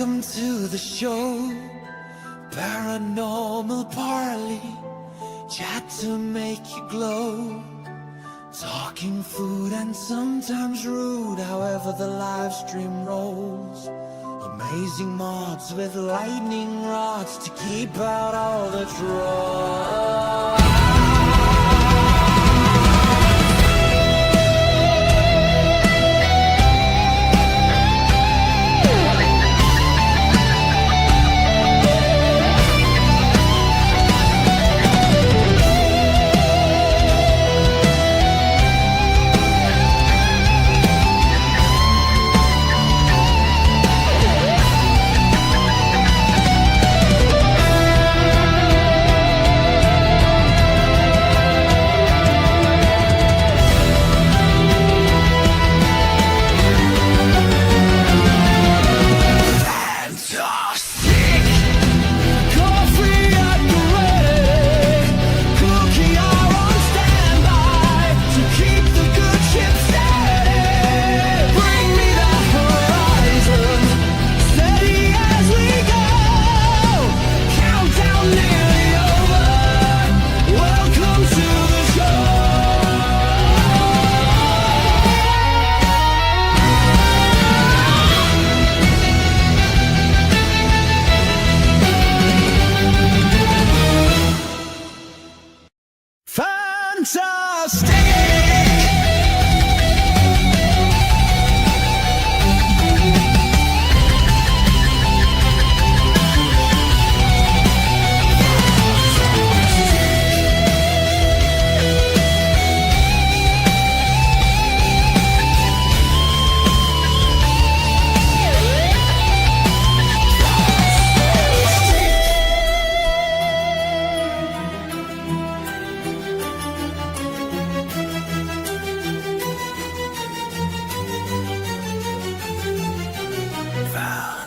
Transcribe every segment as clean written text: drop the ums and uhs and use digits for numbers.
Welcome to the show, paranormal parley, chat to make you glow. Talking food and sometimes rude, however the live stream rolls. Amazing mods with lightning rods to keep out all the trolls.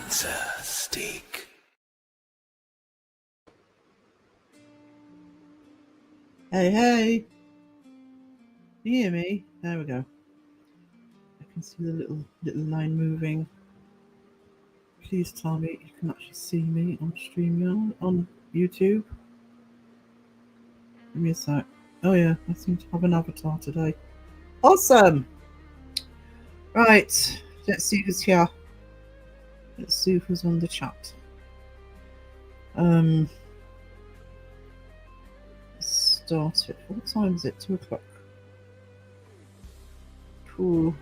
Fantastic. Hey, hey. Can you hear me? There we go. I can see the little line moving. Please tell me you can actually see me on StreamYard on YouTube. Give me a sec. Oh yeah, I seem to have an avatar today. Awesome! Right, let's see who's here. Let's see who's on the chat. Let's start it. What time is it? 2 o'clock. Cool.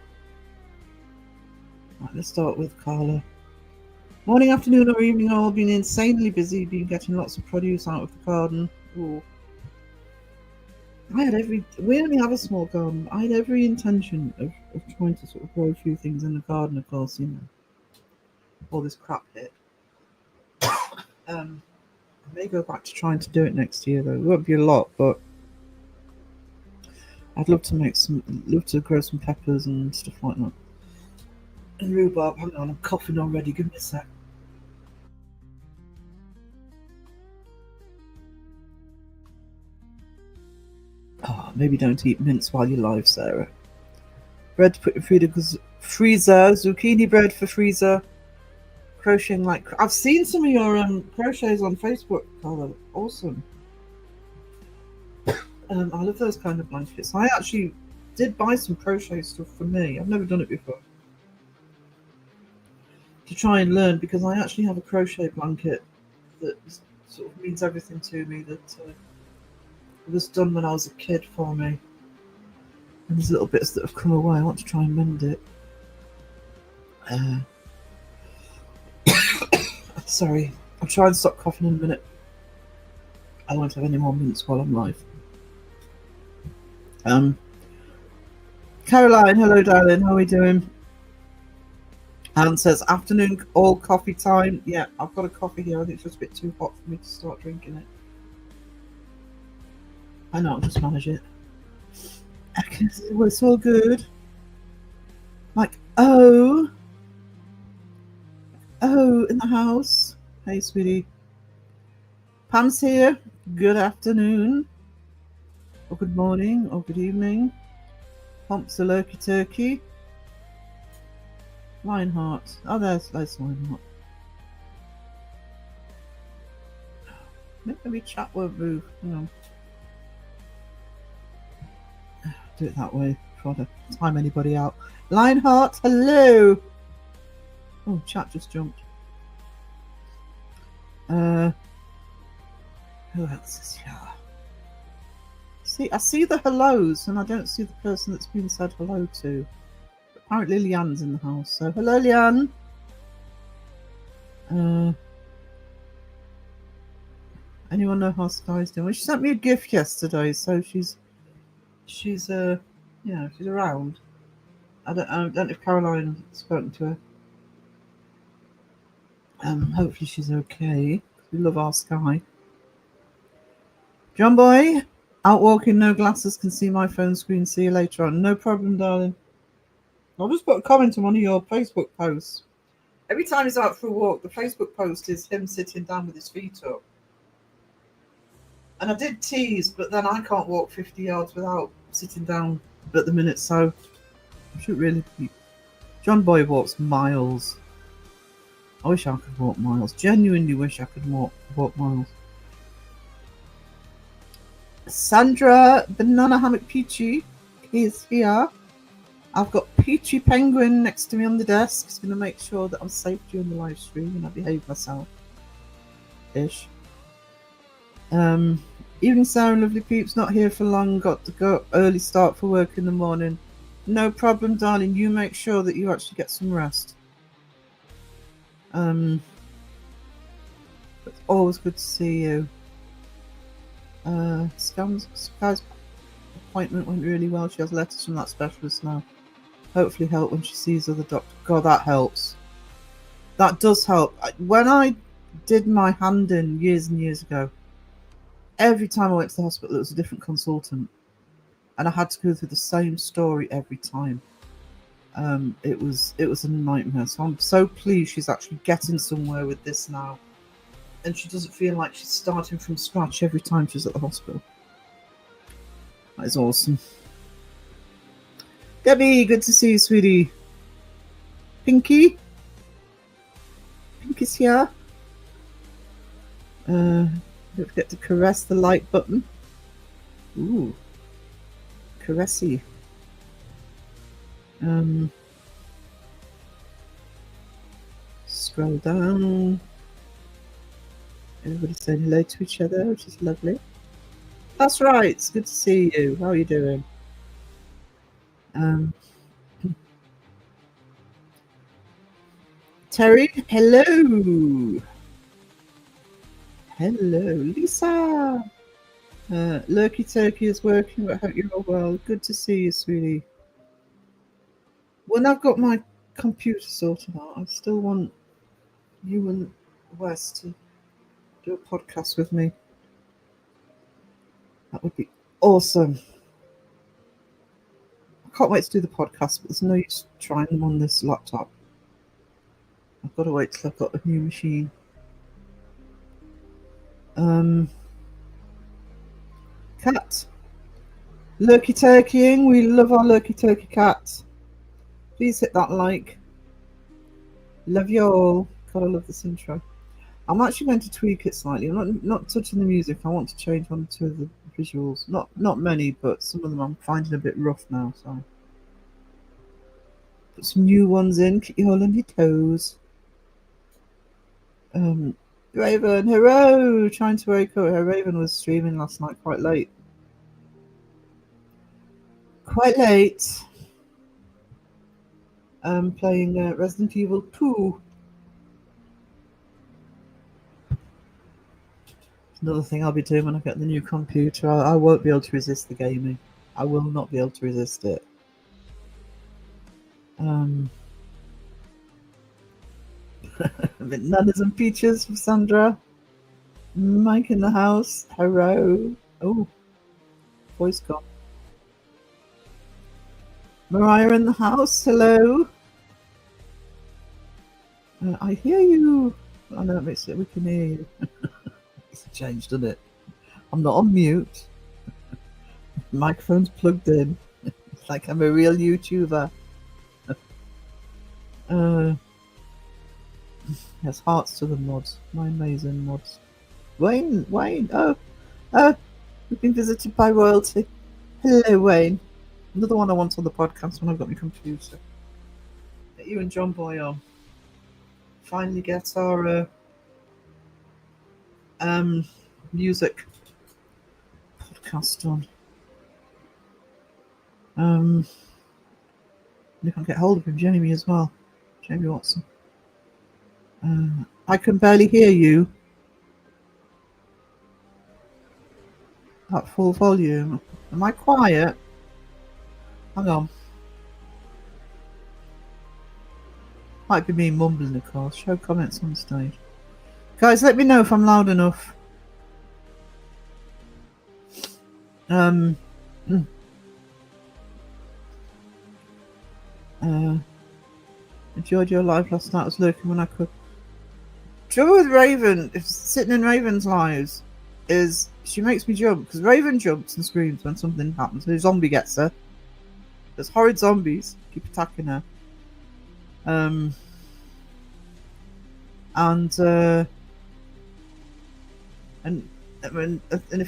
Right, let's start with Carla. Morning, afternoon, or evening, all. Been insanely busy. Been getting lots of produce out of the garden. Ooh. We only have a small garden. I had every intention of trying to sort of grow a few things in the garden, of course, you know. All this crap hit. I may go back to trying to do it next year, though. It won't be a lot, but I'd love to grow some peppers and stuff like that. And rhubarb. Hang on, I'm coughing already. Give me a sec. Oh, maybe don't eat mince while you're live, Sarah. Bread to put in freezer. Zucchini bread for freezer. Crocheting like... I've seen some of your crochets on Facebook, Carla. Awesome. I love those kind of blankets. I actually did buy some crochet stuff for me. I've never done it before. To try and learn, because I actually have a crochet blanket that sort of means everything to me, that it was done when I was a kid for me. And there's little bits that have come away. I want to try and mend it. Sorry, I'll try and stop coughing in a minute. I won't have any more minutes while I'm live. Caroline, hello darling, how are we doing? Anne says, afternoon, all coffee time. Yeah, I've got a coffee here. I think it's just a bit too hot for me to start drinking it. I know, I'll just manage it. Well, it's all good. Like, oh, in the house. Hey, sweetie. Pam's here. Good afternoon. Or good morning, or good evening. Pomps a lurky turkey. Lionheart. Oh, there's Lionheart. Maybe chat won't move. Hang on. Do it that way. Try to time anybody out. Lionheart, hello. Oh, chat just jumped. Who else is here? See, I see the hellos, and I don't see the person that's been said hello to. Apparently, Leanne's in the house. So, hello, Leanne. Anyone know how Sky's doing? She sent me a gift yesterday, so she's around. I don't know if Caroline's spoken to her. Hopefully she's okay. We love our Sky. John Boy, out walking, no glasses, can see my phone screen. See you later on. No problem, darling. I'll just put a comment on one of your Facebook posts. Every time he's out for a walk, the Facebook post is him sitting down with his feet up. And I did tease, but then I can't walk 50 yards without sitting down at the minute, so I should really be. John Boy walks miles. I wish I could walk miles. Genuinely wish I could walk miles. Sandra Banana Hammock Peachy is here. I've got Peachy Penguin next to me on the desk. He's going to make sure that I'm safe during the live stream and I behave myself. Ish. Evening sound, lovely peeps. Not here for long. Got to go early start for work in the morning. No problem, darling. You make sure that you actually get some rest. It's always good to see you. Sky's appointment went really well. She has letters from that specialist now. Hopefully help when she sees other doctors. God, that helps. That does help. When I did my hand in years and years ago, every time I went to the hospital, it was a different consultant. And I had to go through the same story every time. It was a nightmare. So I'm so pleased she's actually getting somewhere with this now. And she doesn't feel like she's starting from scratch every time she's at the hospital. That is awesome. Debbie, good to see you, sweetie. Pinky's here. Don't forget to caress the like button. Ooh. Caressy. Scroll down. Everybody's saying hello to each other, which is lovely. That's right. It's good to see you. How are you doing? Terry, hello. Hello, Lisa. Lurky Turkey is working, but I hope you're all well. Good to see you, sweetie. When I've got my computer sorted out, I still want you and Wes to do a podcast with me. That would be awesome. I can't wait to do the podcast, but there's no use trying them on this laptop. I've got to wait till I've got a new machine. Cat. Lurky Turkeying. We love our Lurky Turkey cat. Please hit that like. Love you all. God, I love this intro. I'm actually going to tweak it slightly. I'm not touching the music. I want to change one or two of the visuals. Not many, but some of them I'm finding a bit rough now. So put some new ones in. Keep you all on your toes. Raven, hello! Trying to wake up. Raven was streaming last night quite late. Playing Resident Evil 2. Another thing I'll be doing when I get the new computer. I won't be able to resist the gaming. I will not be able to resist it. Bananas and peaches for Sandra. Mike in the house. Hello. Oh, voice gone. Mariah in the house. Hello. I hear you. I know it makes it we can hear you. It's changed, doesn't it? I'm not on mute. Microphone's plugged in. It's like I'm a real YouTuber. Yes, hearts to the mods. My amazing mods. Wayne. Oh, we've been visited by royalty. Hello, Wayne. Another one I want on the podcast when I've got my computer. Get you and John Boy on. Finally get our music podcast on. You can get hold of him, Jamie, as well. Jamie Watson. I can barely hear you at full volume. Am I quiet? Hang on. Might be me mumbling, of course. Show comments on stage. Guys, let me know if I'm loud enough. Enjoyed your live last night. I was lurking when I could. Trouble with Raven, if sitting in Raven's lives, is she makes me jump because Raven jumps and screams when something happens. A zombie gets her. There's horrid zombies keep attacking her. And if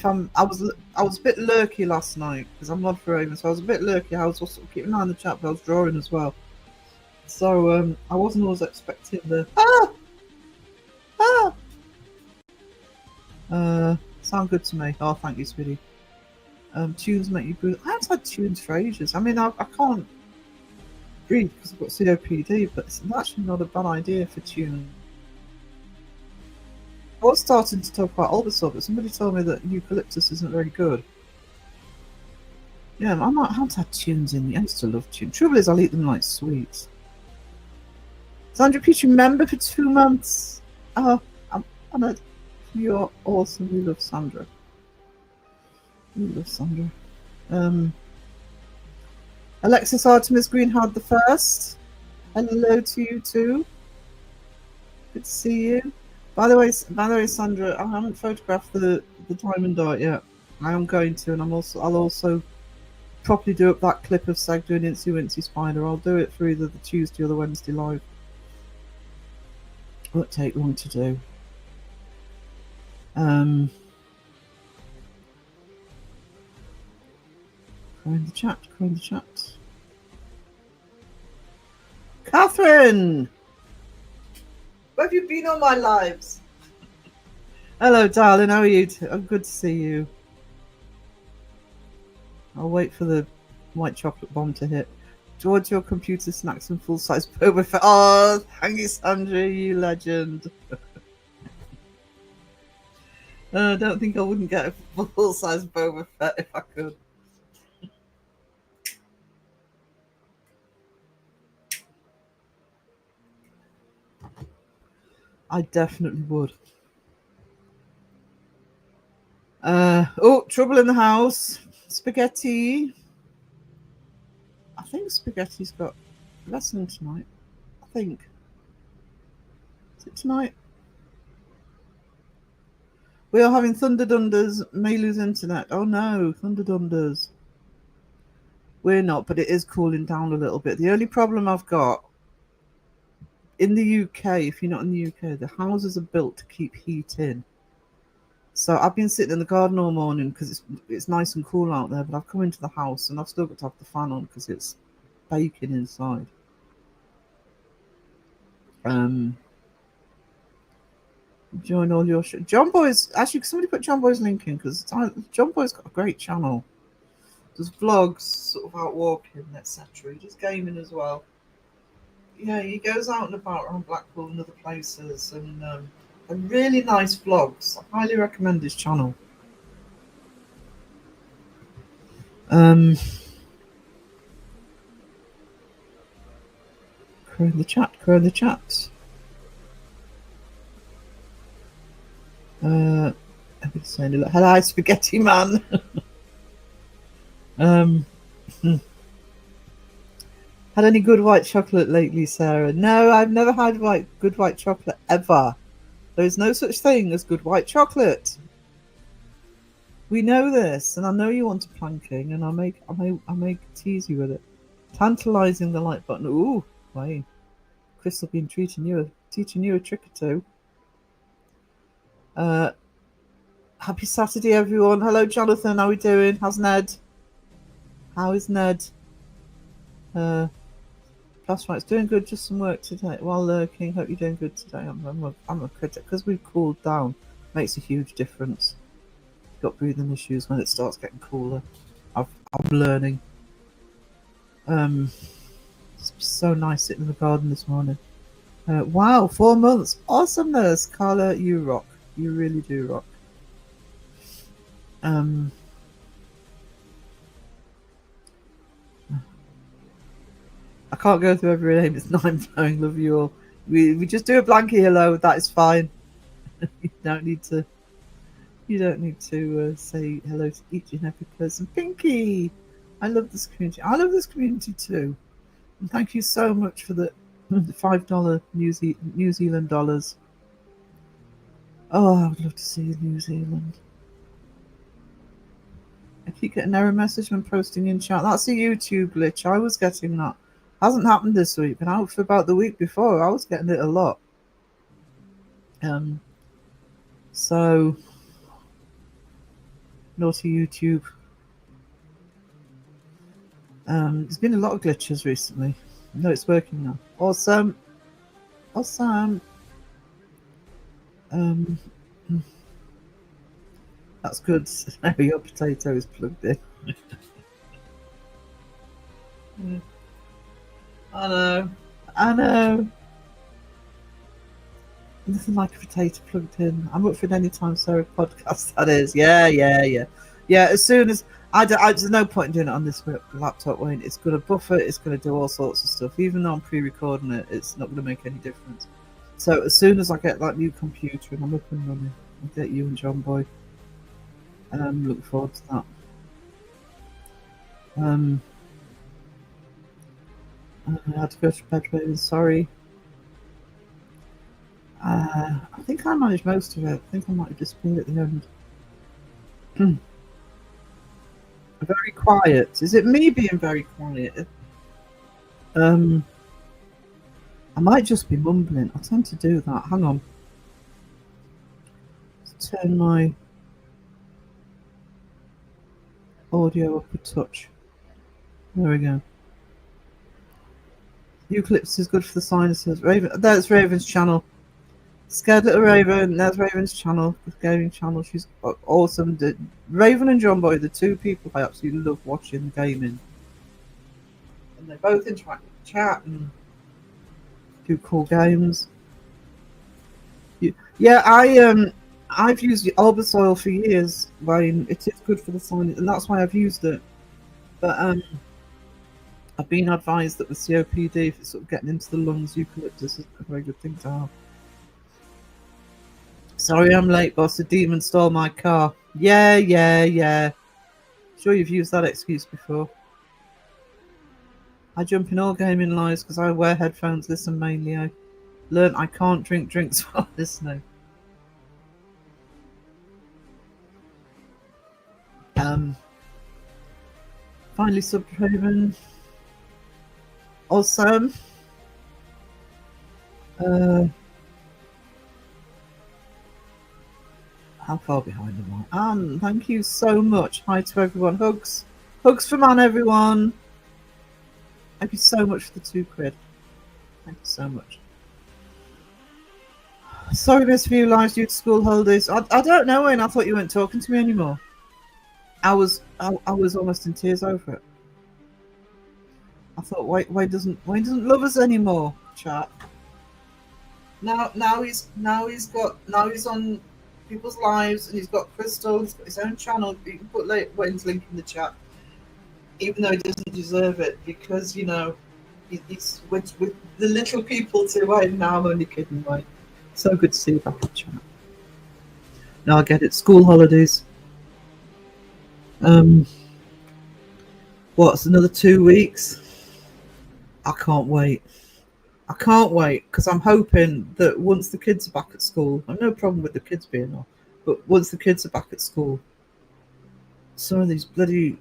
I was a bit lurky last night because I'm not for Raven, so I was a bit lurky. I was also keeping an eye on the chat, but I was drawing as well. So I wasn't always expecting the sound good to me. Oh, thank you, sweetie. Tunes make you breathe. I haven't had tunes for ages. I mean, I can't breathe because I've got COPD, but it's actually not a bad idea for tunes. I was starting to talk about Bulbasaur, but somebody told me that eucalyptus isn't very good. Yeah, I haven't had tunes in. I used to love tunes. Trouble is, I'll eat them like sweets. Sandra Peach, member for 2 months. Oh, Anna, you're awesome. We love Sandra. We love Sandra. Alexis Artemis Greenhard the First. Hello to you too. Good to see you. By the way, Sandra, I haven't photographed the diamond art yet. I am going to, and I'll also properly do up that clip of Sag doing Incy Wincy Spider. I'll do it for either the Tuesday or the Wednesday live. Won't take long to do. Go in the chat. Catherine! Where have you been all my lives? Hello, darling. How are you? I'm good to see you. I'll wait for the white chocolate bomb to hit. Towards your computer snacks and full-size Boba Fett. Oh, thank you, Sandra. You legend. I don't think I wouldn't get a full-size Boba Fett if I could. I definitely would. Trouble in the house. Spaghetti. I think Spaghetti's got a lesson tonight. I think. Is it tonight? We are having Thunderdunders. May lose internet. Oh no, Thunderdunders. We're not, but it is cooling down a little bit. The only problem I've got in the UK, if you're not in the UK, the houses are built to keep heat in. So I've been sitting in the garden all morning because it's nice and cool out there, but I've come into the house and I've still got to have the fan on because it's baking inside. Join all your John Boy's. Actually, somebody put John Boy's link in because John Boy's got a great channel. Does vlogs, sort of out walking, etc. He does gaming as well. Yeah, he goes out and about around Blackpool and other places, and really nice vlogs. I highly recommend his channel. Crow in the chat. Everybody's saying hello, spaghetti man. Had any good white chocolate lately, Sarah? No, I've never had good white chocolate ever. There is no such thing as good white chocolate. We know this, and I know you want a planking, and I may tease you with it. Tantalizing the like button. Ooh, Wayne. Crystal been teaching you a trick or two. Happy Saturday, everyone. Hello, Jonathan. How are we doing? How's Ned? How is Ned? That's right. It's doing good. Just some work today. Well, King, hope you're doing good today. I'm a critic because we've cooled down. Makes a huge difference. Got breathing issues when it starts getting cooler. I'm learning. It's so nice sitting in the garden this morning. Wow, 4 months. Awesomeness. Carla, you rock. You really do rock. I can't go through every name. It's mind blowing. Love you all. We just do a blanket hello. That is fine. You don't need to. You don't need to say hello to each and every person. Pinky, I love this community. I love this community too. And thank you so much for the $5 New Zealand dollars. Oh, I would love to see New Zealand. I keep getting an error message when posting in chat. That's a YouTube glitch. I was getting that. Hasn't happened this week, but out for about the week before, I was getting it a lot. So naughty YouTube. There's been a lot of glitches recently. No, it's working now. Awesome. That's good. Now your potato is plugged in. I know. Nothing like a potato plugged in. I'm up for an Anytime Sarah podcast. That is, yeah. As soon as there's no point in doing it on this laptop, Wayne. It's going to buffer. It's going to do all sorts of stuff. Even though I'm pre-recording it, it's not going to make any difference. So as soon as I get that new computer and I'm up and running, I'll get you and John Boy. I'm looking forward to that. I had to go to bed, Raven. Sorry. I think I managed most of it. I think I might have disappeared at the end. Very quiet. Is it me being very quiet? I might just be mumbling. I tend to do that. Hang on. Let's turn my audio up a touch. There we go. Eucalyptus is good for the sinuses. Raven, that's Raven's channel. Scared Little Raven, that's Raven's channel, the gaming channel. She's awesome. Raven and John Boy, the two people I absolutely love watching gaming. And they both interact with chat and do cool games. Yeah, I've used Arbor for years, Wayne. It is good for the sinus, and that's why I've used it. But I've been advised that with COPD, if it's sort of getting into the lungs, eucalyptus is a very good thing to have. Sorry I'm late, boss. The demon stole my car. Yeah. Sure you've used that excuse before. I jump in all gaming lives because I wear headphones, listen mainly. I learned I can't drink drinks while listening. Finally subbed Raven. Awesome. How far behind am I? Anne, thank you so much. Hi to everyone. Hugs from Anne, everyone. Thank you so much for the £2. Thank you so much. Sorry, missed a few lives due to school holidays. I don't know, Wayne. I thought you weren't talking to me anymore. I was almost in tears over it. I thought Wayne doesn't love us anymore, chat. Now he's on people's lives, and he's got Crystal. He's got his own channel. You can put Wayne's link in the chat, even though he doesn't deserve it, because he's with the little people too. Wayne, now I'm only kidding, Wayne. So good to see you back in chat. No, I get it. School holidays. What's another 2 weeks? I can't wait because I'm hoping that once the kids are back at school, I've no problem with the kids being off, but once the kids are back at school, some of these bloody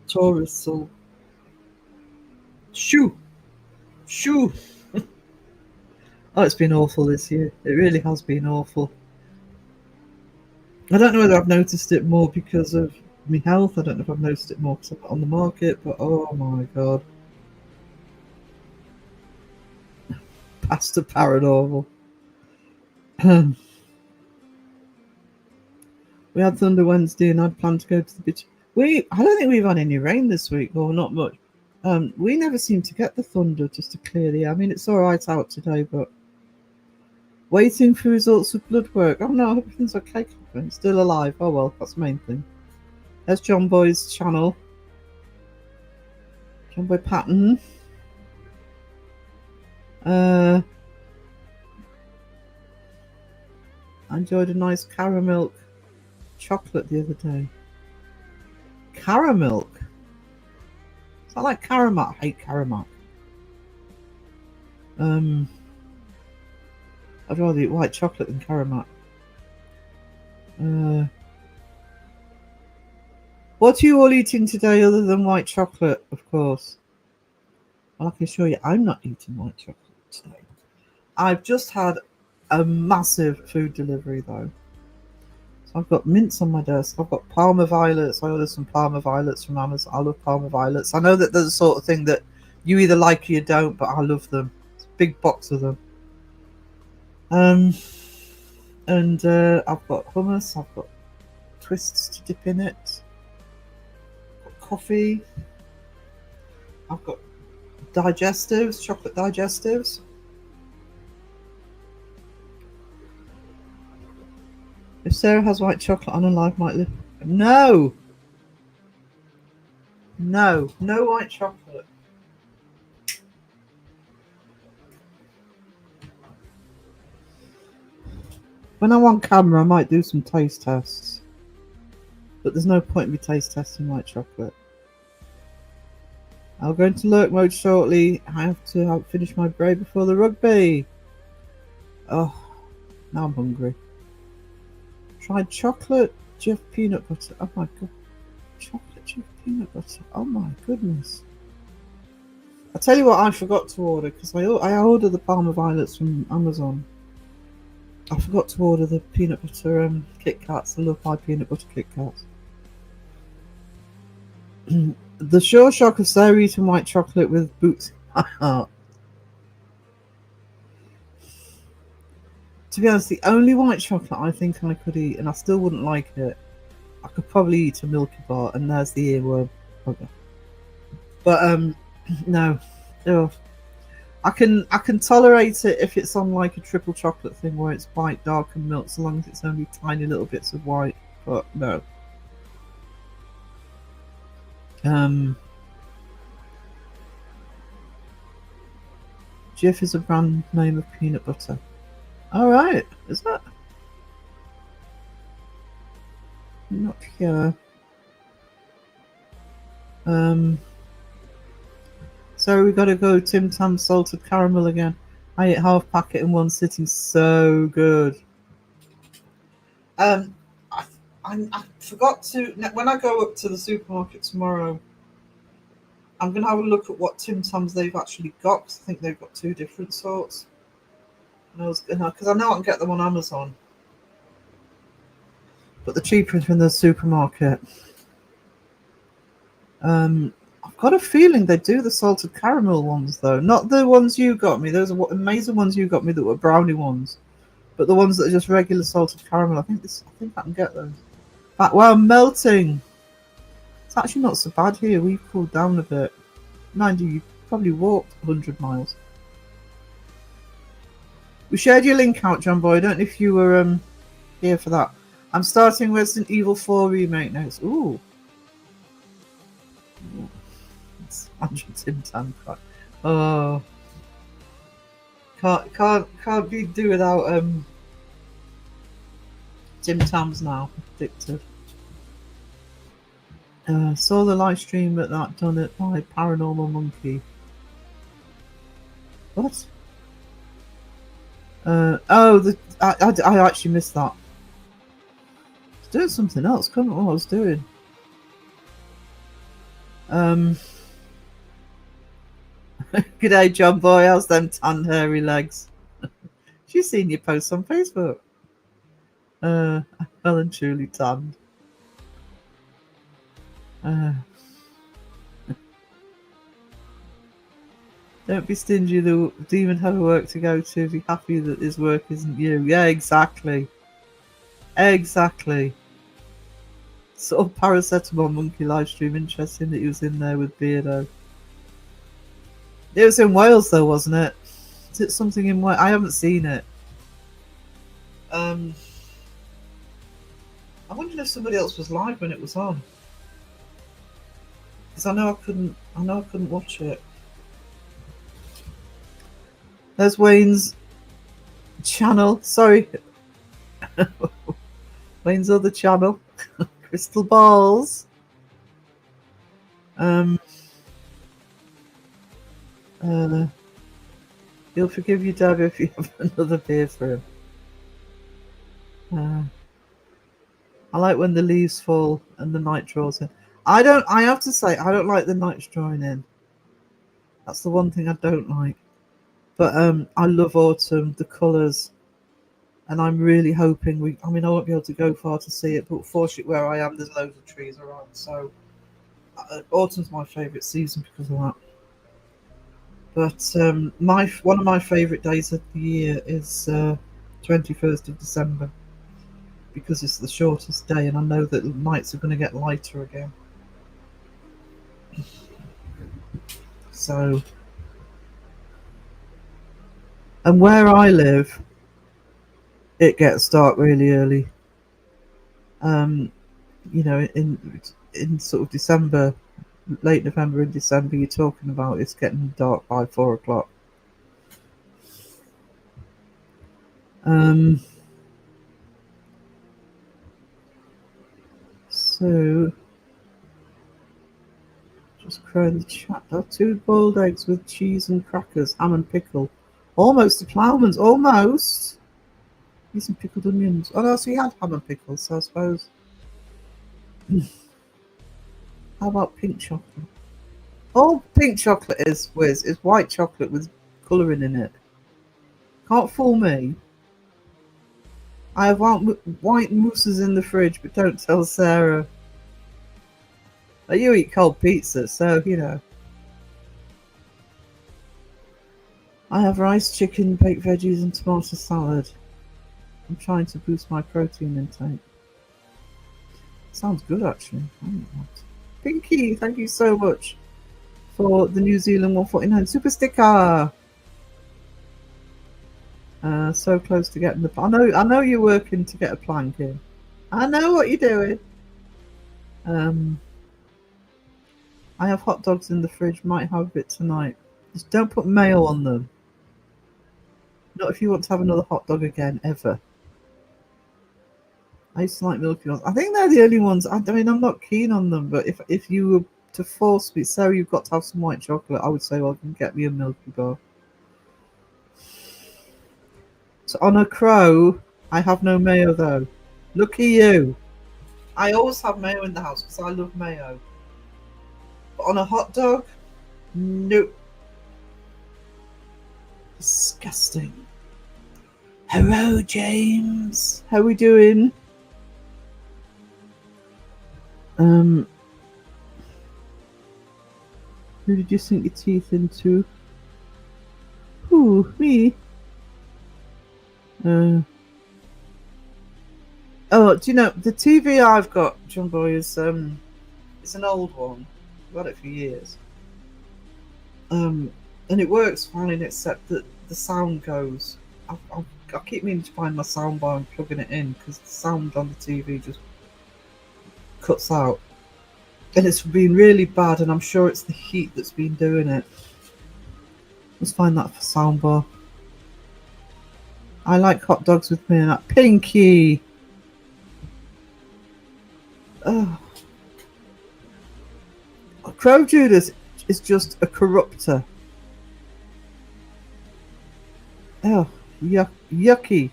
tourists will shoo. Oh, it's been awful this year. It really has been awful. I don't know whether I've noticed it more because of my health. I don't know if I've noticed it more because I'm not on the market, but oh my god. Pasta paranormal. We had Thunder Wednesday and I'd planned to go to the beach. I don't think we've had any rain this week, or not much. We never seem to get the thunder just to clear the air. I mean, it's all right out today, but waiting for results of blood work. Oh no, everything's okay. Catherine. Still alive. Oh well, that's the main thing. There's John Boy's channel. John Boy Patton. I enjoyed a nice caramel chocolate the other day. Caramel. Is that like caramel? I hate caramel. I'd rather eat white chocolate than caramel. What are you all eating today other than white chocolate, of course? Well, I can assure you I'm not eating white chocolate today. I've just had a massive food delivery though. So I've got mints on my desk. I've got Parma violets. I ordered some Parma violets from Amazon. I love Parma violets. I know that there's a sort of thing that you either like or you don't, but I love them. It's a big box of them. And I've got hummus. I've got twists to dip in it. I've got coffee. I've got digestives, chocolate digestives. If Sarah has white chocolate on her life, might live. No, no white chocolate. When I'm on camera, I might do some taste tests, but there's no point in me taste testing white chocolate. I'll go into lurk mode shortly. I have to finish my break before the rugby. Oh, now I'm hungry. Tried chocolate Jif peanut butter. Oh my god. Chocolate Jif peanut butter. Oh my goodness. I tell you what I forgot to order, because I ordered the Parma violets from Amazon. I forgot to order the peanut butter Kit Kats. I love my peanut butter Kit Kats. The sure shock of Sarah eating white chocolate with boots in my heart. To be honest, the only white chocolate I think I could eat, and I still wouldn't like it, I could probably eat a Milky Bar, and there's the earworm. Okay. But no, ugh. I can tolerate it if it's on like a triple chocolate thing where it's white, dark, and milk, so long as it's only tiny little bits of white. But no. Jif is a brand name of peanut butter. All right, is that? Not here. So we gotta go Tim Tam salted caramel again. I ate half packet in one sitting. So good. I forgot to, when I go up to the supermarket tomorrow, I'm gonna have a look at what Tim Tams they've actually got, because I think they've got two different sorts. And I was gonna, because I know I can get them on Amazon, but the cheaper in the supermarket. I've got a feeling they do the salted caramel ones though, not the ones you got me. Those are amazing ones you got me that were brownie ones, but the ones that are just regular salted caramel. I think I can get those. Wow, melting. It's actually not so bad here. We've cooled down a bit. Mind you, you probably walked 100 miles. We shared your link out, John Boy. I don't know if you were here for that. I'm starting Resident Evil 4 remake next. Ooh. It's Tim Tam. Oh. Can't be do without Tim Tams now. Addicted. Saw the live stream at that done it by Paranormal Monkey. What? I actually missed that. I was doing something else. Couldn't remember what I was doing. G'day, John Boy. How's them tan hairy legs? She's seen your posts on Facebook. Well and truly tanned. Don't be stingy. The demon have a work to go to. Be happy that his work isn't you. Yeah, exactly. Exactly. Sort of paracetamol monkey live stream. Interesting that he was in there with Beardo. It was in Wales though, wasn't it? Is it something in Wales? I haven't seen it. I wondered if somebody else was live when it was on. Because I know I couldn't watch it. There's Wayne's channel. Sorry. Wayne's other channel. Crystal balls. He'll forgive you, Dad, if you have another beer for him. I like when the leaves fall and the night draws in. I have to say, I don't like the nights drawing in. That's the one thing I don't like. But I love autumn, the colours. And I'm really hoping I won't be able to go far to see it, but fortunately where I am, there's loads of trees around. So autumn's my favourite season because of that. But one of my favourite days of the year is 21st of December. Because it's the shortest day and I know that nights are going to get lighter again. So, and where I live, it gets dark really early. In sort of December, late November and December, you're talking about it's getting dark by 4 o'clock. So, just crowing the chat. 2 boiled eggs with cheese and crackers, ham and pickle. Almost a ploughman's, almost. Some pickled onions. Oh no, so he had ham and pickles, so I suppose. How about pink chocolate? All pink chocolate is white chocolate with colouring in it. Can't fool me. I have white mousses in the fridge, but don't tell Sarah. You eat cold pizza, so you know. I have rice, chicken, baked veggies, and tomato salad. I'm trying to boost my protein intake. Sounds good, actually. Pinky, thank you so much for the New Zealand 149 super sticker. So close to getting the. I know you're working to get a plank in. I know what you're doing. I have hot dogs in the fridge. Might have a bit tonight. Just don't put mayo on them. Not if you want to have another hot dog again, ever. I used to like milky ones. I think they're the only ones. I'm not keen on them, but if you were to force me, Sarah, you've got to have some white chocolate, I would say, well, you can get me a milky bar. So on a crow, I have no mayo though. Look at you. I always have mayo in the house because I love mayo. But on a hot dog, nope. Disgusting. Hello, James. How we doing? Who did you sink your teeth into? Who? Me? Oh, do you know the TV I've got, John Boy, is it's an old one. I've had it for years. And it works fine, except that the sound goes. I keep meaning to find my soundbar and plugging it in because the sound on the TV just cuts out. And it's been really bad, and I'm sure it's the heat that's been doing it. Let's find that for soundbar. I like hot dogs with me and that. Pinky! Oh. Crow Judas is just a corrupter. Oh, yucky.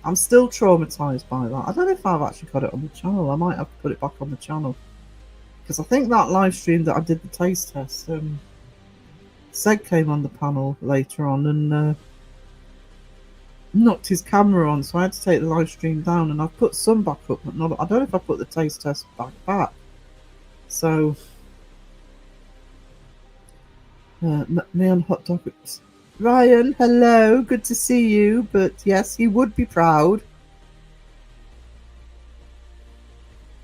I'm still traumatized by that. I don't know if I've actually got it on the channel. I might have to put it back on the channel. Because I think that live stream that I did the taste test, Seg came on the panel later on, and knocked his camera on, so I had to take the live stream down, and I've put some back up, but not. I don't know if I put the taste test back. So, me on hot dog. Ryan, hello, good to see you. But yes, he would be proud.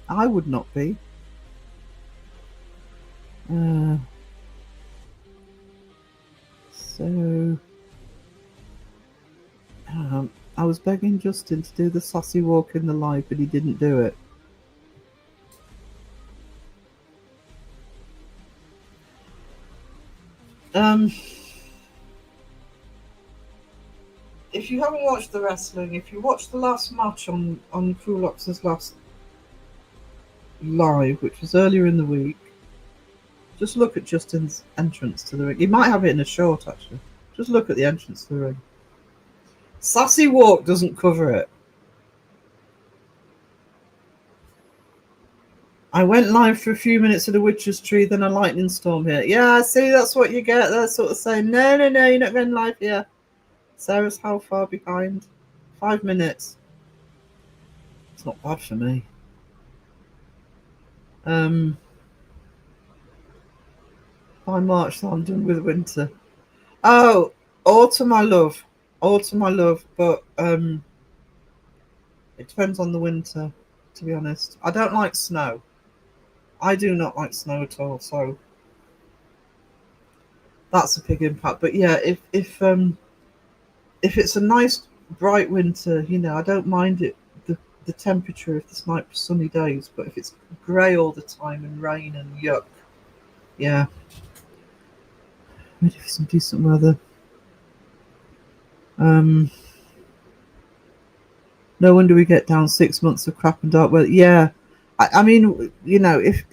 I would not be. So, I was begging Justin to do the sassy walk in the live, but he didn't do it. If you haven't watched the wrestling, if you watched the last match on Fulox's last live, which was earlier in the week, just look at Justin's entrance to the ring. He might have it in a short, actually. Just look at the entrance to the ring. Sassy walk doesn't cover it. I went live for a few minutes at a witch's tree, then a lightning storm hit. Yeah, see, that's what you get. They're sort of saying, no, you're not going live here. Sarah's how far behind? 5 minutes. It's not bad for me. By March, so I'm done with winter. Oh, autumn I love. But it depends on the winter, to be honest. I don't like snow. I do not like snow at all, so that's a big impact. But yeah, if it's a nice bright winter, I don't mind it the temperature if it's nice sunny days. But if it's grey all the time and rain and yuck, yeah. Ready for some decent weather. No wonder we get down 6 months of crap and dark weather. Yeah, I mean, if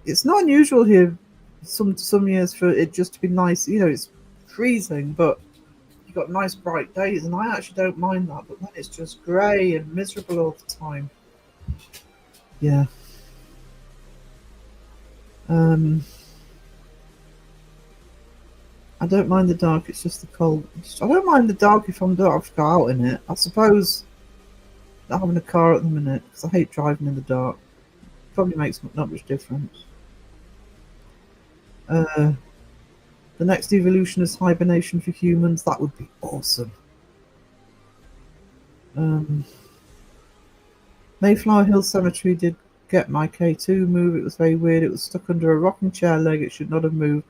it's not unusual here, some years for it just to be nice. It's freezing, but you've got nice bright days, and I actually don't mind that. But then it's just grey and miserable all the time. Yeah. I don't mind the dark. It's just the cold. I don't mind the dark if I don't have to go out in it. I suppose not having a car at the minute because I hate driving in the dark. Probably makes not much difference. The next evolution is hibernation for humans. That would be awesome. Mayflower Hill Cemetery did get my K2 move. It was very weird. It was stuck under a rocking chair leg. It should not have moved.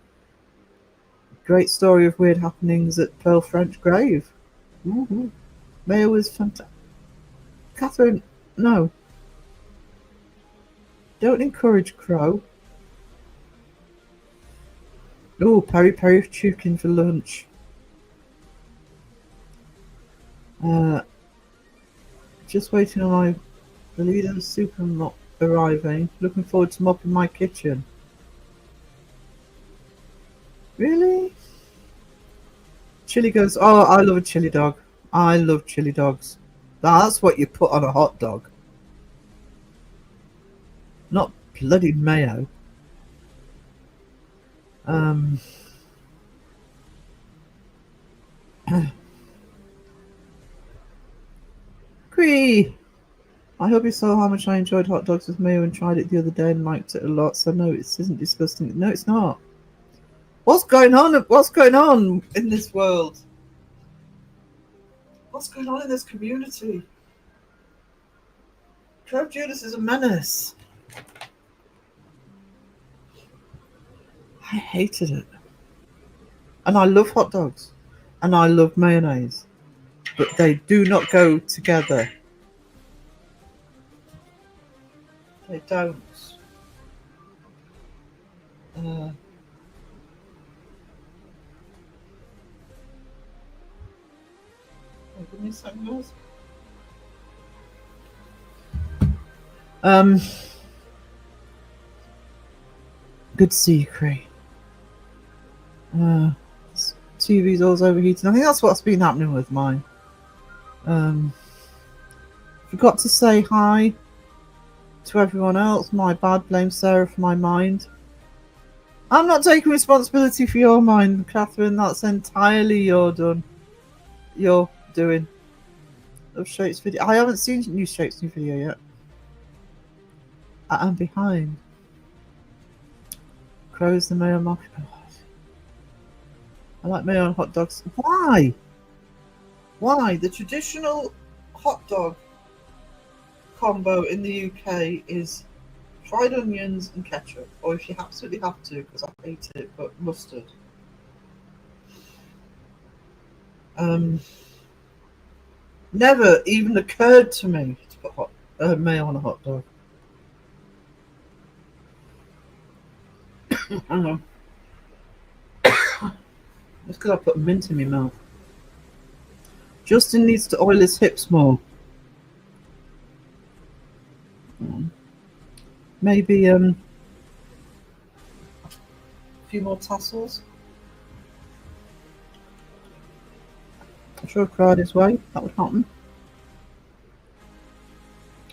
Great story of weird happenings at Pearl French grave. Woohoo. Mayo is fantastic. Catherine, no. Don't encourage Crow. Oh, peri chicken for lunch. Just waiting on the leader of the super mop arriving. Looking forward to mopping my kitchen. Really? Chili goes, oh, I love a chili dog. I love chili dogs. That's what you put on a hot dog. Not bloody mayo. Cree! I hope you saw how much I enjoyed hot dogs with mayo and tried it the other day and liked it a lot. So no, it isn't disgusting. No, it's not. What's going on? What's going on in this world? What's going on in this community? Trev Judas is a menace. I hated it. And I love hot dogs. And I love mayonnaise. But they do not go together. They don't. Give me a second, guys. Good to see you, Cree. TV's always overheating. I think that's what's been happening with mine. Forgot to say hi to everyone else. My bad. Blame Sarah for my mind. I'm not taking responsibility for your mind, Catherine. That's entirely your doing of Shake's video. I haven't seen Shake's new video yet. I'm behind. Crows the mayo market. I like mayo on hot dogs. Why? Why? The traditional hot dog combo in the UK is fried onions and ketchup, or if you absolutely have to, because I hate it, but mustard. Never even occurred to me to put mayo on a hot dog. Hang on. It's because I put mint in my mouth. Justin needs to oil his hips more. Maybe a few more tassels. I'm sure cried his way. That would happen.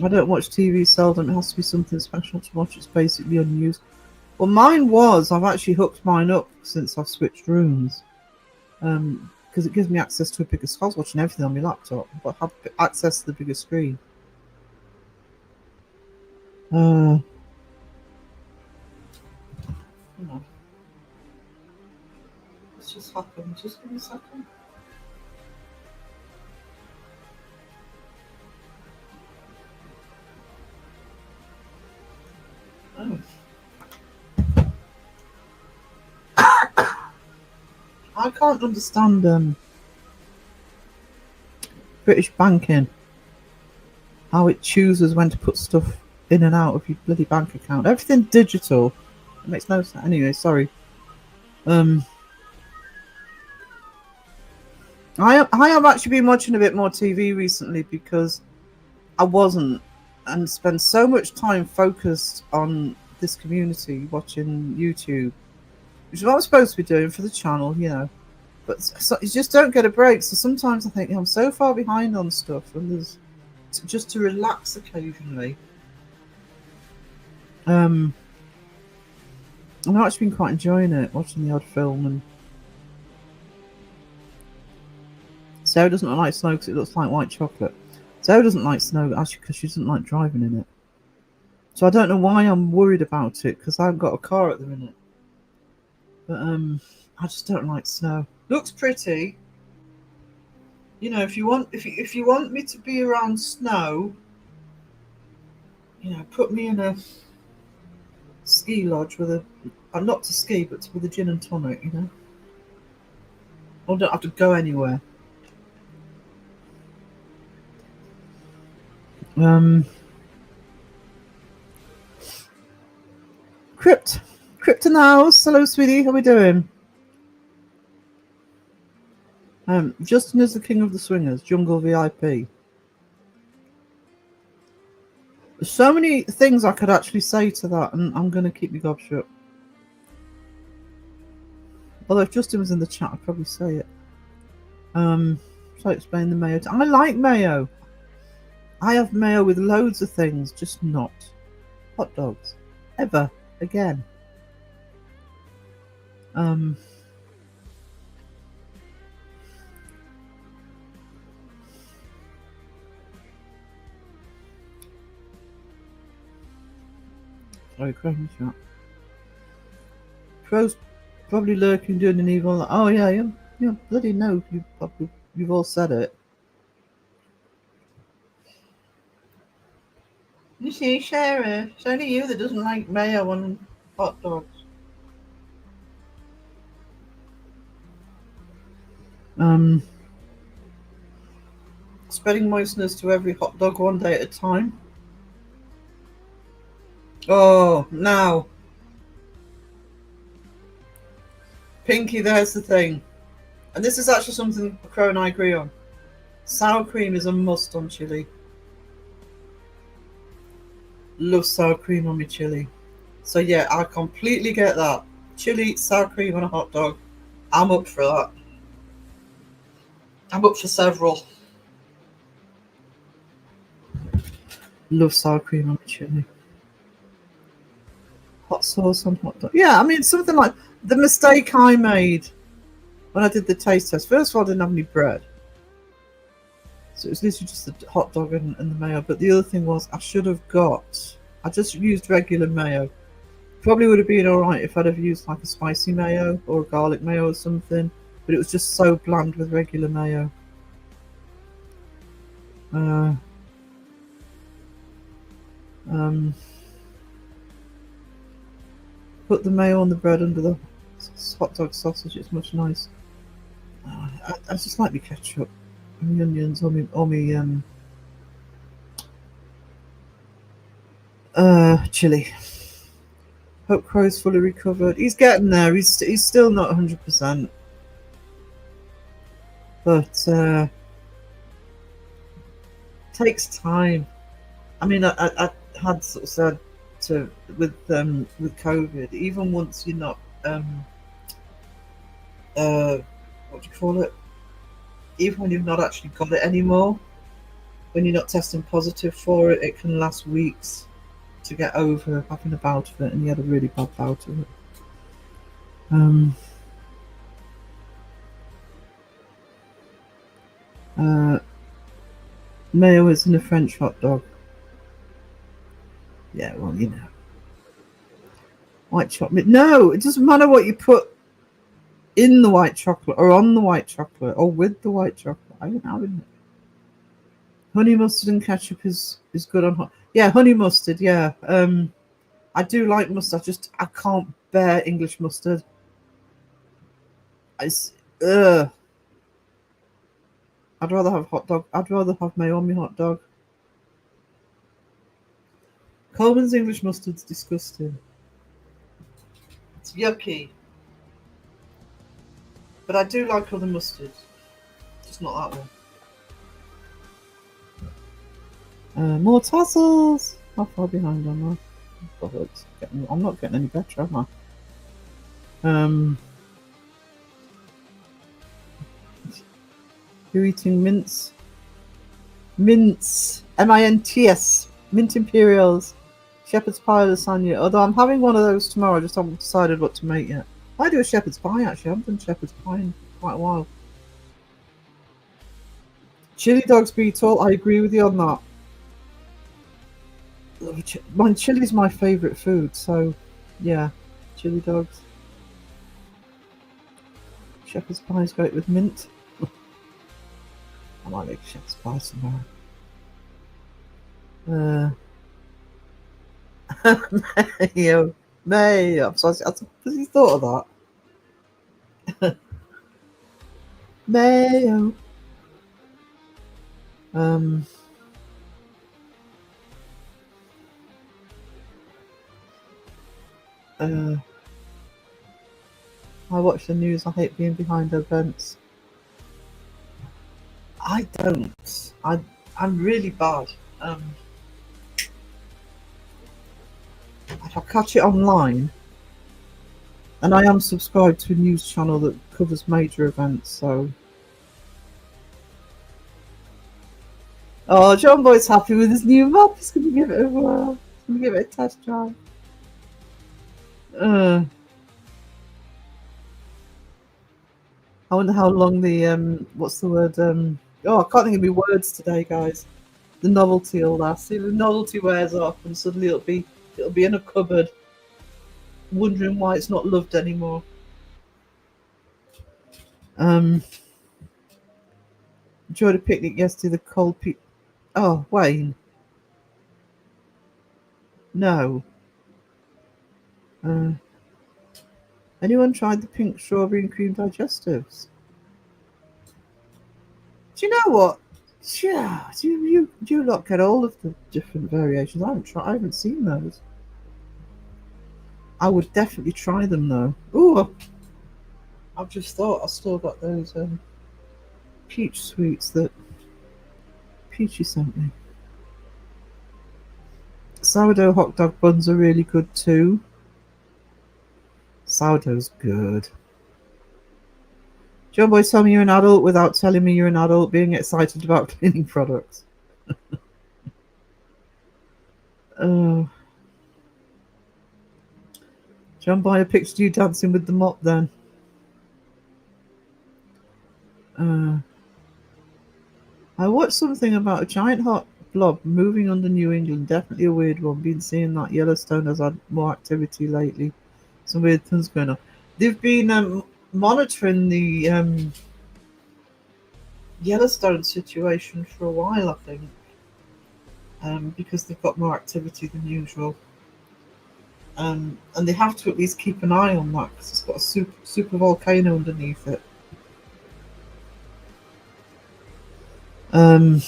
I don't watch TV seldom. It has to be something special to watch. It's basically unused. Well, mine was. I've actually hooked mine up since I've switched rooms. Because it gives me access to a bigger screen. I was watching everything on my laptop, but I have access to the bigger screen. Let's just happen. Just give me a second. Oh. I can't understand British banking. How it chooses when to put stuff in and out of your bloody bank account. Everything digital. It makes no sense. Anyway, sorry. I have actually been watching a bit more TV recently because I wasn't, and spend so much time focused on this community watching YouTube, which is what I'm supposed to be doing for the channel, you know. But so, you just don't get a break. So sometimes I think I'm so far behind on stuff, and there's just to relax occasionally. I've actually been quite enjoying it, watching the odd film. And Sarah doesn't like snow because it looks like white chocolate. Sarah doesn't like snow actually because she doesn't like driving in it. So I don't know why I'm worried about it, because I haven't got a car at the minute. But I just don't like snow. Looks pretty. You know, if you want me to be around snow, you know, put me in a ski lodge with not to ski, but with a gin and tonic, you know. I don't have to go anywhere. Crypt in the house. Hello, sweetie. How we doing? Justin is the king of the swingers. Jungle VIP. There's so many things I could actually say to that, and I'm going to keep my gob shut. Although if Justin was in the chat, I'd probably say it. So I explain the mayo. I like mayo. I have mayo with loads of things, just not hot dogs. Ever again. Sorry, crow's chat. Crow's probably lurking, doing an evil. Oh yeah, yeah, bloody no. You've all said it. You see, Sarah, it's only you that doesn't like mayo on hot dogs. Spreading moistness to every hot dog one day at a time. Oh, now. Pinky, there's the thing. And this is actually something Crow and I agree on. Sour cream is a must on chili. Love sour cream on my chili. So yeah, I completely get that. Chili, sour cream on a hot dog. I'm up for that. I'm up for several. Love sour cream on my chili. Hot sauce on hot dog. Yeah, I mean, something like the mistake I made when I did the taste test. First of all, I didn't have any bread. So it was literally just the hot dog and the mayo. But the other thing was, I should have got. I just used regular mayo. Probably would have been all right if I'd have used like a spicy mayo or a garlic mayo or something. But it was just so bland with regular mayo. Uh, um, put the mayo on the bread under the hot dog sausage. It's much nice. I just like the ketchup and the onions chili. Hope Crow's fully recovered. He's getting there. He's still not 100%, but takes time. I mean, I had sort of said to with COVID, even once you're not what do you call it? Even when you've not actually got it anymore, when you're not testing positive for it, it can last weeks to get over having a bout of it, and he had a really bad bout of it. Mayo is in a French hot dog. Yeah, well, you know. White chocolate. No, it doesn't matter what you put in the white chocolate or on the white chocolate or with the white chocolate. I don't know. Honey mustard and ketchup is good on hot. Yeah, honey mustard. Yeah. I do like mustard. I can't bear English mustard. It's ugh. I'd rather have hot dog. I'd rather have mayo on my hot dog. Coleman's English mustard's disgusting. It's yucky. But I do like other mustards. Just not that one. More tassels. How far behind am I? I'm not getting any better, am I? You're eating mince. Mince. M-I-N-T-S. Mint Imperials. Shepherd's pie lasagna. Although I'm having one of those tomorrow, I just haven't decided what to make yet. I do a shepherd's pie actually. I haven't done shepherd's pie in quite a while. Chili dogs beetle. I agree with you on that. Chili's my favourite food, so yeah, chili dogs. Shepherd's pie is great with mint. I might make shepherd's pie tomorrow. Mayo. So has he thought of that? Mayo. I watch the news. I hate being behind events. I don't. I'm really bad. If I catch it online, and I am subscribed to a news channel that covers major events, so. Oh, John Boy's happy with his new mop. He's going to give it a whirl. He's going to give it a test drive. I wonder how long the what's the word? I can't think of any words today, guys. The novelty will last. See, the novelty wears off, and suddenly it'll be in a cupboard, wondering why it's not loved anymore. Enjoyed a picnic yesterday. The cold peak. Oh, Wayne. No. Anyone tried the pink strawberry and cream digestives? Do you know what? Yeah, do you lot get all of the different variations? I haven't seen those. I would definitely try them though. Ooh, I've just thought I still got those peach sweets that Peachy sent me. Sourdough hot dog buns are really good too. Sourdough's good. John Boy, tell me you're an adult without telling me you're an adult being excited about cleaning products. Oh. John Boy, I pictured you dancing with the mop then. I watched something about a giant hot blob moving under New England. Definitely a weird one. Been seeing that Yellowstone has had more activity lately. Some weird things going on. They've been monitoring the Yellowstone situation for a while, I think, because they've got more activity than usual. And they have to at least keep an eye on that because it's got a super volcano underneath it. Um,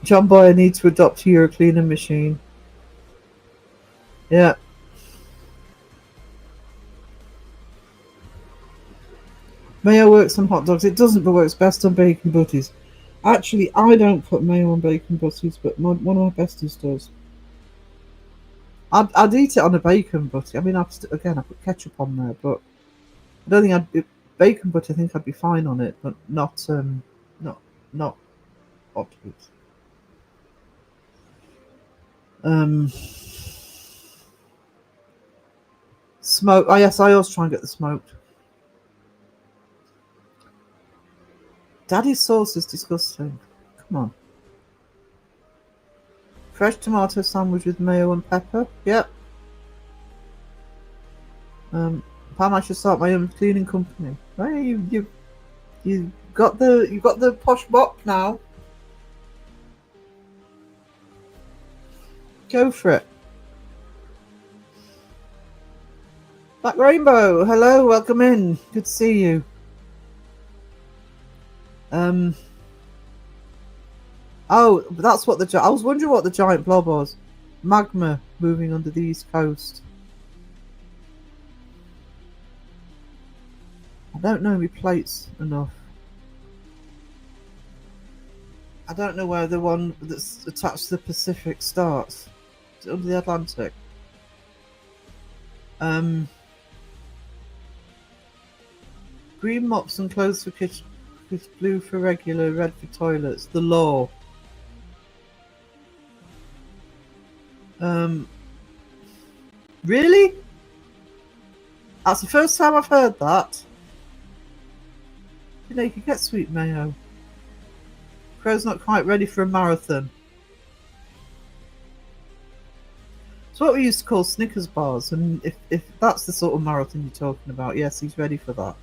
John Boy, I need to adopt a Euro cleaner machine. Yeah. Mayo works on hot dogs. It doesn't, but works best on bacon butties. Actually, I don't put mayo on bacon butties, but one of my besties does. I'd eat it on a bacon butty. I mean, again, I put ketchup on there, but I don't think I'd be bacon butty. I think I'd be fine on it, but not not hot dogs. Um, Smoke. Oh yes, I always try and get the smoked. Daddy's sauce is disgusting. Come on. Fresh tomato sandwich with mayo and pepper. Yep. Pam, I should start my own cleaning company. Hey, you got the posh mop now. Go for it. Black Rainbow, hello, welcome in. Good to see you. Oh, that's what I was wondering what the giant blob was. Magma moving under the east coast. I don't know my plates enough. I don't know where the one that's attached to the Pacific starts. Is it under the Atlantic? Green mops and clothes for kitchen, blue for regular, red for toilets. The law. Really? That's the first time I've heard that. You know, you can get sweet mayo. Crow's not quite ready for a marathon. It's what we used to call Snickers bars, and if that's the sort of marathon you're talking about, yes, he's ready for that.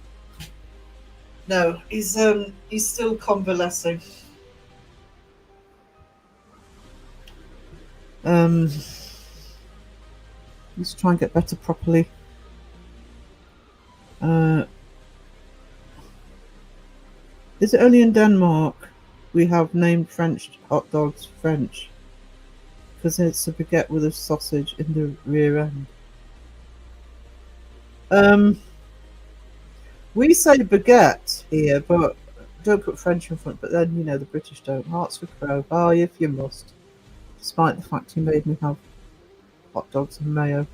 No, he's still convalescing. Let's try and get better properly. Is it only in Denmark we have named French hot dogs French? Because it's a baguette with a sausage in the rear end. We say baguette here, but don't put French in front. But then, you know, the British don't. Hearts for Crow. Oh, if you must. Despite the fact you made me have hot dogs and mayo.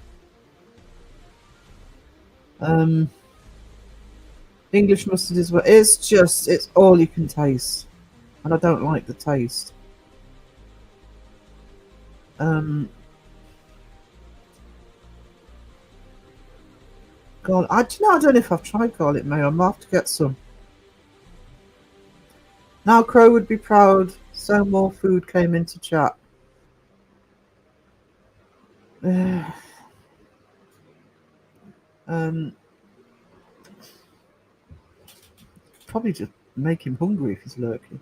English mustard is what it's all you can taste. And I don't like the taste. God, I don't know if I've tried garlic mayo. I'm gonna have to get some. Now Crow would be proud. So more food came into chat. Probably just make him hungry if he's lurking.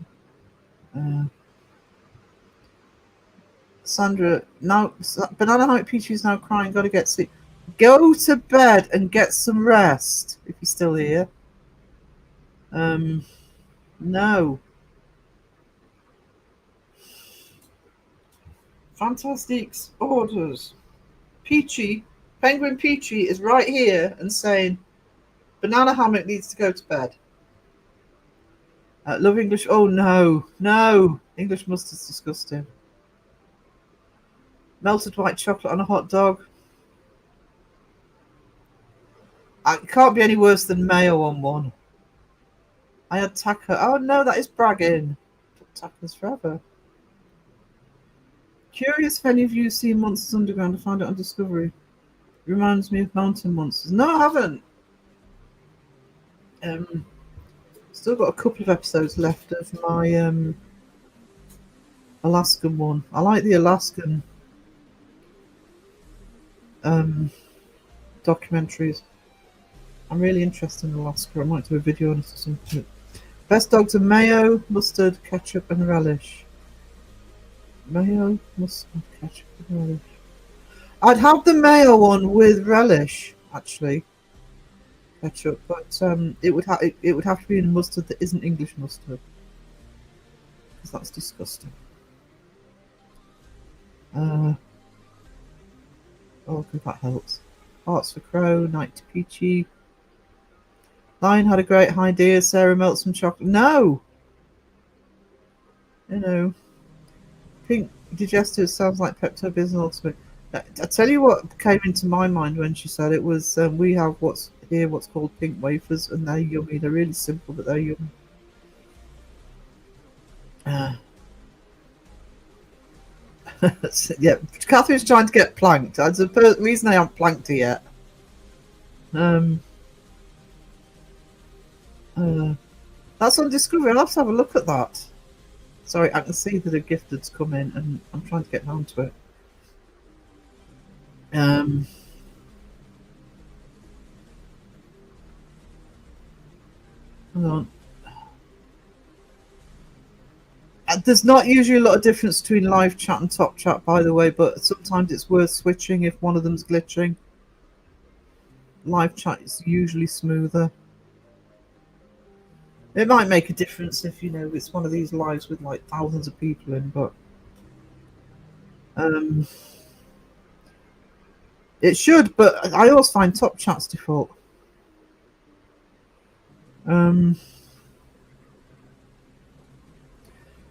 Sandra, now Banana Height Peachy's now crying. Got to get sleep. Go to bed and get some rest if you're still here. No. Fantastics orders. Peachy, Penguin Peachy is right here and saying Banana Hammock needs to go to bed. Love English. Oh no. English mustard's disgusting. Melted white chocolate on a hot dog. It can't be any worse than mayo on one. I had taco. Oh no, that is bragging. Tacos forever. Curious if any of you seen Monsters Underground. I found it on Discovery. Reminds me of Mountain Monsters. No, I haven't. Still got a couple of episodes left of my Alaskan one. I like the Alaskan documentaries. I'm really interested in Alaska. I might do a video on it or something. Best dogs are mayo, mustard, ketchup, and relish. Mayo, mustard, ketchup, and relish. I'd have the mayo one with relish, actually. Ketchup, but it would have to be in mustard that isn't English mustard, because that's disgusting. Oh, okay, that helps. Hearts for Crow, Night to Peachy. Lion had a great idea. Sarah melts some chocolate. No! You know, pink digestives sounds like Pepto-Bismol ultimate. I tell you what came into my mind when she said it was we have what's called pink wafers, and they're yummy. They're really simple, but they're yummy. Yeah, Catherine's trying to get planked. That's the reason I haven't planked her yet. That's on Discovery. I'll have to have a look at that. Sorry, I can see that a gifted's come in, and I'm trying to get down to it. Hang on. There's not usually a lot of difference between live chat and top chat, by the way, but sometimes it's worth switching if one of them's glitching. Live chat is usually smoother. It might make a difference if, you know, it's one of these lives with like thousands of people in, but it should, but I always find top chat's default.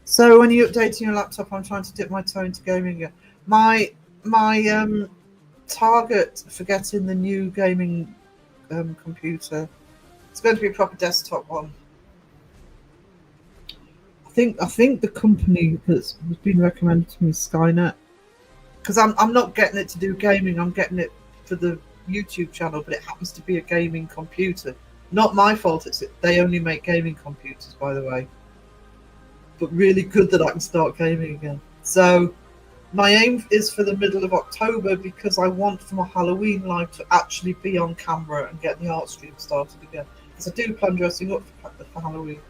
So when you're updating your laptop, I'm trying to dip my toe into gaming again. My target for getting the new gaming computer, it's going to be a proper desktop one. I think the company that's been recommended to me is Skynet, because I'm not getting it to do gaming. I'm getting it for the YouTube channel, but it happens to be a gaming computer. Not my fault. They only make gaming computers, by the way. But really good that I can start gaming again. So my aim is for the middle of October, because I want for my Halloween live to actually be on camera and get the art stream started again. Because I do plan dressing up for Halloween.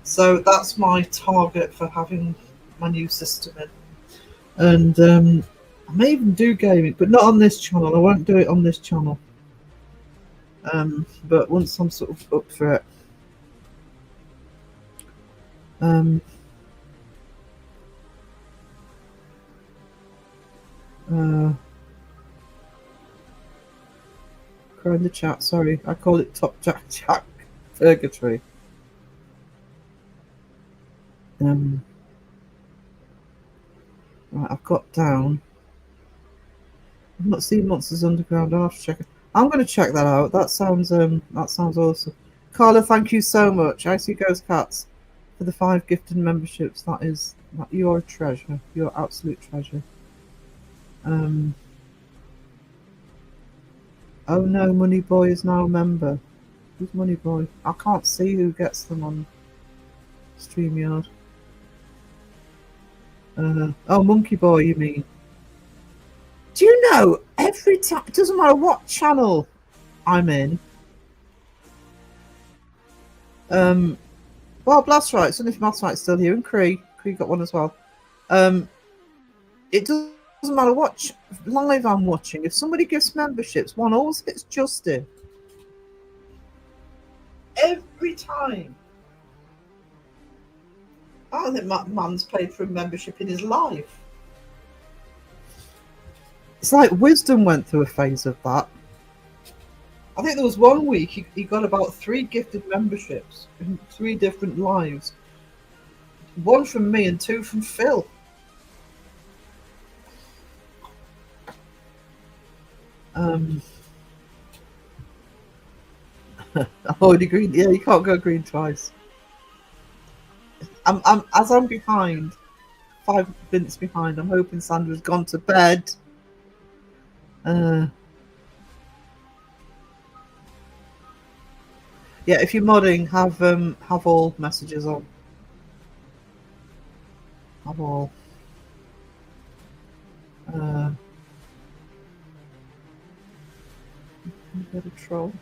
So that's my target for having my new system in. And I may even do gaming, but not on this channel. I won't do it on this channel. But once I'm sort of up for it. Cry in the chat, sorry. I call it Top Jack Purgatory. Right, I've got down. I've not seen Monsters Underground. I'll have to check it. I'm going to check that out. That sounds awesome. Carla, thank you so much. I see Ghost Cats for the 5 gifted memberships. You are a treasure. You're an absolute treasure. Oh no, Money Boy is now a member. Who's Money Boy? I can't see who gets them on StreamYard. Oh, Monkey Boy, you mean? Do you know, every time, it doesn't matter what channel I'm in. Well, Blast Right, so if Blast Right's still here, and Cree got one as well. It doesn't matter what live I'm watching. If somebody gives memberships, one always hits Justin. Every time. I don't think man's paid for a membership in his life. It's like Wisdom went through a phase of that. I think there was one week he got about 3 gifted memberships in 3 different lives. 1 from me and 2 from Phil. I've already green. Yeah, you can't go green twice. I'm behind, 5 minutes behind. I'm hoping Sandra's gone to bed. Yeah, if you're modding, have all messages on. Have all. Get a troll.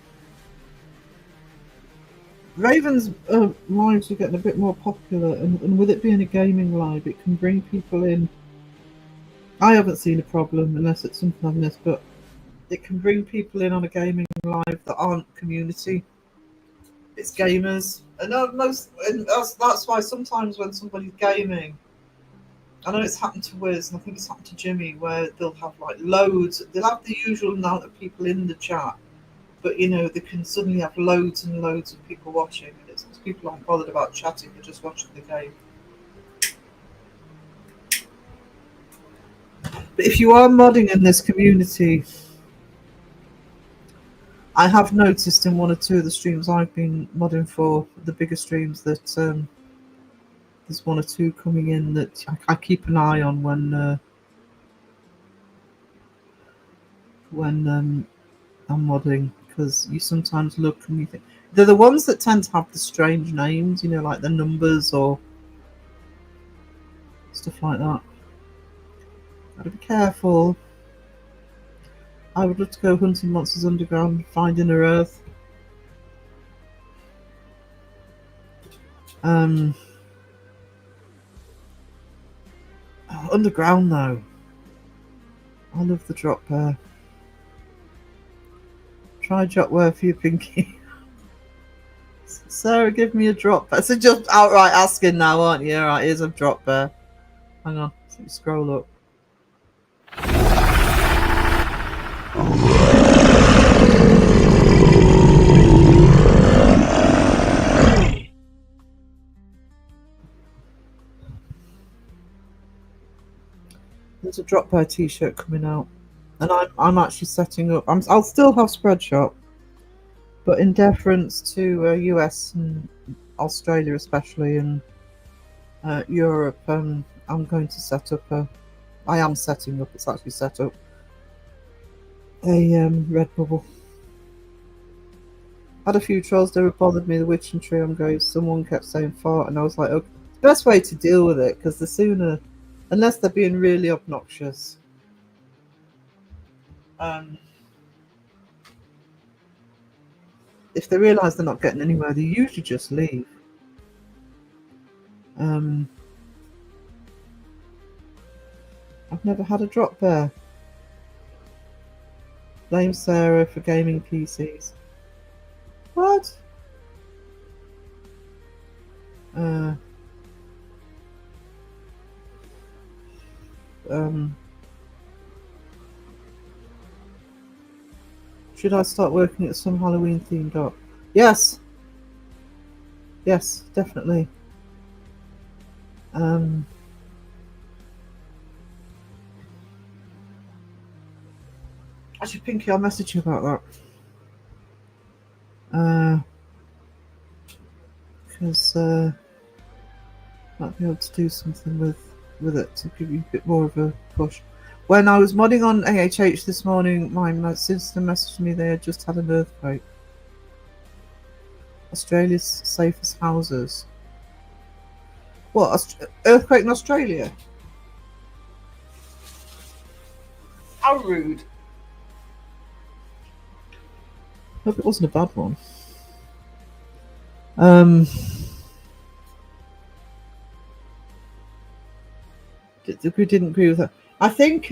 Raven's lives are getting a bit more popular, and with it being a gaming live, it can bring people in. I haven't seen a problem unless it's something I've missed, but it can bring people in on a gaming live that aren't community. It's gamers, and that's why sometimes when somebody's gaming, I know it's happened to Wiz, and I think it's happened to Jimmy, where they'll have like loads. They'll have the usual amount of people in the chat, but they can suddenly have loads and loads of people watching, and it's because people aren't bothered about chatting; they're just watching the game. But if you are modding in this community, I have noticed in one or two of the streams I've been modding for, the bigger streams, that there's one or two coming in that I keep an eye on when I'm modding, because you sometimes look and you think they're the ones that tend to have the strange names, like the numbers or stuff like that. Gotta be careful. I would love to go hunting monsters underground, find inner earth. Underground though. I love the drop bear. Try drop bear for your pinky. Sarah, give me a drop bear. So just outright asking now, aren't you? Alright, here's a drop bear. Hang on, let me scroll up. There's a drop bear t-shirt coming out, and I'm actually setting up. I'll still have Spreadshop, but in deference to US and Australia especially, and Europe, I'm going to set up I am setting up. It's actually set up a Redbubble. Had a few trolls that bothered me. The witching tree on goes. Someone kept saying fart, and I was like, okay, the best way to deal with it, because the sooner, unless they're being really obnoxious, if they realise they're not getting anywhere, they usually just leave. I've never had a drop bear. Blame Sarah for gaming PCs. What? Should I start working at some Halloween themed art? Yes. Yes, definitely. Actually, Pinky, I'll message you about that. Because might be able to do something with it to give you a bit more of a push. When I was modding on AHH this morning, my sister messaged me they had just had an earthquake. Australia's safest houses. What? Earthquake in Australia? How rude. Hope it wasn't a bad one. We didn't agree with that. I think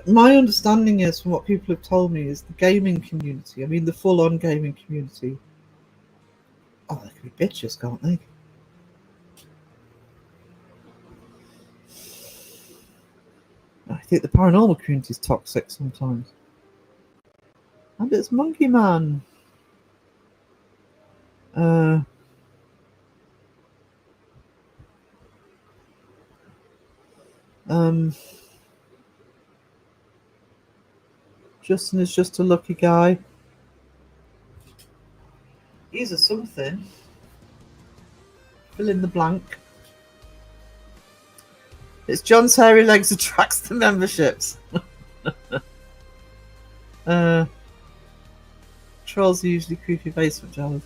my understanding is, from what people have told me, is the gaming community. I mean, the full-on gaming community. Oh, they can be bitches, can't they? I think the paranormal community is toxic sometimes. And it's Monkey Man. Justin is just a lucky guy. He's a something. Fill in the blank. It's John's hairy legs attracts the memberships. trolls are usually creepy basement dwellers.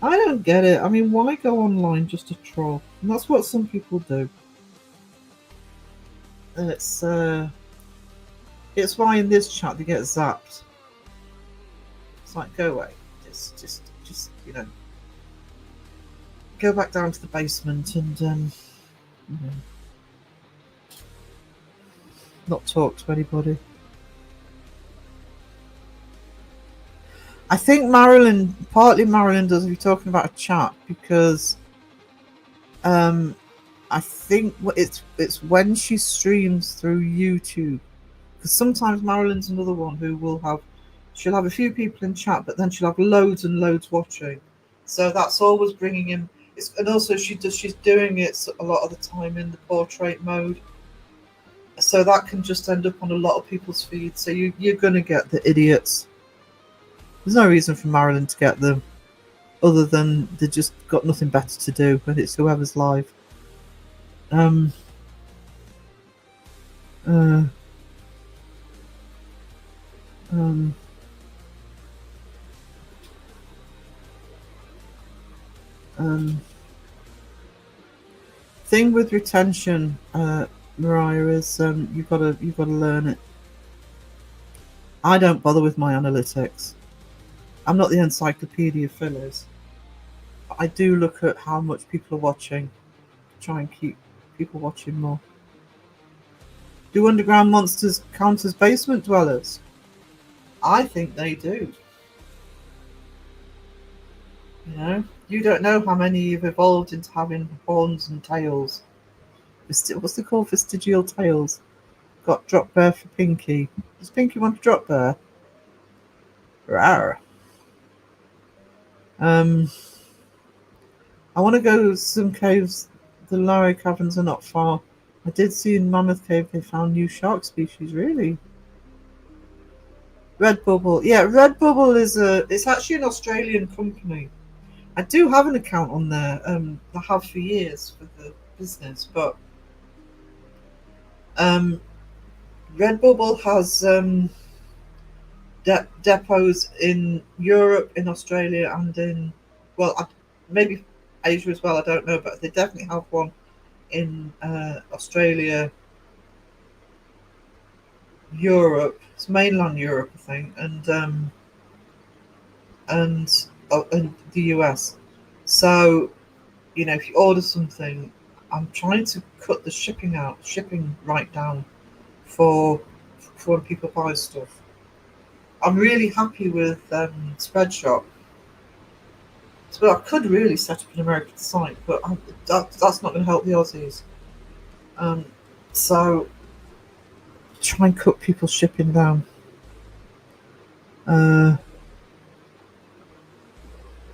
I don't get it. I mean, why go online just to troll? And that's what some people do. And it's why in this chat they get zapped. It's like, go away. Just go back down to the basement and not talk to anybody. I think partly Marilyn does if you're talking about a chat, because I think it's when she streams through YouTube, because sometimes Marilyn's another one who she'll have a few people in chat, but then she'll have loads and loads watching, so that's always bringing in. And also she's doing it a lot of the time in the portrait mode, so that can just end up on a lot of people's feeds. So you're gonna get the idiots. There's no reason for Marilyn to get them, other than they just got nothing better to do when it's whoever's live. Thing with retention, Mariah, is you've got to learn it. I don't bother with my analytics. I'm not the encyclopedia fillers. But I do look at how much people are watching. Try and keep people watching more. Do underground monsters count as basement dwellers? I think they do. You know, you don't know how many have evolved into having horns and tails. What's it called? Vestigial tails. Got drop bear for Pinky. Does Pinky want to drop bear? Rawr. I want to go to some caves. The Laro caverns are not far. I did see in Mammoth Cave they found new shark species. Really? Redbubble. Yeah, Redbubble it's actually an Australian company. I do have an account on there. I have for years for the business, but Redbubble has depots in Europe, in Australia, and in maybe Asia as well. I don't know, but they definitely have one in Australia, Europe. It's mainland Europe, I think, and the US. So, if you order something, I'm trying to cut the shipping right down for when people buy stuff. I'm really happy with Spreadshop. So I could really set up an American site, but that's not going to help the Aussies. So try and cut people's shipping down.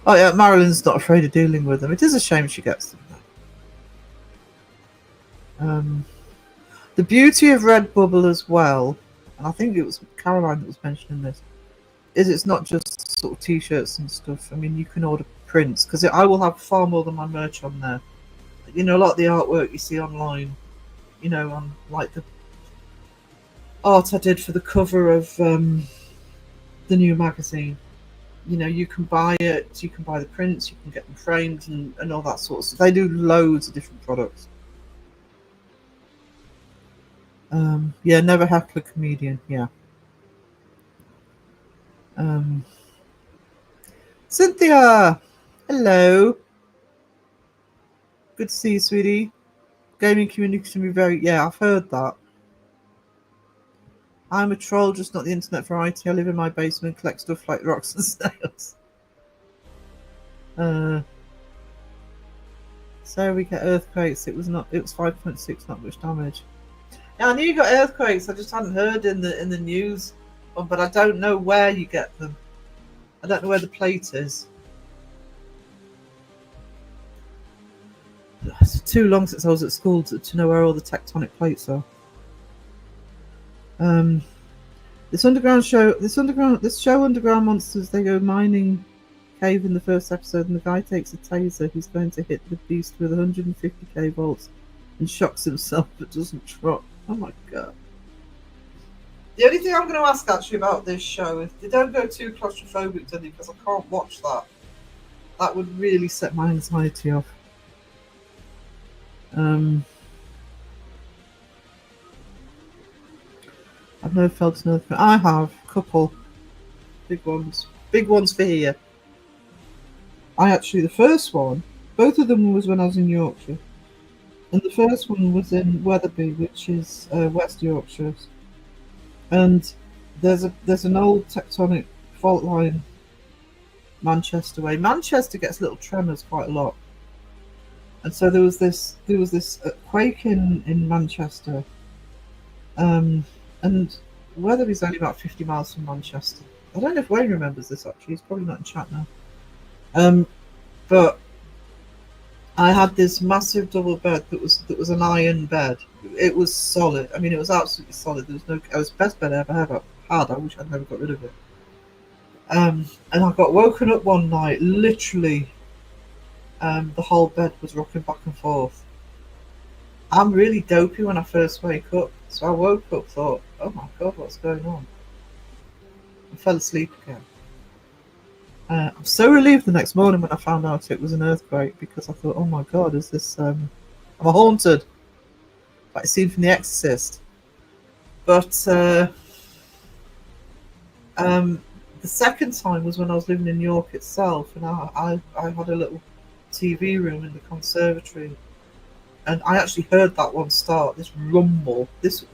Oh yeah, Marilyn's not afraid of dealing with them. It is a shame she gets them. The beauty of Redbubble as well, and I think it was Caroline that was mentioning this, is it's not just sort of t-shirts and stuff. I mean, you can order prints, because I will have far more than my merch on there. A lot of the artwork you see online, on like the art I did for the cover of the new magazine. You can buy it, you can buy the prints, you can get them framed and all that sort of stuff. They do loads of different products. Yeah, never heckle a comedian. Yeah. Cynthia, hello. Good to see you, sweetie. Gaming community can be very... Yeah, I've heard that. I'm a troll, just not the internet for IT. I live in my basement, collect stuff like rocks and snails. So we get earthquakes. It was 5.6, not much damage. Yeah, I knew you got earthquakes. I just hadn't heard in the news, but I don't know where you get them. I don't know where the plate is. It's too long since I was at school to know where all the tectonic plates are. This show Underground Monsters, they go mining cave in the first episode, and the guy takes a taser. He's going to hit the beast with 150k volts and shocks himself but doesn't drop. Oh my god. The only thing I'm going to ask actually about this show is they don't go too claustrophobic, do they? Because I can't watch that. That would really set my anxiety off. Um, I've never felt another. I have a couple big ones for here. I actually the first one, both of them was when I was in Yorkshire, and the first one was in Wetherby, which is West Yorkshire, and there's an old tectonic fault line Manchester way. Manchester gets little tremors quite a lot, and so there was this quake in Manchester, and Wetherby's only about 50 miles from Manchester. I don't know if Wayne remembers this actually. He's probably not in chat now. But I had this massive double bed that was an iron bed. It was solid. I mean, it was absolutely solid. There was no. It was the best bed I ever had. I wish I'd never got rid of it. And I got woken up one night, literally. The whole bed was rocking back and forth. I'm really dopey when I first wake up, so I woke up, thought, "Oh my god, what's going on?" I fell asleep again. I'm so relieved the next morning when I found out it was an earthquake because I thought, "Oh my god, is this? Am I haunted?" Like a scene from The Exorcist. But the second time was when I was living in York itself, and I had a little TV room in the conservatory, and I actually heard that one start. This rumble. This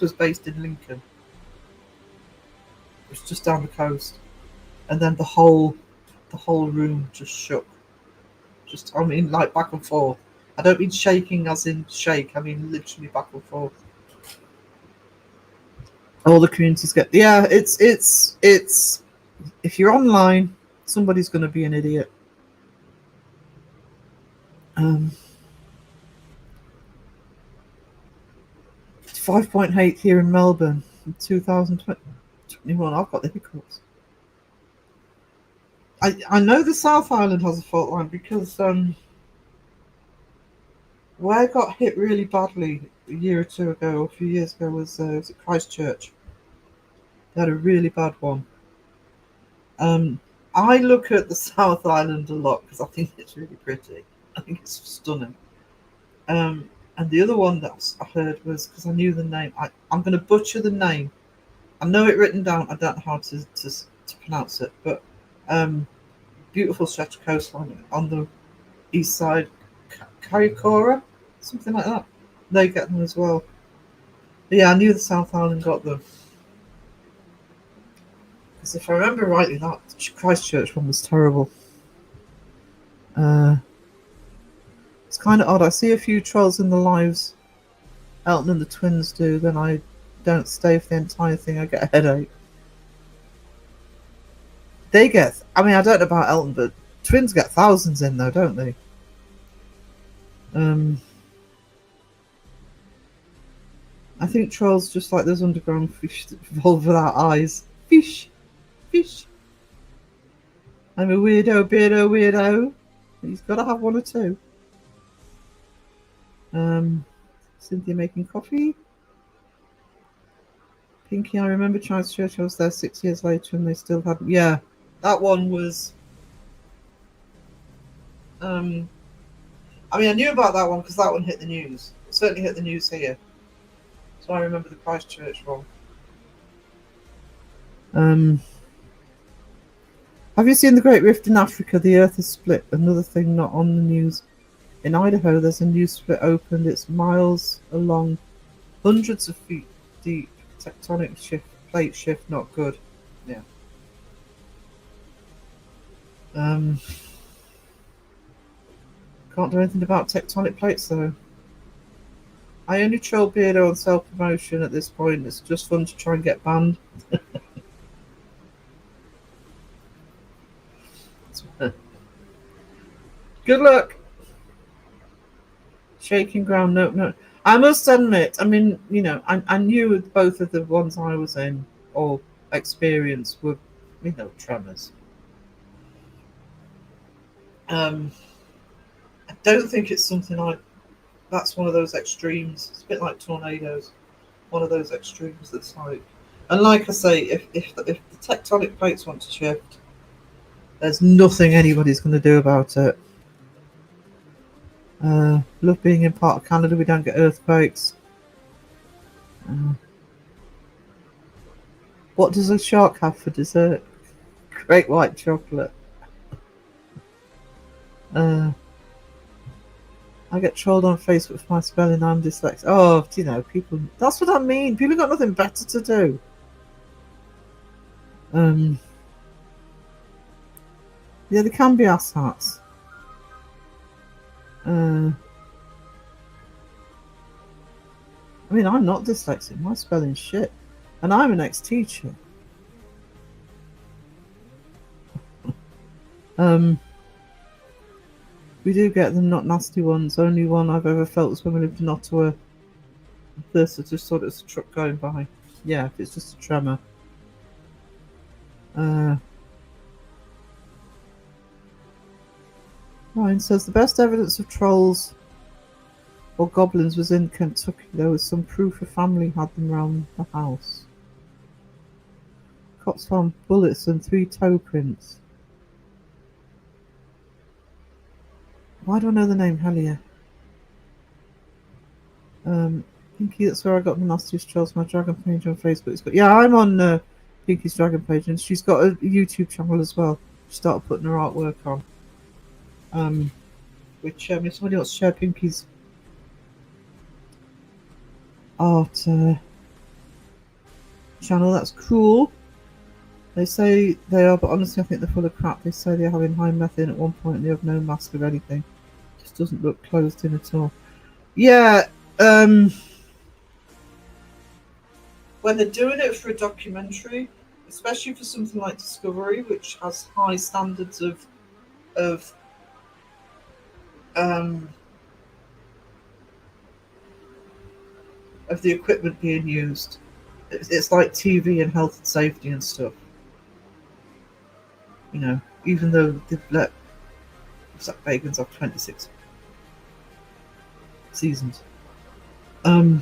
was based in Lincoln. It was just down the coast, and then the whole room just shook. Just I mean, like back and forth. I don't mean shaking as in shake. I mean literally back and forth. All the communities get it's if you're online, somebody's going to be an idiot. Um, 5.8 here in Melbourne in 2021. I've got the hiccups. I know the South Island has a fault line because where I got hit really badly a year or two ago, or a few years ago, was at Christchurch. They had a really bad one. Um, I look at the South Island a lot because I think it's really pretty. I think it's stunning. And the other one that I heard was because I knew the name. I'm going to butcher the name. I know it written down. I don't know how to pronounce it, but beautiful stretch of coastline on the east side, Kaikoura, something like that. They get them as well. But yeah, I knew the South Island got them because if I remember rightly, that Christchurch one was terrible. Uh, it's kind of odd. I see a few trolls in the lives. Elton and the twins do. Then I don't stay for the entire thing. I get a headache. They get. I mean, I don't know about Elton, but twins get thousands in though, don't they? I think trolls just like those underground fish that evolve without eyes. Fish, fish. I'm a weirdo. He's got to have one or two. Cynthia making coffee. Pinky, I remember Church. I was there 6 years later and they still hadn't. Yeah, that one was. I mean, I knew about that one because that one hit the news. It certainly hit the news here. So I remember the Christchurch one. Have you seen the Great Rift in Africa? The Earth is split. Another thing not on the news. In Idaho, there's a new split opened. It's miles along, hundreds of feet deep. Tectonic plate shift, not good. Yeah. Can't do anything about tectonic plates though. I only troll Beardo on self-promotion at this point. It's just fun to try and get banned. Good luck. Shaking ground, no. I must admit, I mean, I knew both of the ones I was in or experienced were, tremors. I don't think it's something that's one of those extremes. It's a bit like tornadoes. One of those extremes that's like, And like I say, if the tectonic plates want to shift, there's nothing anybody's going to do about it. Love being in part of Canada. We don't get earthquakes. What does a shark have for dessert? Great white chocolate. I get trolled on Facebook for my spelling. I'm dyslexic. Oh, people. That's what I mean. People got nothing better to do. Yeah, they can be asshats. I mean, I'm not dyslexic. My spelling's shit, and I'm an ex-teacher. We do get them, not nasty ones. Only one I've ever felt was when we lived in Ottawa. This, I just thought it was a truck going by. Yeah, if it's just a tremor. Ryan says the best evidence of trolls or goblins was in Kentucky. There was some proof a family had them round the house. Cops found bullets and 3 toe prints. Why do I know the name Hellier? Pinky, that's where I got the nastiest trolls. My dragon page on Facebook. Yeah, I'm on Pinky's dragon page, and she's got a YouTube channel as well. She started putting her artwork on. Which if somebody wants to share Pinky's art channel, that's cool. They say they are, but honestly I think they're full of crap. They say they're having high methane at one point and they have no mask of anything. Just doesn't look closed in at all. Yeah, when they're doing it for a documentary, especially for something like Discovery, which has high standards of the equipment being used. It's like TV and health and safety and stuff. Even though they've let Zach Bagans have 26 seasons. But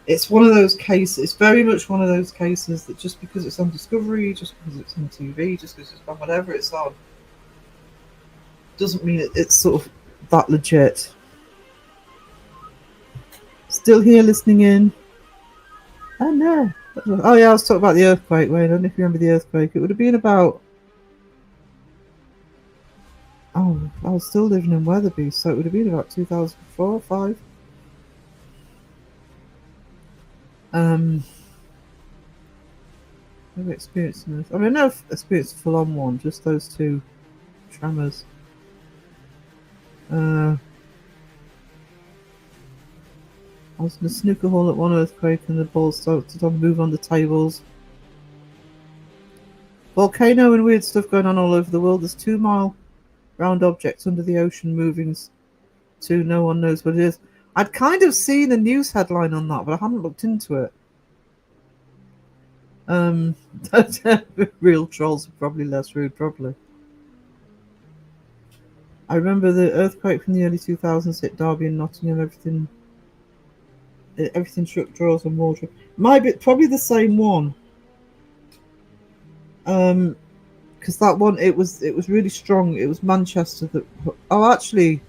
it's one of those cases. It's very much one of those cases that just because it's on Discovery, just because it's on TV, just because it's on whatever it's on, doesn't mean it's sort of that legit. Still here listening in. Oh no. Oh yeah, I was talking about the earthquake, Wayne. I don't know if you remember the earthquake. It would have been about... Oh, I was still living in Weatherby, so it would have been about 2004 or 5. Never experienced this. I mean, I never experienced a full-on one, just those 2 tremors. I was in a snooker hall at one earthquake and the balls started to move on the tables. Volcano and weird stuff going on all over the world. There's 2-mile round objects under the ocean moving to no one knows what it is. I'd kind of seen a news headline on that, but I hadn't looked into it. Real trolls are probably less rude, probably. I remember the earthquake from the early 2000s hit Derby and Nottingham. Everything shook, drawers and water. Might be probably the same one. Because that one, it was really strong. It was Manchester that... Oh, actually,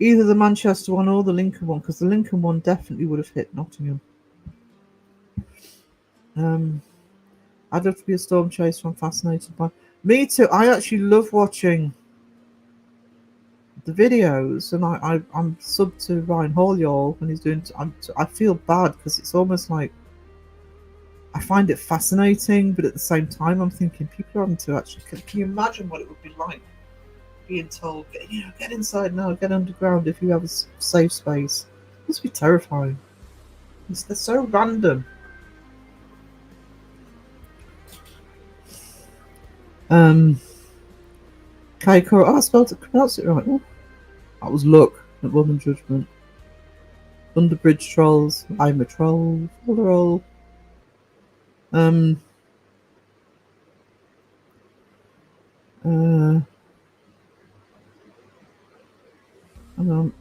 either the Manchester one or the Lincoln one, because the Lincoln one definitely would have hit Nottingham. I'd love to be a storm chaser. I'm fascinated by... Me too. I actually love watching the videos, and I'm sub to Ryan Hall, y'all, when he's doing... I feel bad, because it's almost like... I find it fascinating, but at the same time, I'm thinking people are having to actually... Can you imagine what it would be like being told, get inside now, get underground if you have a safe space? It must be terrifying. They're so random. Kaiko, I spelled it, pronounced it right. Oh, that was luck, it wasn't judgment. Underbridge trolls, I'm a troll, roll. Hang on.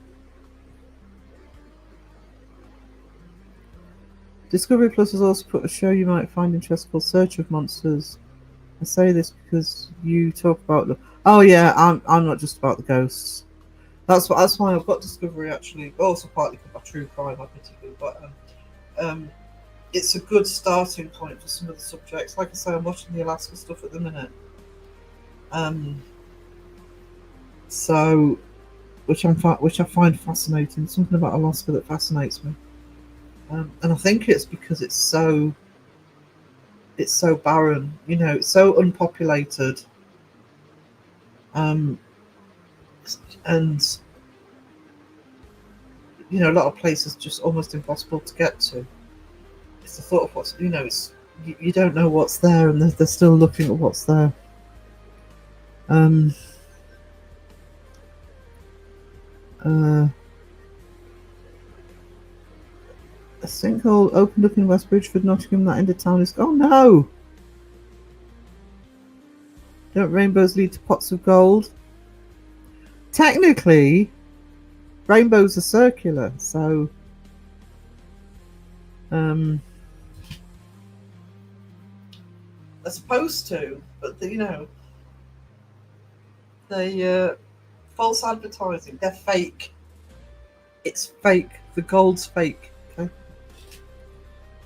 Discovery Plus has also put a show you might find interesting called Search of Monsters. I say this because you talk about the. Oh yeah, I'm not just about the ghosts. That's why I've got Discovery actually. Also partly about true crime, admittedly, but it's a good starting point for some of the subjects. Like I say, I'm watching the Alaska stuff at the minute. Um, so which I find fascinating. Something about Alaska that fascinates me, and I think it's because it's so barren. You know, it's so unpopulated, um, and you know, a lot of places just almost impossible to get to. It's the thought of what's it's you don't know what's there, and they're still looking at what's there. Um, uh, a sinkhole opened up in West Bridgeford, Nottingham. That ended town is. Oh no! Don't rainbows lead to pots of gold? Technically, rainbows are circular, so um, they're supposed to, but they false advertising. They're fake. It's fake. The gold's fake. Okay.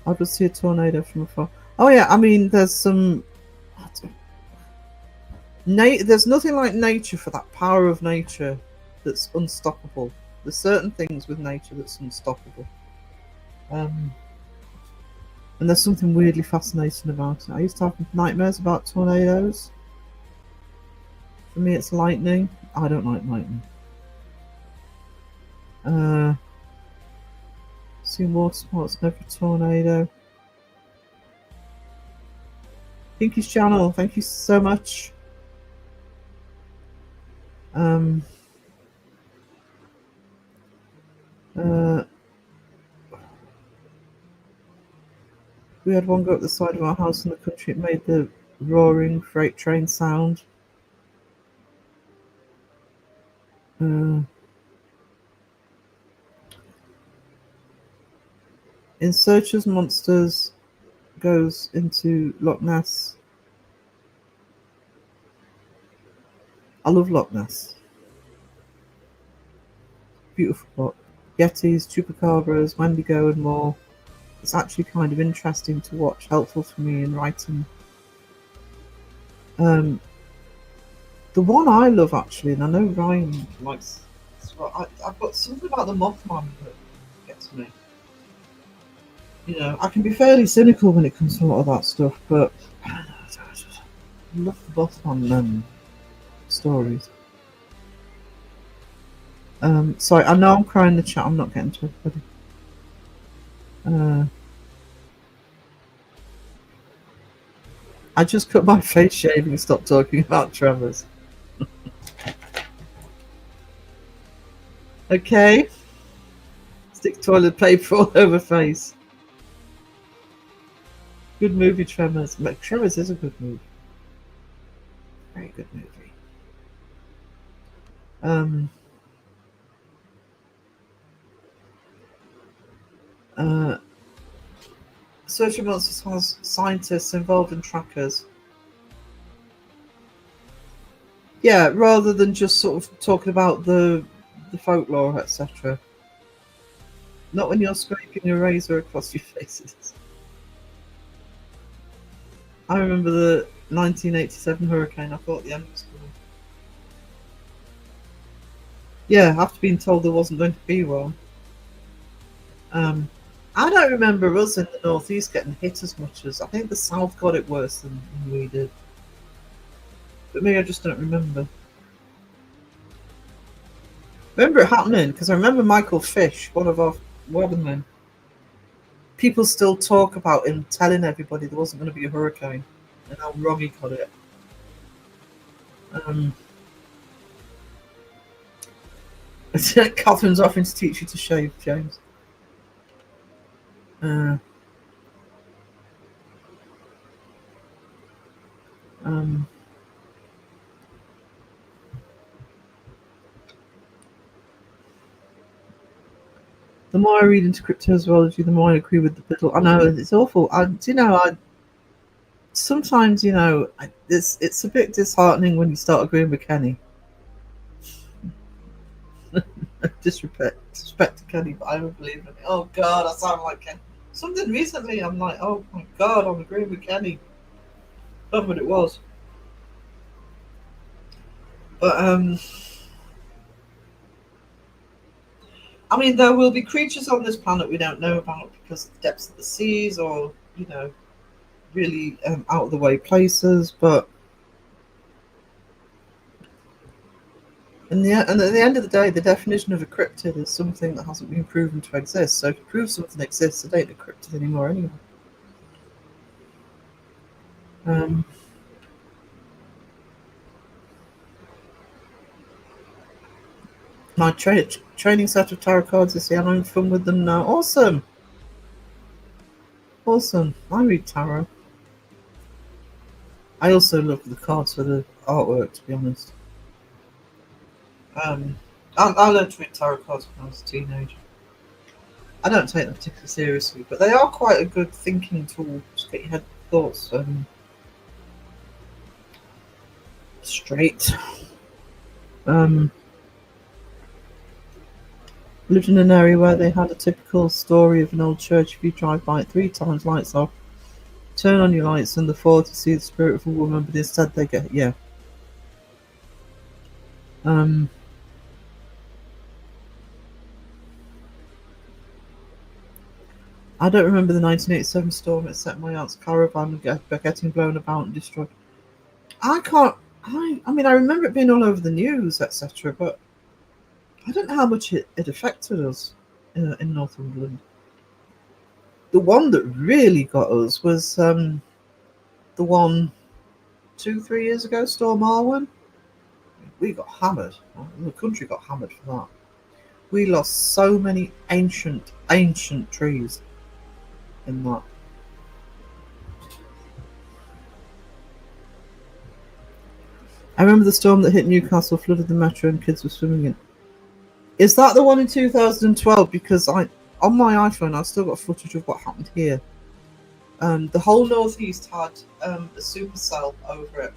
I'll just see a tornado from afar. Oh yeah, I mean, there's some. There's nothing like nature for that power of nature that's unstoppable. There's certain things with nature that's unstoppable. Um, and there's something weirdly fascinating about it. I used to have nightmares about tornadoes. For me, it's lightning. I don't like lightning. Seen water sports, no for tornado. Pinky's channel, thank you so much. Um, uh, we had one go up the side of our house in the country. It made the roaring freight train sound. In Search of Monsters goes into Loch Ness. I love Loch Ness. Beautiful book. Yetis, chupacabras, Wendigo, and more. It's actually kind of interesting to watch, helpful for me in writing. The one I love actually, and I know Ryan likes. I've got something about the Mothman that gets me. You know, I can be fairly cynical when it comes to a lot of that stuff, but I love the Mothman stories. Sorry, I know I'm crying in the chat. I'm not getting to everybody. I just cut my face shaving and stopped talking about tremors. Okay. Stick toilet paper all over face. Good movie, Tremors. Tremors is a good movie. Very good movie. Search of Monsters has scientists involved in trackers. Yeah, rather than just sort of talking about the folklore, etc. Not when you're scraping a razor across your faces. I remember the 1987 hurricane. I thought the end was coming. Yeah, after being told there wasn't going to be one. I don't remember us in the northeast getting hit as much as I think the south got it worse than we did. But maybe I just don't remember. Remember it happening because I remember Michael Fish, one of our weathermen. People still talk about him telling everybody there wasn't going to be a hurricane and how wrong he got it. Catherine's offering to teach you to shave, James. The more I read into cryptozoology, the more I agree with the Biddle. I know it's awful. I sometimes it's a bit disheartening when you start agreeing with Kenny. Disrespect to Kenny, but I don't believe in it. Oh God, I sound like Kenny. Something recently, I'm like, oh my God, I'm agreeing with Kenny. That's what it was. But I mean, there will be creatures on this planet we don't know about because of the depths of the seas, or really out of the way places. But and at the end of the day, the definition of a cryptid is something that hasn't been proven to exist. So to prove something exists, it ain't a cryptid anymore anyway. Um, my training set of tarot cards this year, I'm having fun with them now. Awesome. Awesome. I read tarot. I also look at the cards for the artwork, to be honest. I learned to read tarot cards when I was a teenager. I don't take them particularly seriously, but they are quite a good thinking tool to get your head thoughts straight. Lived in an area where they had a typical story of an old church. If you drive by it 3 times, lights off, turn on your lights, and the fourth, you see the spirit of a woman, but instead they get, yeah. I don't remember the 1987 storm that set my aunt's caravan getting blown about and destroyed. I can't. I mean, I remember it being all over the news, etc., but I don't know how much it affected us in Northumberland. The one that really got us was the one 2, 3 years ago, Storm Arwen. We got hammered. The country got hammered for that. We lost so many ancient trees in that. I remember the storm that hit Newcastle, flooded the metro, and kids were swimming in. Is that the one in 2012? Because on my iPhone, I've still got footage of what happened here. The whole northeast had a supercell over it,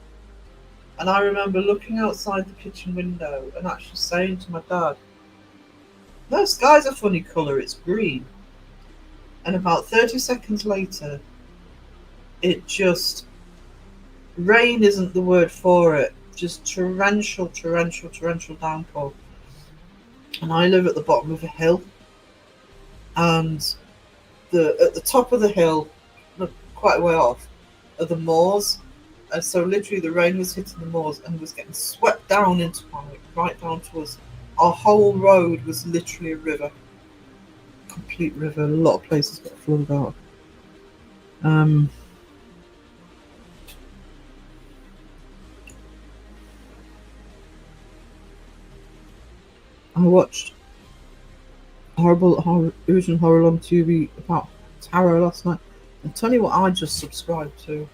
and I remember looking outside the kitchen window and actually saying to my dad, "No, sky's a funny colour. It's green." And about 30 seconds later, it just rain isn't the word for it. Just torrential downpour. And I live at the bottom of a hill, and at the top of the hill, quite a way off, are the moors. And so literally the rain was hitting the moors and was getting swept down into right down to us. Our whole road was literally a river, complete river. A lot of places got flooded out. I watched original horror on TV about tarot last night. And tell you what, I just subscribed to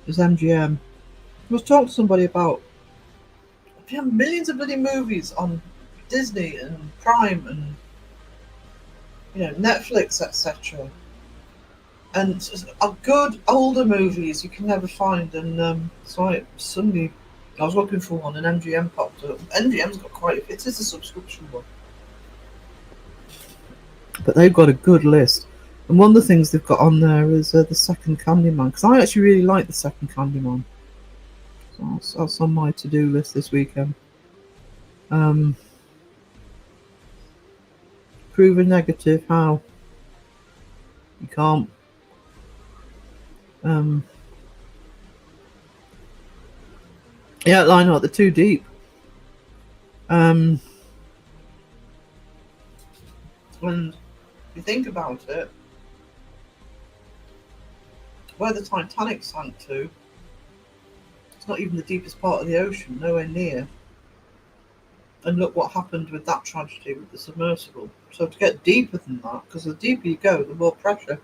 is MGM. I was talking to somebody about millions of bloody movies on Disney and Prime and Netflix, etc. And good older movies you can never find. And so I was looking for one, and MGM popped up. MGM's got it is a subscription one, but they've got a good list. And one of the things they've got on there is the second Candyman, because I actually really like the second Candyman. So that's on my to-do list this weekend. Prove a negative, how? You can't. Yeah, line up, they're too deep. And if you think about it, where the Titanic sank to, it's not even the deepest part of the ocean, nowhere near. And look what happened with that tragedy with the submersible. So to get deeper than that, because the deeper you go, the more pressure.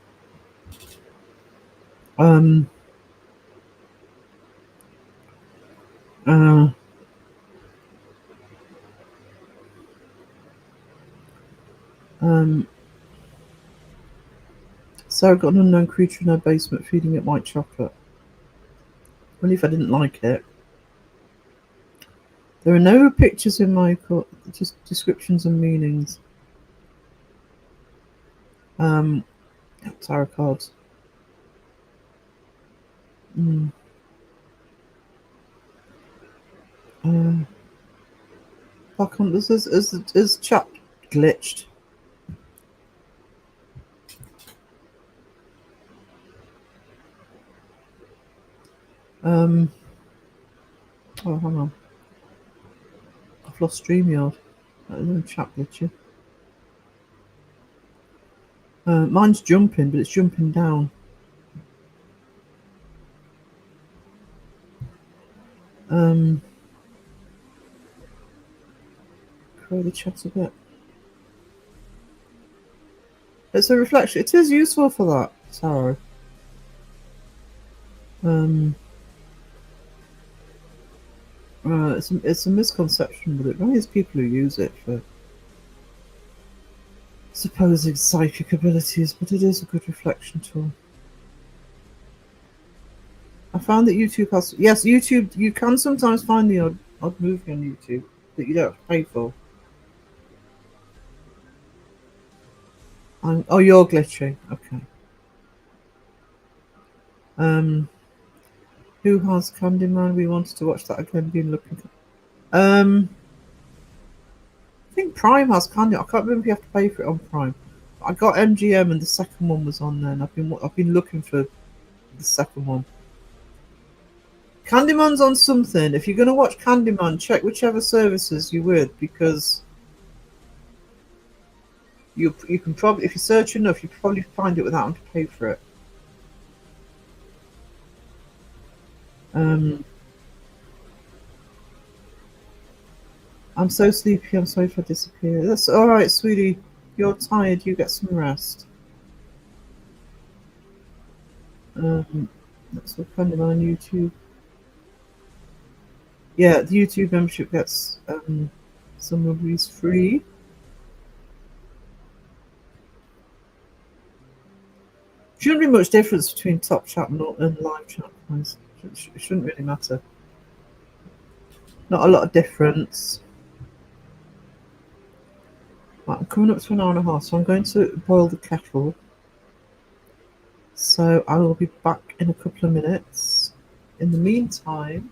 Um, Sarah got an unknown creature in her basement feeding it white chocolate. Only if I didn't like it. There are no pictures in my just descriptions and meanings. Tarot cards. Mm. Back on this is chat glitched. Oh, hang on. I've lost StreamYard. Chat glitchy. Mine's jumping, but it's jumping down. Grow the chat a bit. It's a reflection. It is useful for that, tarot. It's a misconception, but it only is people who use it for supposed psychic abilities, but it is a good reflection tool. I found that YouTube has... Yes, YouTube, you can sometimes find the odd movie on YouTube that you don't have to pay for. Oh, you're glitching. Okay. Who has Candyman? We wanted to watch that again. Been looking. I think Prime has Candy. I can't remember if you have to pay for it on Prime. I got MGM and the second one was on there, and I've been looking for the second one. Candyman's on something. If you're going to watch Candyman, check whichever services you're with, because you can probably, if you search enough, you probably find it without having to pay for it. I'm so sleepy. I'm sorry if I disappear. That's all right, sweetie. You're tired. You get some rest. That's what Candyman YouTube. Yeah, the YouTube membership gets some movies free. Shouldn't be much difference between top chat and live chat, guys. It shouldn't really matter. Not a lot of difference. Right, I'm coming up to an hour and a half, so I'm going to boil the kettle. So I will be back in a couple of minutes. In the meantime,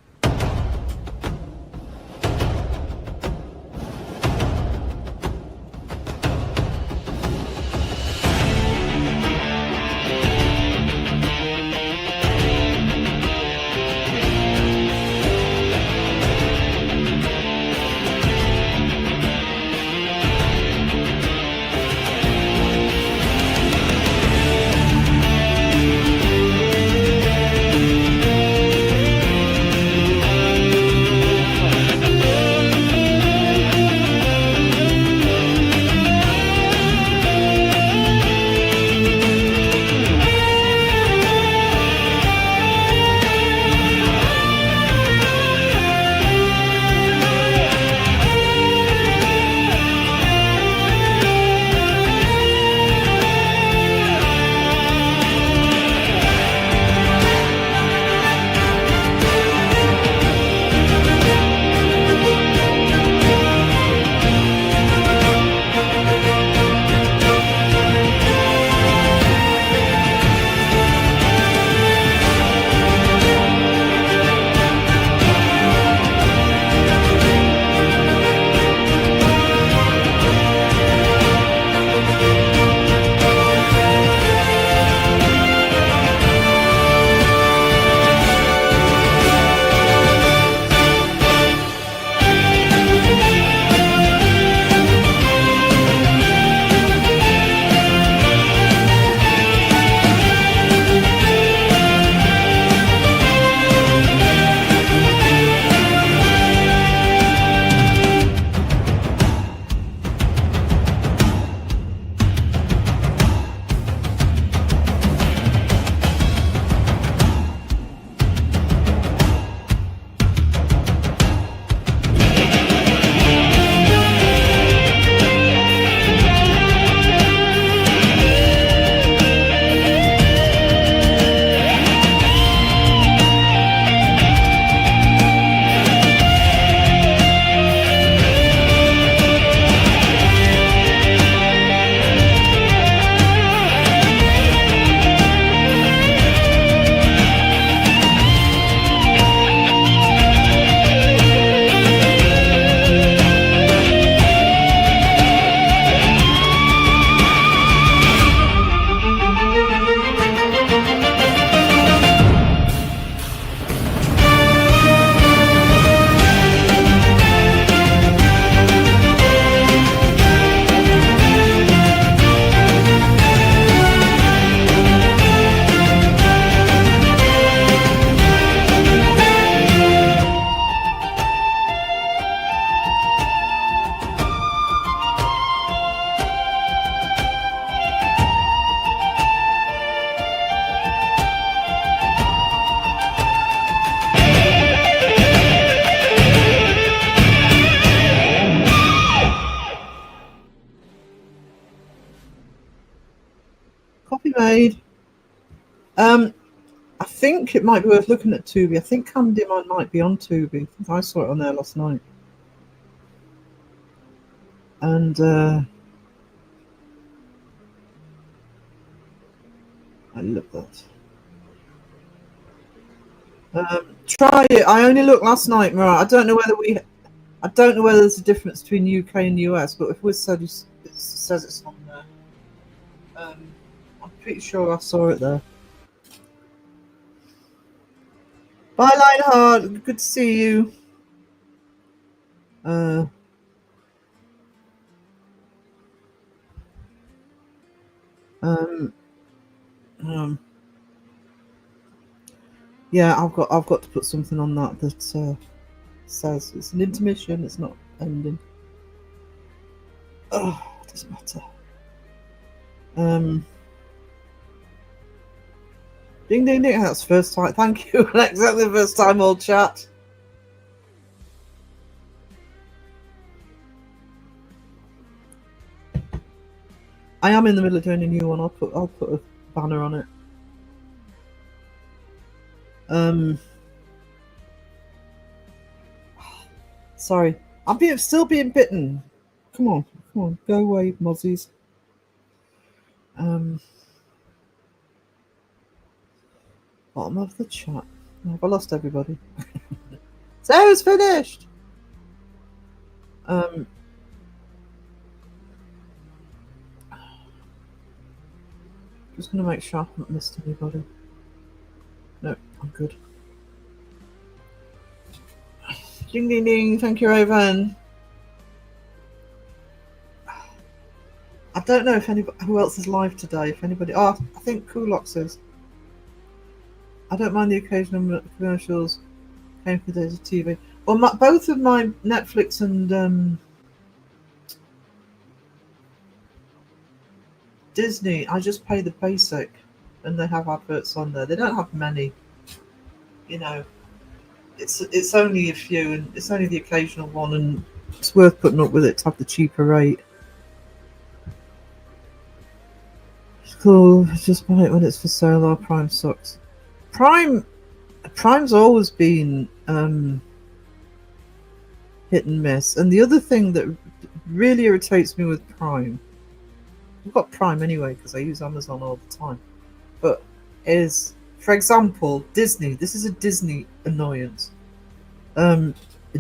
Jade. I think it might be worth looking at Tubi. I think Candy might be on Tubi. I think I saw it on there last night. And I love that. Try it. I only looked last night, Mariah. I don't know whether there's a difference between UK and US, but if we said it says it's on there. I'm pretty sure I saw it there. Bye, Lionheart. Good to see you. Yeah, I've got to put something on that says it's an intermission. It's not ending. Oh, it doesn't matter. Ding ding ding. That's first time. Thank you. Exactly the first time all chat. I am in the middle of doing a new one. I'll put a banner on it. Sorry, I'm still being bitten. Come on, go away, mozzies. Bottom of the chat. Have I lost everybody? Sarah's finished. Just gonna make sure I haven't missed anybody. No, I'm good. Ding ding ding, thank you, Raven. I don't know if anybody who else is live today. If anybody, I think Kulox is. I don't mind the occasional commercials. Came for days of TV. Well, both of my Netflix and Disney, I just pay the basic, and they have adverts on there. They don't have many. You know, it's only a few, and it's only the occasional one, and it's worth putting up with it to have the cheaper rate. It's cool. Just buy it when it's for sale. Or Prime sucks. Prime's always been hit and miss. And the other thing that really irritates me with Prime, I've got Prime anyway because I use Amazon all the time, but is, for example, Disney. This is a Disney annoyance.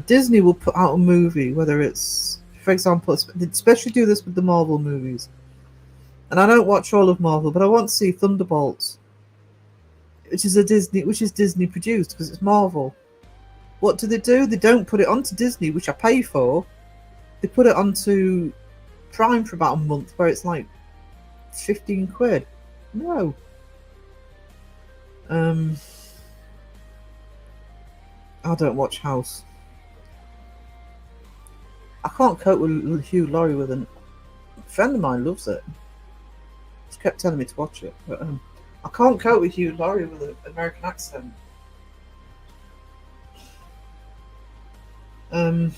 Disney will put out a movie, whether it's, for example, they especially do this with the Marvel movies. And I don't watch all of Marvel, but I want to see Thunderbolts, which is Disney produced because it's Marvel. What do? They don't put it onto Disney, which I pay for. They put it onto Prime for about a month, where it's like 15 quid. No. I don't watch House. I can't cope with Hugh Laurie with it. A friend of mine loves it. She kept telling me to watch it, but I can't cope with Hugh Laurie with an American accent. One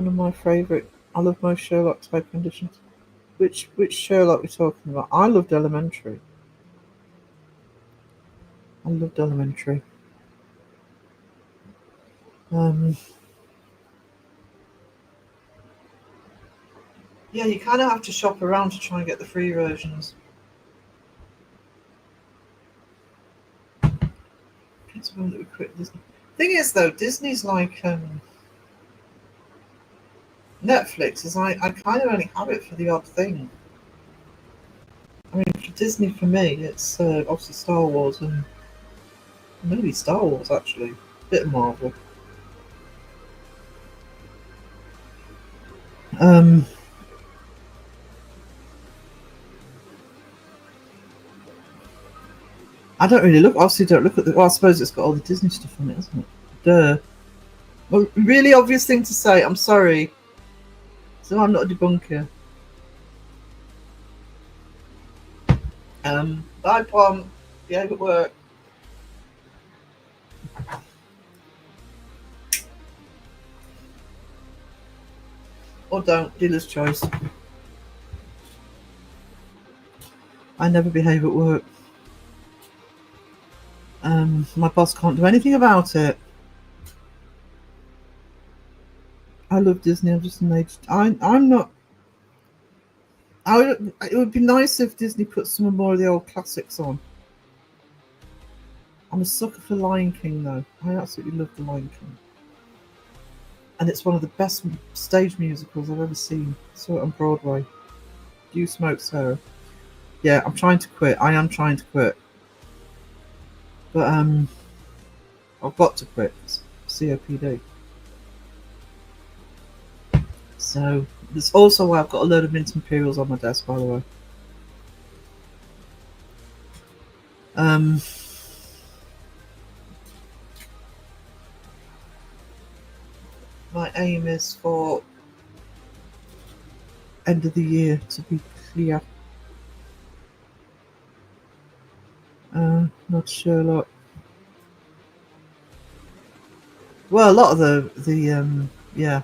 of my favourite. I love most Sherlock type renditions. Which Sherlock we're talking about? I loved Elementary. Yeah, you kind of have to shop around to try and get the free versions. It's one that we quit Disney. Thing is, though, Disney's like Netflix. Is I kind of only have it for the odd thing. I mean, for Disney, for me, it's obviously Star Wars and maybe Star Wars actually, a bit of Marvel. I don't really look. Obviously, don't look at the. Well, I suppose it's got all the Disney stuff on it, hasn't it? Duh. Well, really obvious thing to say. I'm sorry. So I'm not a debunker. Bye, Pom. Yeah, good work. or don't. Dealer's choice. I never behave at work. My boss can't do anything about it. I love Disney. I'm just an age. I'm not. It would be nice if Disney put some more of the old classics on. I'm a sucker for Lion King, though. I absolutely love The Lion King. And it's one of the best stage musicals I've ever seen. Saw it on Broadway. Do you smoke, Sarah? Yeah, I'm trying to quit. I am trying to quit. But I've got to quit. It's COPD. So there's also why I've got a load of mint imperials on my desk, by the way. My aim is for end of the year to be clear. Not Sherlock. Well, a lot of the yeah.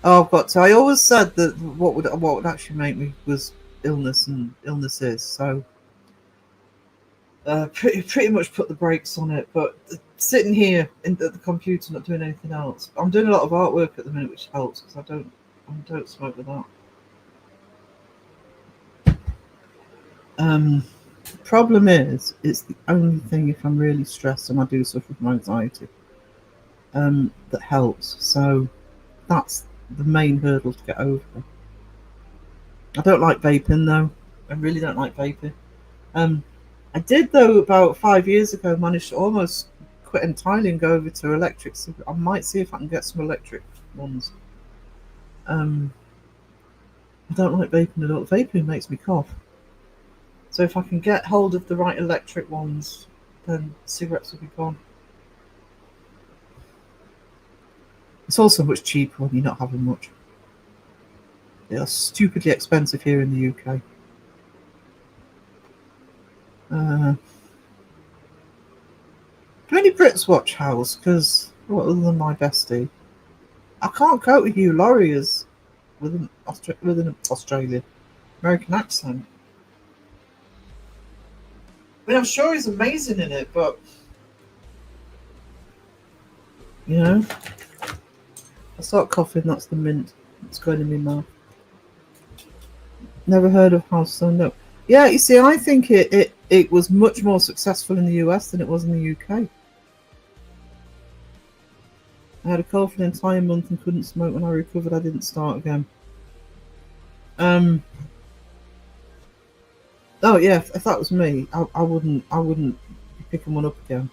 Oh, I've got to. I always said that what would actually make me was illness and illnesses. So pretty much put the brakes on it. But sitting here at the computer, not doing anything else. I'm doing a lot of artwork at the minute, which helps because I don't smoke with that. Problem is, it's the only thing if I'm really stressed and I do suffer from anxiety. That helps. So that's the main hurdle to get over. I don't like vaping though. I really don't like vaping. I did though about 5 years ago manage to almost quit entirely and go over to electric. So I might see if I can get some electric ones. I don't like vaping at all. Vaping makes me cough. So if I can get hold of the right electric ones, then cigarettes will be gone. It's also much cheaper when you're not having much. They are stupidly expensive here in the UK. Do any Brits watch House? Because, well, other than my bestie, I can't cope with Hugh Laurie as with an Australian American accent. I mean, I'm sure he's amazing in it, but you know, I start coughing. That's the mint. It's going in my mouth. Never heard of House, so no. Yeah, you see, I think it was much more successful in the US than it was in the UK. I had a cold for an entire month and couldn't smoke. When I recovered, I didn't start again. Oh yeah, if that was me, I wouldn't be picking one up again.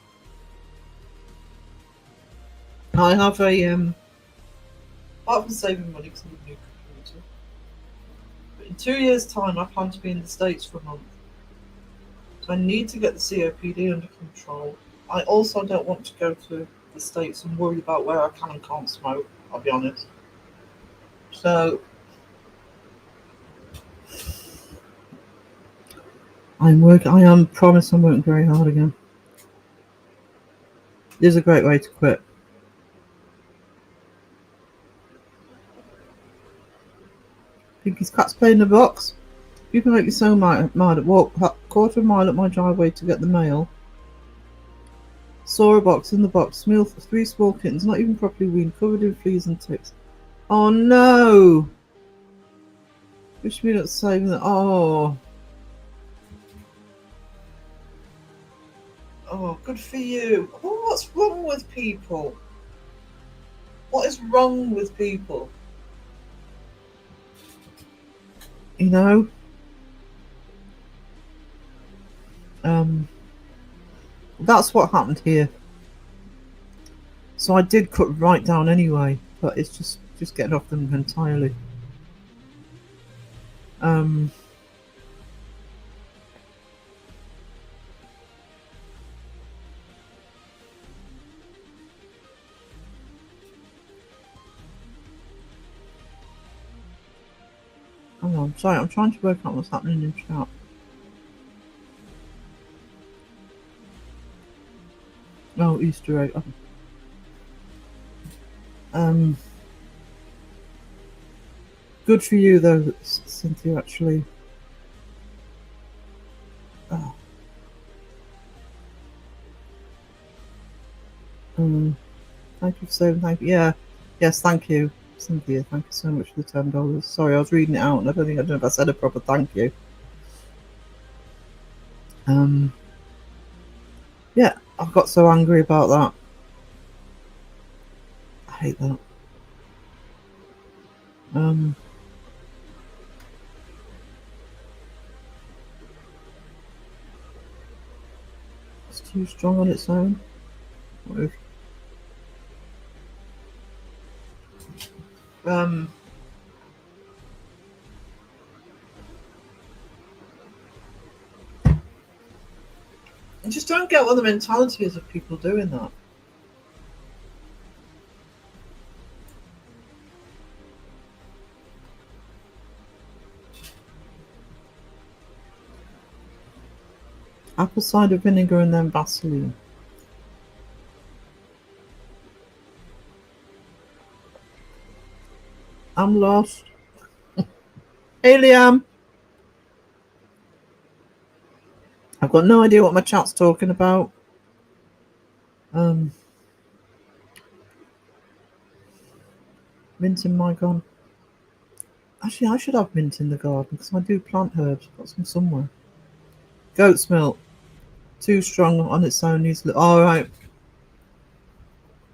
I have a apart from saving money because I need a new computer. But in 2 years' time, I plan to be in the States for a month. So I need to get the COPD under control. I also don't want to go to the States and worry about where I can and can't smoke, I'll be honest. So I am promise I'm working very hard again. It is a great way to quit. Pinky's cat's playing the box. People make me so mad. I walked a quarter of a mile up my driveway to get the mail. Saw a box. In the box, 3 small kittens, not even properly weaned, covered in fleas and ticks. Oh no! Wish me not saving that. Oh, good for you. Oh, what's wrong with people? What is wrong with people? You know? That's what happened here. So I did cut right down anyway, but it's just getting off them entirely. Oh, I'm sorry, I'm trying to work out what's happening in chat. Oh, Easter egg. Good for you, though, Cynthia, actually. Oh, thank you so thank you. Yeah. Yes, thank you, Cynthia. Thank you so much for the $10. Sorry, I was reading it out and I don't know if I said a proper thank you. Yeah, I got so angry about that. I hate that. It's too strong on its own. What if- Um, I just don't get what the mentality is of people doing that. Apple cider vinegar and then Vaseline. I'm lost. Hey, Liam. I've got no idea what my chat's talking about. Mint in my garden. Actually, I should have mint in the garden because I do plant herbs. I've got some somewhere. Goat's milk. Too strong on its own. All right.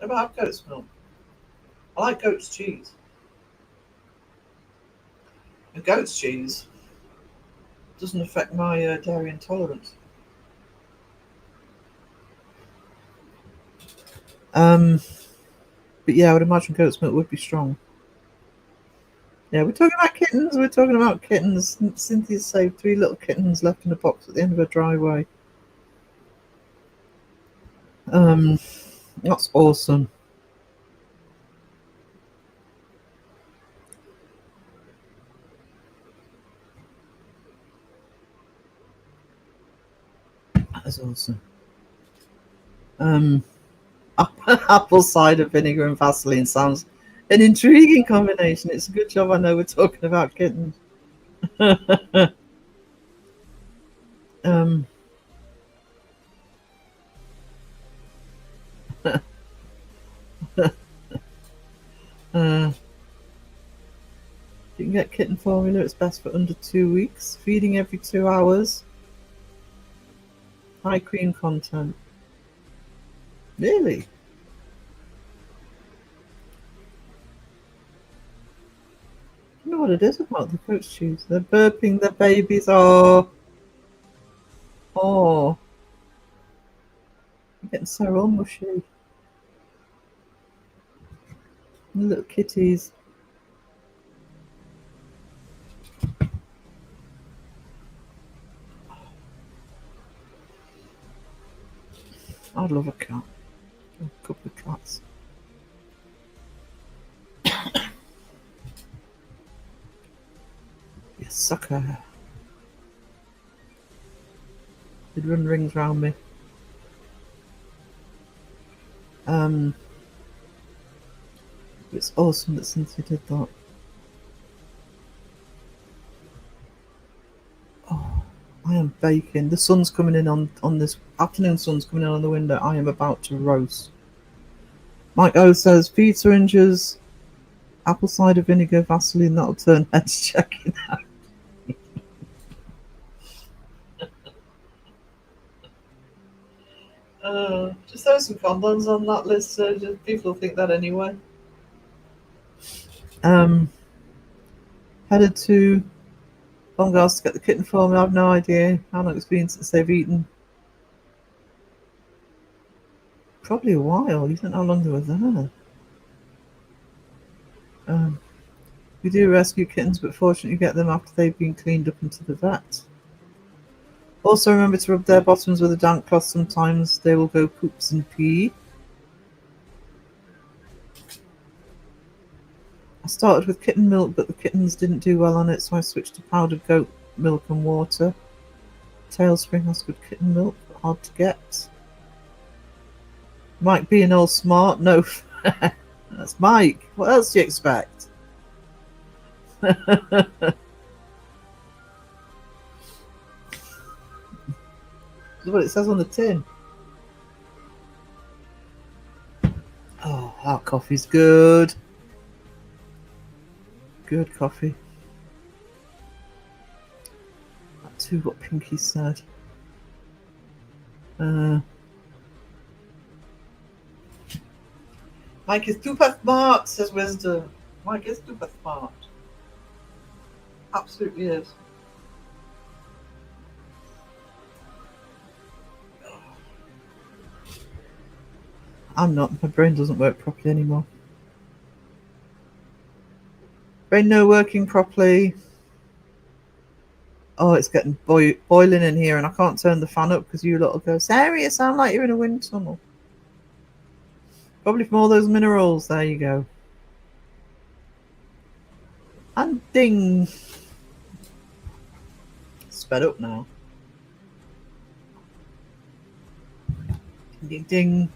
Never have goat's milk. I like goat's cheese. And goat's cheese doesn't affect my dairy intolerance. But yeah, I would imagine goat's milk would be strong. Yeah, we're talking about kittens. We're talking about kittens. Cynthia saved 3 little kittens left in a box at the end of her driveway. That's awesome. That is awesome. Apple cider vinegar and Vaseline sounds an intriguing combination. It's a good job I know we're talking about kittens. um, uh, you can get kitten formula. It's best for under 2 weeks. Feeding every 2 hours. High cream content. Really? I don't know what it is about the goat cheese. They're burping their babies. Oh, I'm getting so all mushy. The little kitties. I'd love a cat. A couple of cats. You sucker. They'd run rings round me. It's awesome that Cynthia did that. Oh, I am baking. The sun's coming in on this afternoon. Sun's coming in on the window. I am about to roast. Mike O says feed syringes, apple cider vinegar, Vaseline. That'll turn heads. Checking out. Just throw some condoms on that list. So just people think that anyway. Headed to Bongas to get the kitten formula. I have no idea how long it's been since they've eaten. Probably a while. You don't know how long they were there. We do rescue kittens, but fortunately get them after they've been cleaned up into the vet. Also remember to rub their bottoms with a damp cloth. Sometimes they will go poops and pee. I started with kitten milk, but the kittens didn't do well on it, so I switched to powdered goat milk and water. Tailspring has good kitten milk, but hard to get. Mike being all smart, no. That's Mike. What else do you expect? That's what it says on the tin. Oh, that coffee's good. Good coffee. That too, what Pinky said. Mike is super smart, says Wisdom. Mike is super smart. Absolutely is. I'm not. My brain doesn't work properly anymore. Brain no working properly. Oh, it's getting boiling in here, and I can't turn the fan up because you lot will go, Sarah, you sound like you're in a wind tunnel. Probably from all those minerals. There you go. And ding. Sped up now. Ding ding.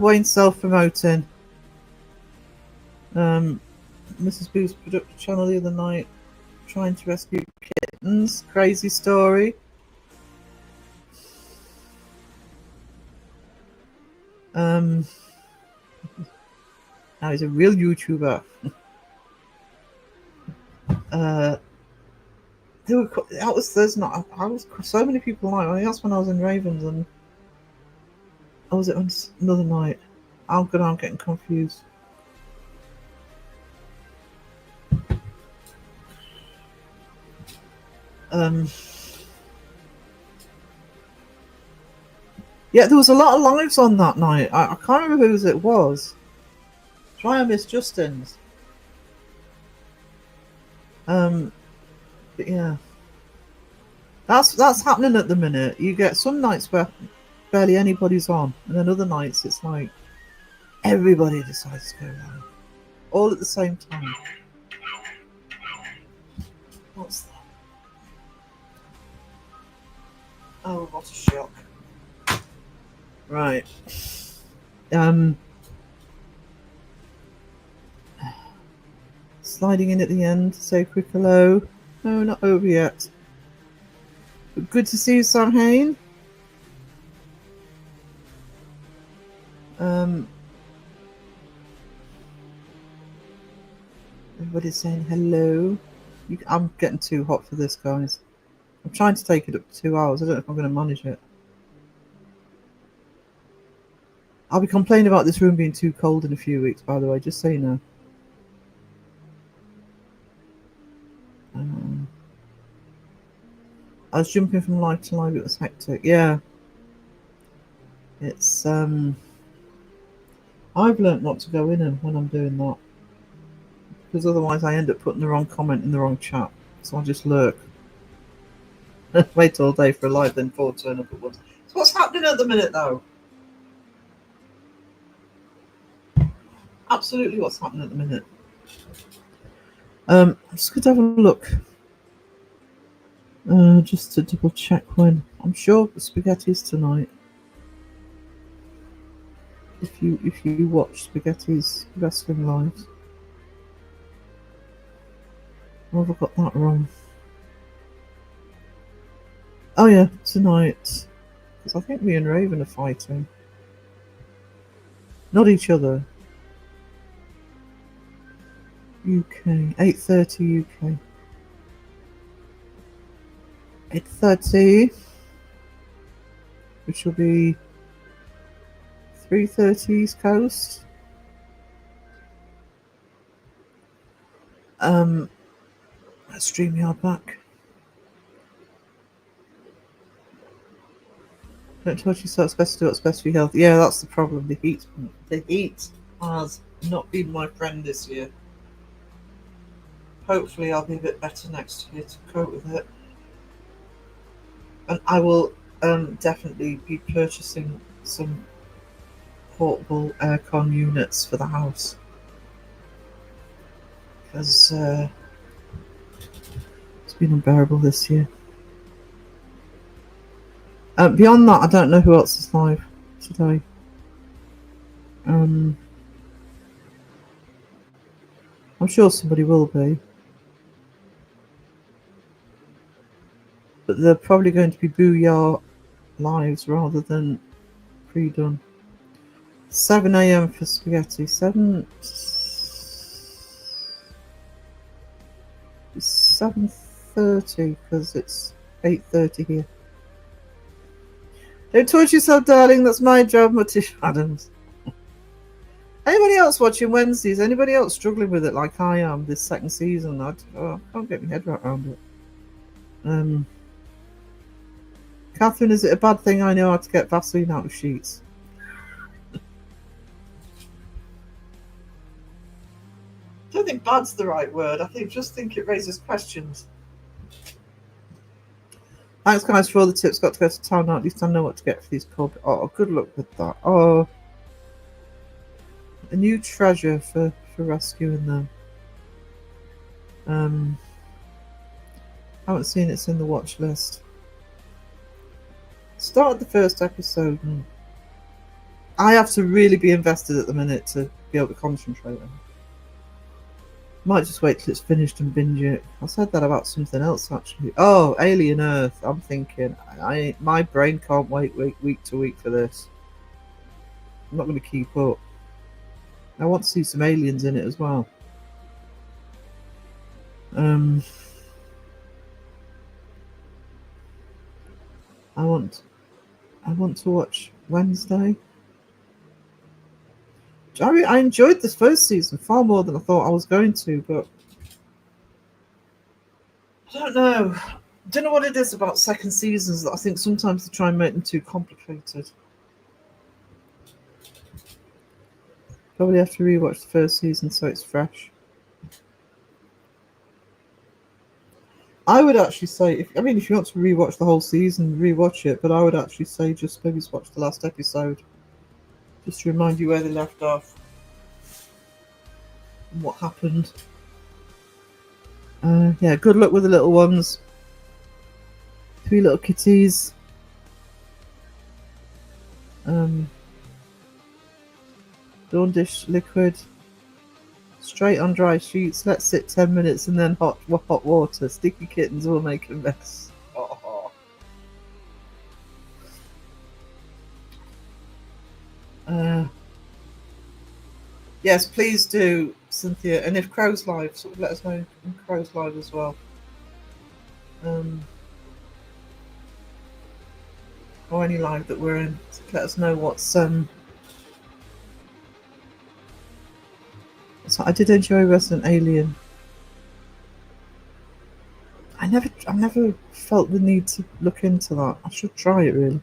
Wayne's self-promoting. Mrs. Booth's production channel the other night, trying to rescue kittens. Crazy story. Now he's a real YouTuber. There's not. I was so many people like. I that's when I was in Ravens, and was it on another night? I'm getting confused. Yeah, there was a lot of lives on that night. I can't remember whose it was. Try and miss Justin's. But yeah, that's happening at the minute. You get some nights where barely anybody's on, and then other nights it's like everybody decides to go around, all at the same time. What's that? Oh, what a shock! Right. Sliding in at the end to say a quick hello. No, not over yet. But good to see you, Sam Hain. Everybody's saying hello. I'm getting too hot for this, guys. I'm trying to take it up to 2 hours. I don't know if I'm going to manage it. I'll be complaining about this room being too cold in a few weeks, by the way, just so you know. I was jumping from live to live. It was hectic. Yeah. It's, I've learnt not to go in when I'm doing that. Because otherwise I end up putting the wrong comment in the wrong chat. So I'll just lurk. Wait all day for a live, then 4 turn up at once. So what's happening at the minute, though? Absolutely what's happening at the minute. I'm just going to have a look. Just to double check when. I'm sure Spaghetti's tonight. If you watch Spaghetti's wrestling lives. Or have I got that wrong? Oh yeah, tonight. Because I think me and Raven are fighting. Not each other. UK. 8:30 UK. 8:30. Which will be 3:30 East Coast. Let's StreamYard back. Don't touch yourself. It's best to do what's best for your health. Yeah, that's the problem. The heat has not been my friend this year. Hopefully, I'll be a bit better next year to cope with it. And I will definitely be purchasing some portable aircon units for the house. Because it's been unbearable this year. Beyond that, I don't know who else is live today. I'm sure somebody will be. But they're probably going to be Booyah lives rather than pre-done. 7 a.m. for spaghetti. 7:30 because it's 8:30 here. Don't torture yourself, darling. That's my job, Matish Adams. Anybody else watching Wednesdays? Anybody else struggling with it like I am this second season? I can't get my head right around it. Catherine, is it a bad thing I know how to get Vaseline out of sheets? I don't think bad's the right word. I just think it raises questions. Thanks, guys, for all the tips. Got to go to town now. At least I know what to get for these cold. Oh, good luck with that. Oh, a new treasure for rescuing them. I haven't seen it's in the watch list. Started the first episode, and I have to really be invested at the minute to be able to concentrate on it. Might just wait till it's finished and binge it. I said that about something else actually. Oh, Alien Earth. I'm thinking, my brain can't wait week to week for this. I'm not going to keep up. I want to see some aliens in it as well. I want to watch Wednesday. I enjoyed this first season far more than I thought I was going to, but I don't know. I don't know what it is about second seasons that I think sometimes they try and make them too complicated. Probably have to rewatch the first season so it's fresh. I would actually say, if you want to rewatch the whole season, rewatch it. But I would actually say just maybe watch the last episode, just to remind you where they left off and what happened. Yeah, good luck with the little ones. 3 little kitties. Dawn dish liquid. Straight on dry sheets. Let's sit 10 minutes and then hot water. Sticky kittens will make a mess. Yes, please do, Cynthia. And if Crow's live, sort of let us know in Crow's live as well. Or any live that we're in. So let us know what's So I did enjoy Resident Alien. I never felt the need to look into that. I should try it really.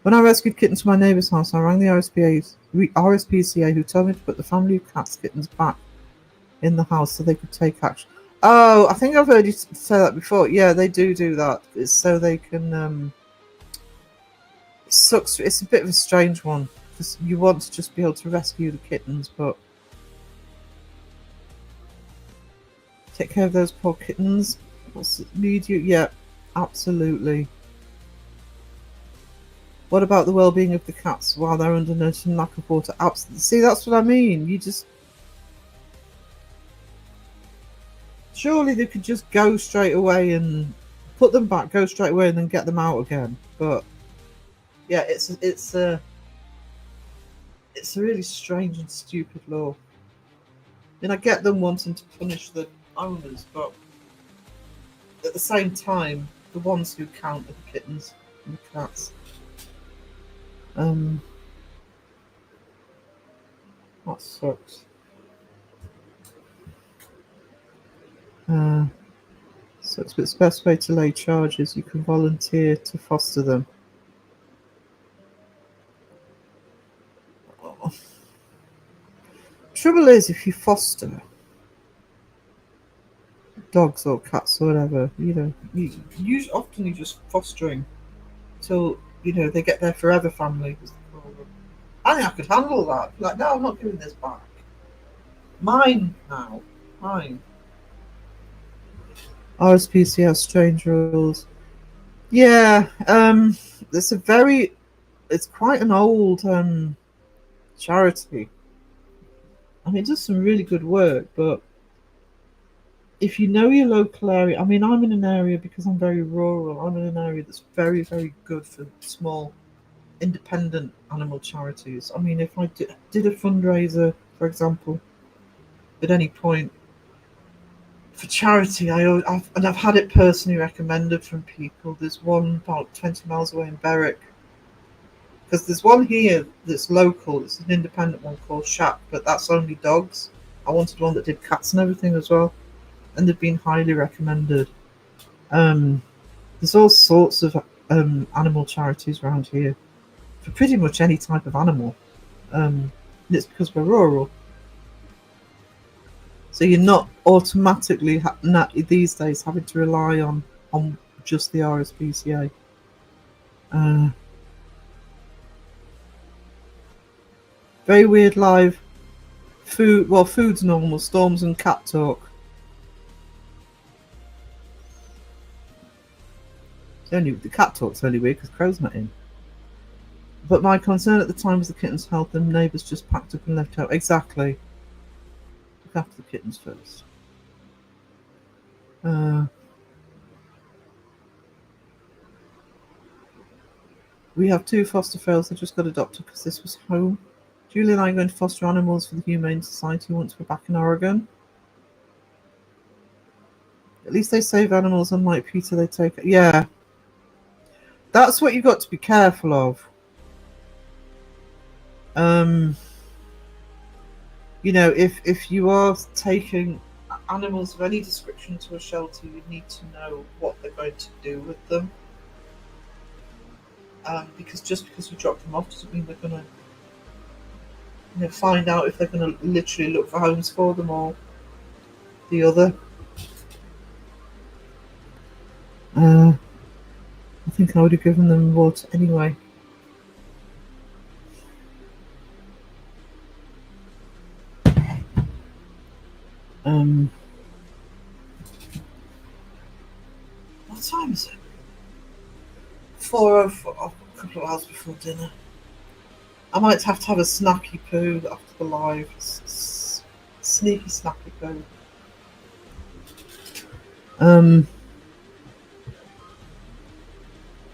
When I rescued kittens from my neighbour's house, I rang the RSPCA, who told me to put the family of kittens back in the house so they could take action. Oh, I think I've heard you say that before. Yeah, they do that. It's so they can. It sucks. It's a bit of a strange one because you want to just be able to rescue the kittens, but take care of those poor kittens. What's it need you? Yeah, absolutely. What about the well-being of the cats while they're undernourished and lack of water? Absolutely. See, that's what I mean. You just surely they could just go straight away and put them back, go straight away, and then get them out again. But yeah, it's a really strange and stupid law. I get them wanting to punish the owners, but at the same time, the ones who count are the kittens and the cats. That sucks. Sucks, but it's the best way to lay charges. You can volunteer to foster them. Oh. Trouble is, if you foster dogs or cats or whatever, you often you're just fostering till they get their forever family. I think I could handle that. Like, no, I'm not giving this back. Mine now. Mine. RSPC has strange rules. Yeah, it's quite an old charity. It does some really good work, but if you know your local area, I mean, I'm in an area because I'm very rural. I'm in an area that's very, very good for small, independent animal charities. I mean, if I did a fundraiser, for example, at any point for charity, I've had it personally recommended from people. There's one about 20 miles away in Berwick, because there's one here that's local. It's an independent one called Shack, but that's only dogs. I wanted one that did cats and everything as well, and they've been highly recommended. Um, there's all sorts of animal charities around here for pretty much any type of animal. And it's because we're rural, so you're not automatically these days having to rely on just the RSPCA. Uh, Very weird live food. Well, food's normal. Storms and cat talk. Only the cat talk's only weird because Crow's not in. But my concern at the time was the kitten's health, and neighbours just packed up and left out. Exactly. Look after the kittens first. We have 2 foster fails. I just got adopted because this was home. Julie and I are going to foster animals for the Humane Society once we're back in Oregon. At least they save animals, unlike Peter, they take it. Yeah. That's what you've got to be careful of. You know, if you are taking animals of any description to a shelter, you need to know what they're going to do with them. Because just because you drop them off doesn't mean they're going to find out if they're going to literally look for homes for them or the other. I think I would have given them water anyway. What time is it? 4:04, a couple of hours before dinner. I might have to have a snacky poo after the live. Sneaky snacky poo.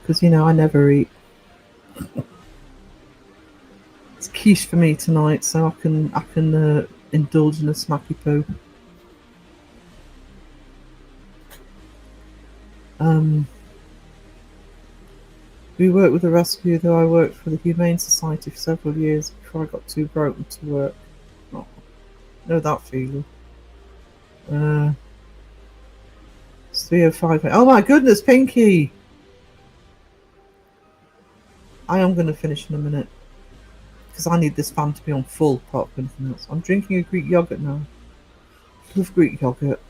Because I never eat. It's quiche for me tonight, so I can indulge in a snacky poo. We worked with a rescue, though I worked for the Humane Society for several years before I got too broken to work. Oh, know that feeling. It's 3:05. Oh my goodness, Pinky! I am going to finish in a minute because I need this fan to be on full, apart from anything else. I'm drinking a Greek yogurt now. I love Greek yogurt.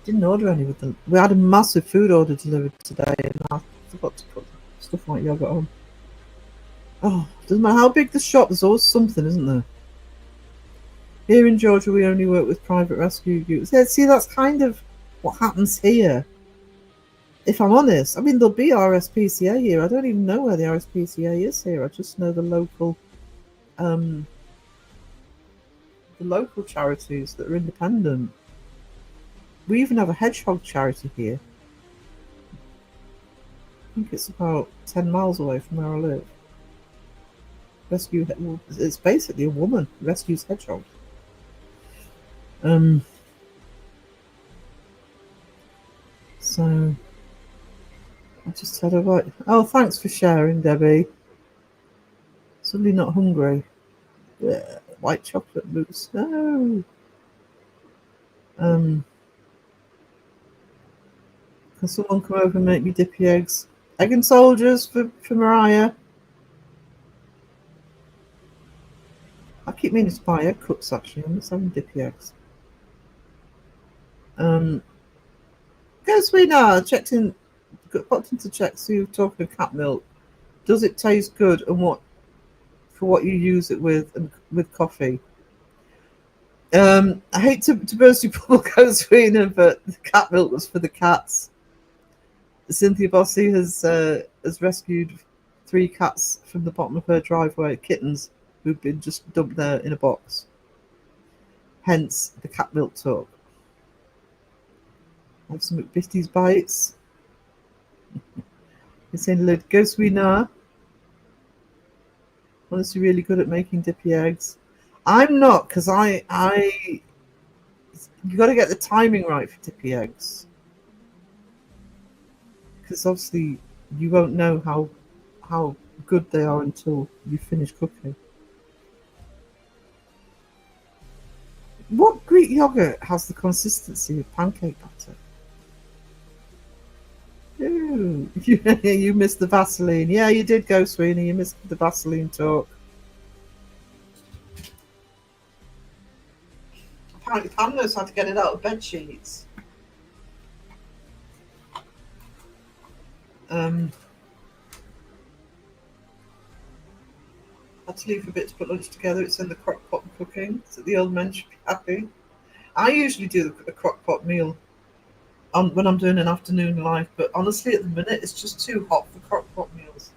Didn't order any with them. We had a massive food order delivered today, and I forgot to put stuff like yogurt on. Oh, doesn't matter how big the shop, there's always something, isn't there? Here in Georgia, we only work with private rescue groups. Yeah, see, that's kind of what happens here. If I'm honest, I mean, there'll be RSPCA here. I don't even know where the RSPCA is here. I just know the local charities that are independent. We even have a hedgehog charity here. I think it's about 10 miles away from where I live. It's basically a woman who rescues hedgehogs. So I just had a right. Oh, thanks for sharing, Debbie. Suddenly not hungry. Yeah, white chocolate mousse. No. Can someone come over and make me dippy eggs? Egg and soldiers for Mariah. I keep meaning to buy egg cups actually. I'm just having dippy eggs. Go sweetheart. Popped in to check. So you're talking of cat milk. Does it taste good, and what you use it with, and with coffee? I hate to burst your bubble, Sweeter, but the cat milk was for the cats. Cynthia Bossy has rescued 3 cats from the bottom of her driveway, kittens who've been just dumped there in a box. hence the cat milk talk. Have some McVitie's bites. It's in the ghost we know. Honestly, really good at making dippy eggs. I'm not, because you got to get the timing right for dippy eggs, because obviously you won't know how good they are until you finish cooking. What Greek yogurt has the consistency of pancake batter? Ooh, you missed the Vaseline. Yeah, you did go, Sweeney. You missed the Vaseline talk. Apparently, Pam knows how to get it out of bed sheets. Had to leave a bit to put lunch together. It's in the crock pot cooking, so the old men should be happy. I usually do the crock pot meal when I'm doing an afternoon live, but honestly, at the minute, it's just too hot for crock pot meals.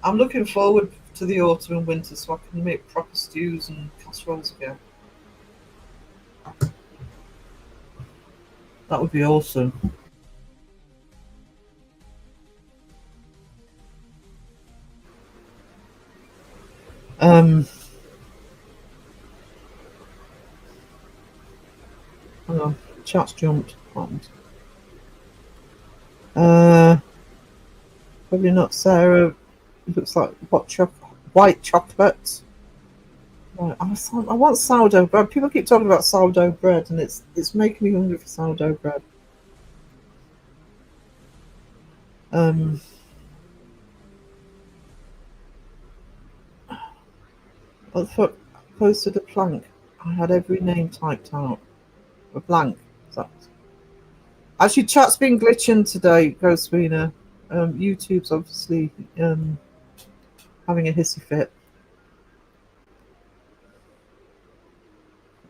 I'm looking forward to the autumn and winter so I can make proper stews and casseroles again. That would be awesome. Hang on, chat's jumped. Probably not Sarah. It looks like white chocolate. Right, I want sourdough bread. People keep talking about sourdough bread, and it's making me hungry for sourdough bread. What the fuck? Posted a plank. I had every name typed out. A blank. Actually, chat's been glitching today, Ghost Wiener. YouTube's obviously having a hissy fit.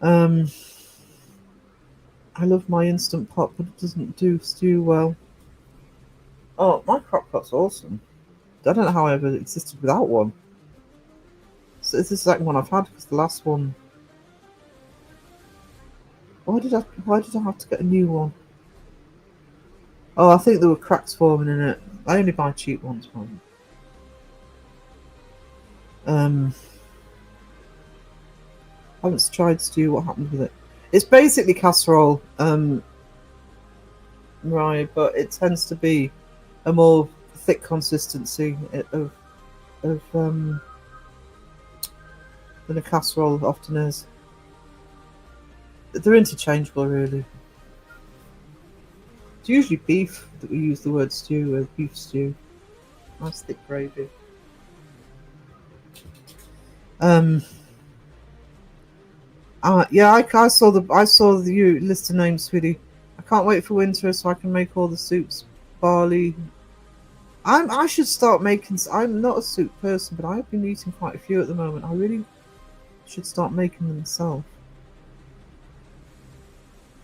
I love my Instant Pot, but it doesn't do stew well. Oh, my crock pot's awesome. I don't know how I ever existed without one. So it's the second one I've had, because the last one... Why did I have to get a new one? Oh, I think there were cracks forming in it. I only buy cheap ones, man. I haven't tried stew. What happened with it? It's basically casserole, right? But it tends to be a more thick consistency of than a casserole often is. They're interchangeable, really. It's usually beef that we use the word stew with, beef stew. Nice thick gravy. Yeah, I saw the list of names, sweetie. I can't wait for winter so I can make all the soups. Barley. I should start making. I'm not a soup person, but I've been eating quite a few at the moment. I really should start making them myself.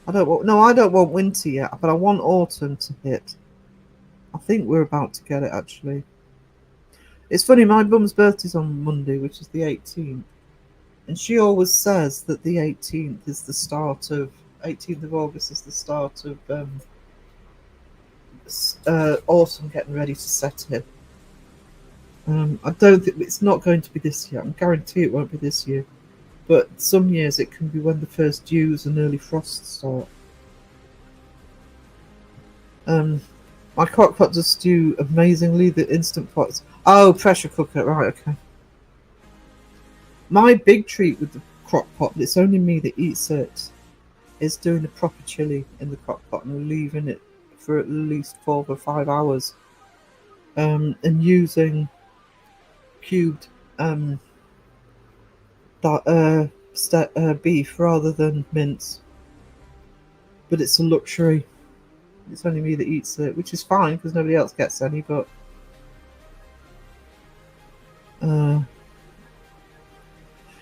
I don't want winter yet, but I want autumn to hit. I think we're about to get it, actually. It's funny, my mum's birthday's on Monday, which is the 18th. And she always says that the 18th is the start of... 18th of August is the start of autumn getting ready to set in. I don't think... It's not going to be this year. I guarantee it won't be this year. But some years it can be when the first dews and early frosts start. My crock pot does stew amazingly. The Instant Pots. Oh, pressure cooker. Right, okay. My big treat with the crock pot, it's only me that eats it, is doing a proper chili in the crock pot and leaving it for at least 4 or 5 hours. And using cubed beef rather than mince. But it's a luxury. It's only me that eats it, which is fine because nobody else gets any, but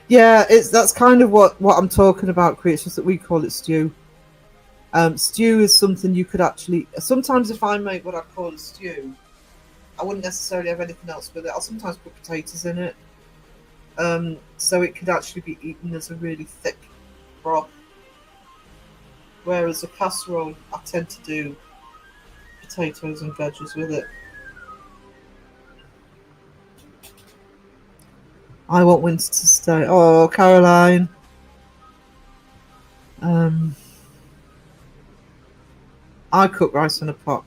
yeah, that's kind of what I'm talking about, Chris. It's just that we call it stew. Stew is something you could actually... Sometimes if I make what I call a stew, I wouldn't necessarily have anything else with it. I'll sometimes put potatoes in it. So it could actually be eaten as a really thick broth. Whereas a casserole, I tend to do potatoes and veggies with it. I want Winter to stay. Oh, Caroline. Um, I cook rice in a pot.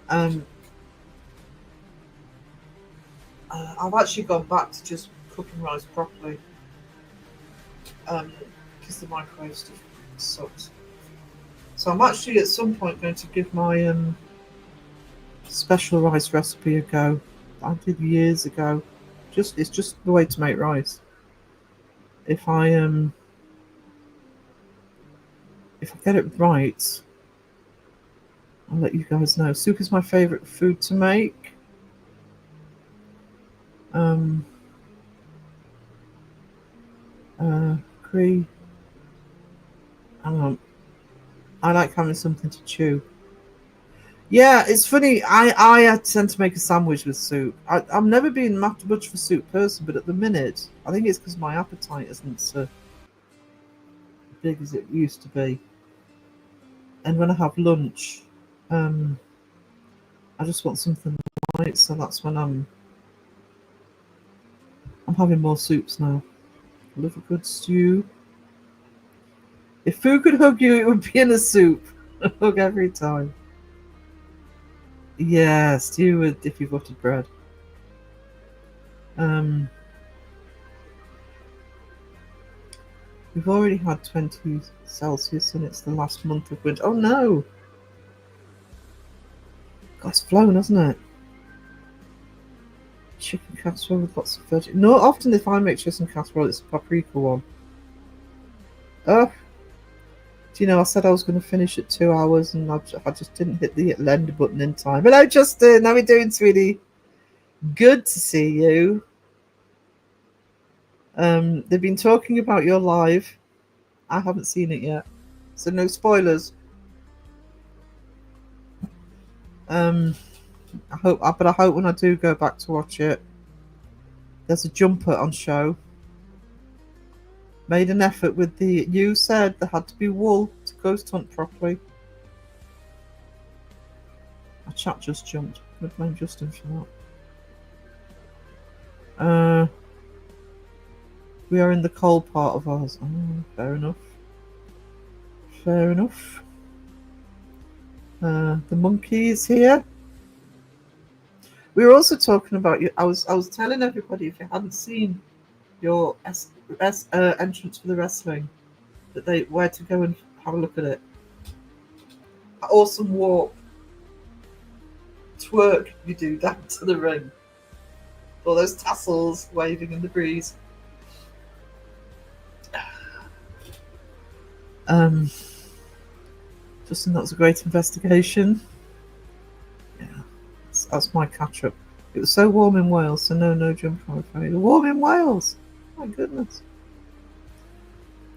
Um, I've actually gone back to just cooking rice properly because the microwave stuff sucks. So I'm actually at some point going to give my special rice recipe a go. I did years ago. It's just the way to make rice. If I get it right, I'll let you guys know. Soup is my favourite food to make. Um, Cree. I like having something to chew. Yeah, it's funny. I tend to make a sandwich with soup. I've never been much of a soup person, but at the minute, I think it's because my appetite isn't so big as it used to be. And when I have lunch, I just want something light, so that's when I'm having more soups now. I love a good stew. If food could hug you, it would be in a soup. A hug every time. Yeah, stew with diffy buttered bread. Um, we've already had 20 Celsius and it's the last month of winter. Oh no! God, it's flown, hasn't it? Chicken casserole with lots of veggies. No, often if I make chicken casserole, it's a paprika one. Oh, do you know, I said I was going to finish at 2 hours and I just didn't hit the end button in time. Hello, Justin. How are we doing, sweetie? Good to see you. They've been talking about your live. I haven't seen it yet, so no spoilers. I hope when I do go back to watch it, there's a jumper on show. Made an effort with you said there had to be wool to ghost hunt properly. My chat just jumped. Would blame Justin for that. We are in the cold part of Oz. Oh, fair enough. Fair enough. The monkey is here. We were also talking about you. I was telling everybody, if you hadn't seen your entrance for the wrestling, that where to go and have a look at it. Awesome walk, twerk you do down to the ring. All those tassels waving in the breeze. Justin, that was a great investigation. Yeah, that's my catch up. It was so warm in Wales, so no jump, I'm afraid. Warm in Wales! My goodness.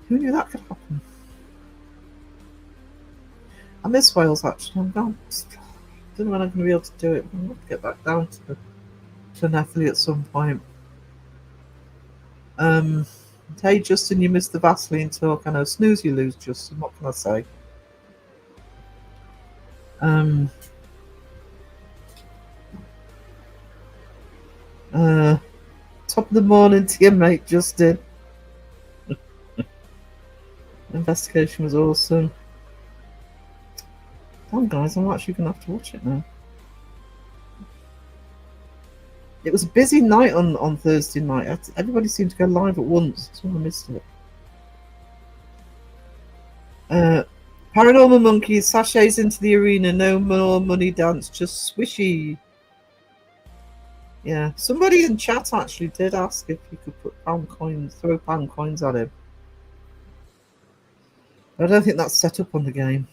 Who knew that could happen? I miss Wales actually. I don't know when I'm going to be able to do it. I'm going to get back down to Netherley at some point. Hey Justin, you missed the Vaseline talk. I know, snooze you lose, Justin. What can I say? Top of the morning to your mate, Justin. Investigation was awesome. Damn, guys, I'm actually going to have to watch it now. It was a busy night on Thursday night. Everybody seemed to go live at once, so I missed it. Paranormal Monkeys, sachets into the arena, no more money dance, just swishy. Yeah, somebody in chat actually did ask if you could throw pound coins at him. I don't think that's set up on the game.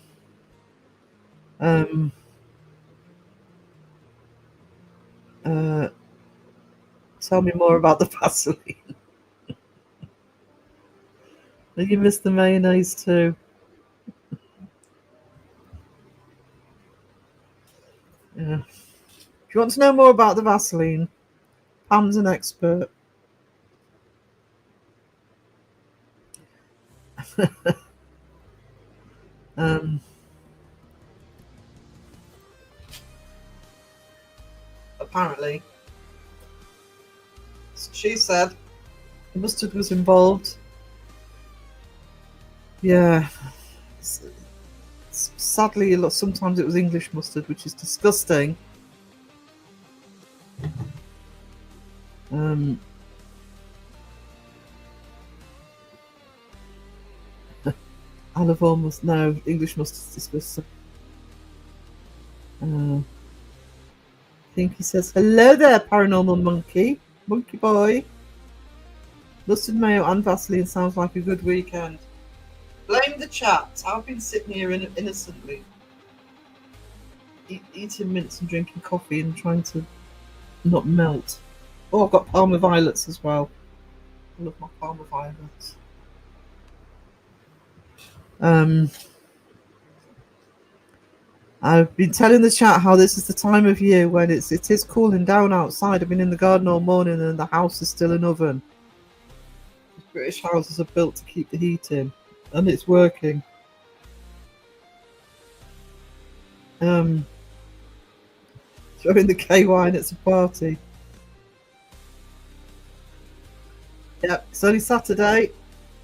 Tell me more about the Vaseline. You missed the mayonnaise too. Yeah. If you want to know more about the Vaseline, Pam's an expert. um, apparently, she said mustard was involved. Yeah. Sadly, sometimes it was English mustard, which is disgusting. Um, olive oil must no English mustard is disgusting. I think he says hello there, paranormal monkey boy. Mustard, mayo, and Vaseline sounds like a good weekend. Blame the chat. I've been sitting here innocently, eating mints and drinking coffee and trying to not melt. Oh, I've got Parma violets as well. I love my Parma violets. I've been telling the chat how this is the time of year when it is cooling down outside. I've been in the garden all morning and the house is still an oven. British houses are built to keep the heat in, and it's working. Throwing the KY and it's a party. Yep, it's only Saturday.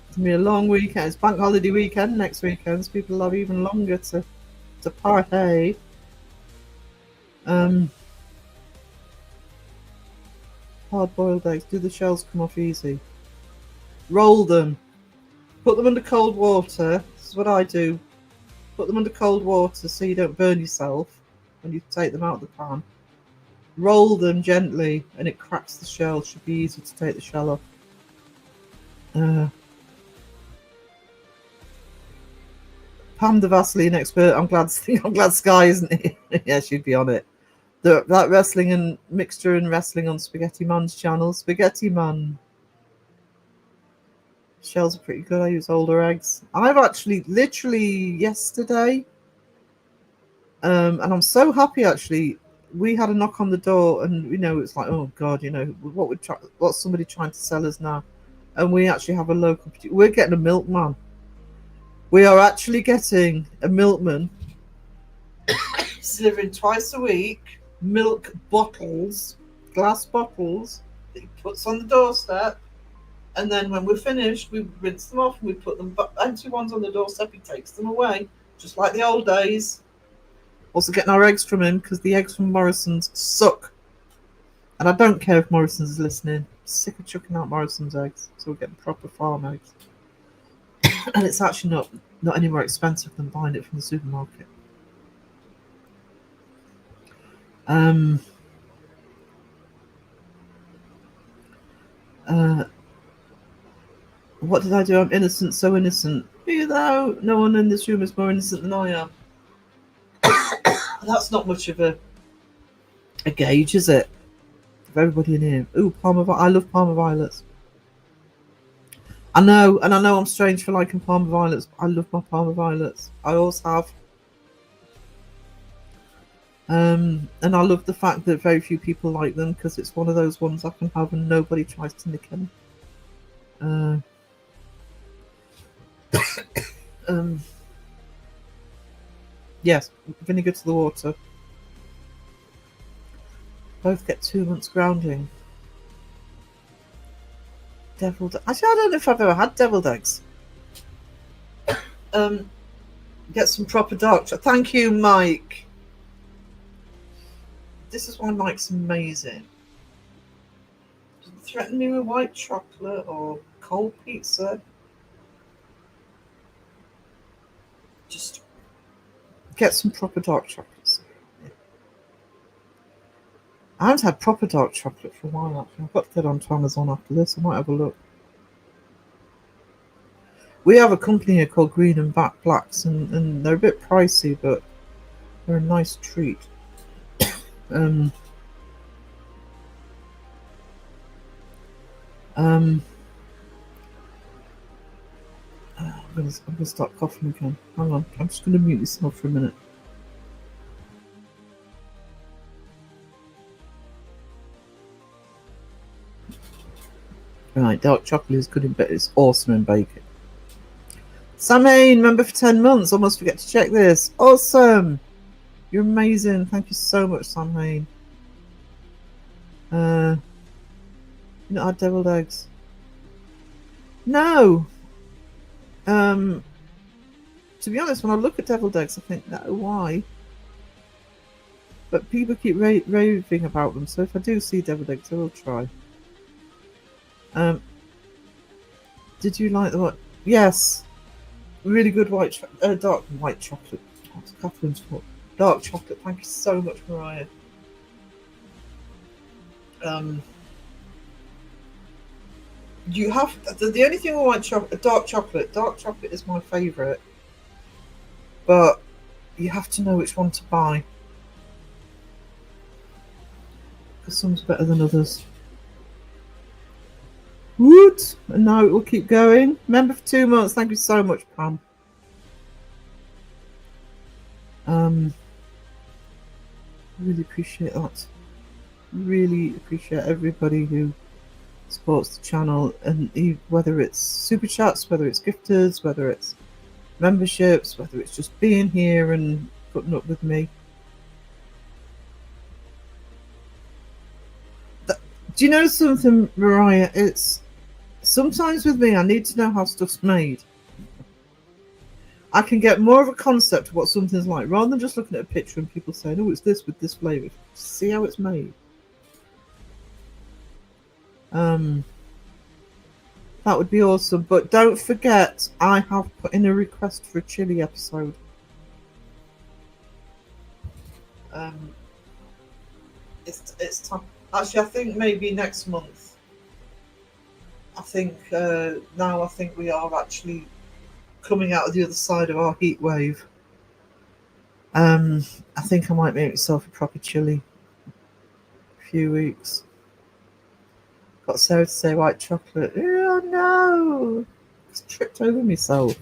It's gonna be a long weekend. It's bank holiday weekend next weekend, so people have even longer to party. Hard boiled eggs. Do the shells come off easy? Roll them. Put them under cold water. This is what I do. Put them under cold water so you don't burn yourself when you take them out of the pan. Roll them gently and it cracks the shell. Should be easy to take the shell off. Pam, the Vaseline expert. I'm glad Sky isn't here. Yeah, she'd be on it. That wrestling and mixture and wrestling on Spaghetti Man's channel. Spaghetti Man. Shells are pretty good. I use older eggs. I've actually literally yesterday, and I'm so happy actually. We had a knock on the door, and it's like, oh god, what's somebody trying to sell us now? And we actually have a local. We're getting a milkman. We are actually getting a milkman. He's delivering twice a week milk bottles, glass bottles that he puts on the doorstep. And then when we're finished, we rinse them off and we put them empty ones on the doorstep. He takes them away, just like the old days. Also getting our eggs from him because the eggs from Morrison's suck. And I don't care if Morrison's is listening. I'm sick of chucking out Morrison's eggs, so we're getting proper farm eggs. And it's actually not any more expensive than buying it from the supermarket. What did I do? I'm innocent, so innocent. You know, no one in this room is more innocent than I am. That's not much of a gauge, is it? Of everybody in here. Ooh, I love Parma violets. I know I'm strange for liking Parma violets, but I love my Parma violets. I always have. And I love the fact that very few people like them because it's one of those ones I can have and nobody tries to nick them. Yes, vinegar to the water. Both get 2 months grounding. Deviled. Actually, I don't know if I've ever had deviled eggs. Get some proper dark chocolate. Thank you, Mike. This is why Mike's amazing. Doesn't threaten me with white chocolate or cold pizza. Just get some proper dark chocolates. Yeah. I haven't had proper dark chocolate for a while, actually. I've got to get onto Amazon after this. I might have a look. We have a company here called Green and Blacks, and they're a bit pricey, but they're a nice treat. I'm gonna start coughing again. Hang on, I'm just gonna mute myself for a minute. Right, dark chocolate is good in bed. It's awesome in baking. Samhain, member for 10 months. Almost forget to check this. Awesome. You're amazing. Thank you so much, Samhain. You not had deviled eggs? No. To be honest, when I look at deviled eggs, I think, no, why? But people keep raving about them, so if I do see deviled eggs, I will try. Did you like the what? Yes. Really good dark white chocolate. That's Catherine's fault. Dark chocolate. Thank you so much, Mariah. You have the only thing with white chocolate, dark chocolate. Dark chocolate is my favourite, but you have to know which one to buy because some's better than others. Wood, and now it will keep going. Member for 2 months. Thank you so much, Pam. Really appreciate that. Really appreciate everybody who supports the channel, and whether it's super chats, whether it's gifters, whether it's memberships, whether it's just being here and putting up with me. Do you know something, Mariah? It's sometimes with me, I need to know how stuff's made. I can get more of a concept of what something's like rather than just looking at a picture and people saying, "Oh, it's this with this flavour." See how it's made. That would be awesome. But don't forget, I have put in a request for a chili episode. It's time. Actually, I think maybe next month. I think now I think we are actually coming out of the other side of our heat wave. I think I might make myself a proper chili. A few weeks. Got Sarah to say white chocolate. Oh no! It's tripped over myself.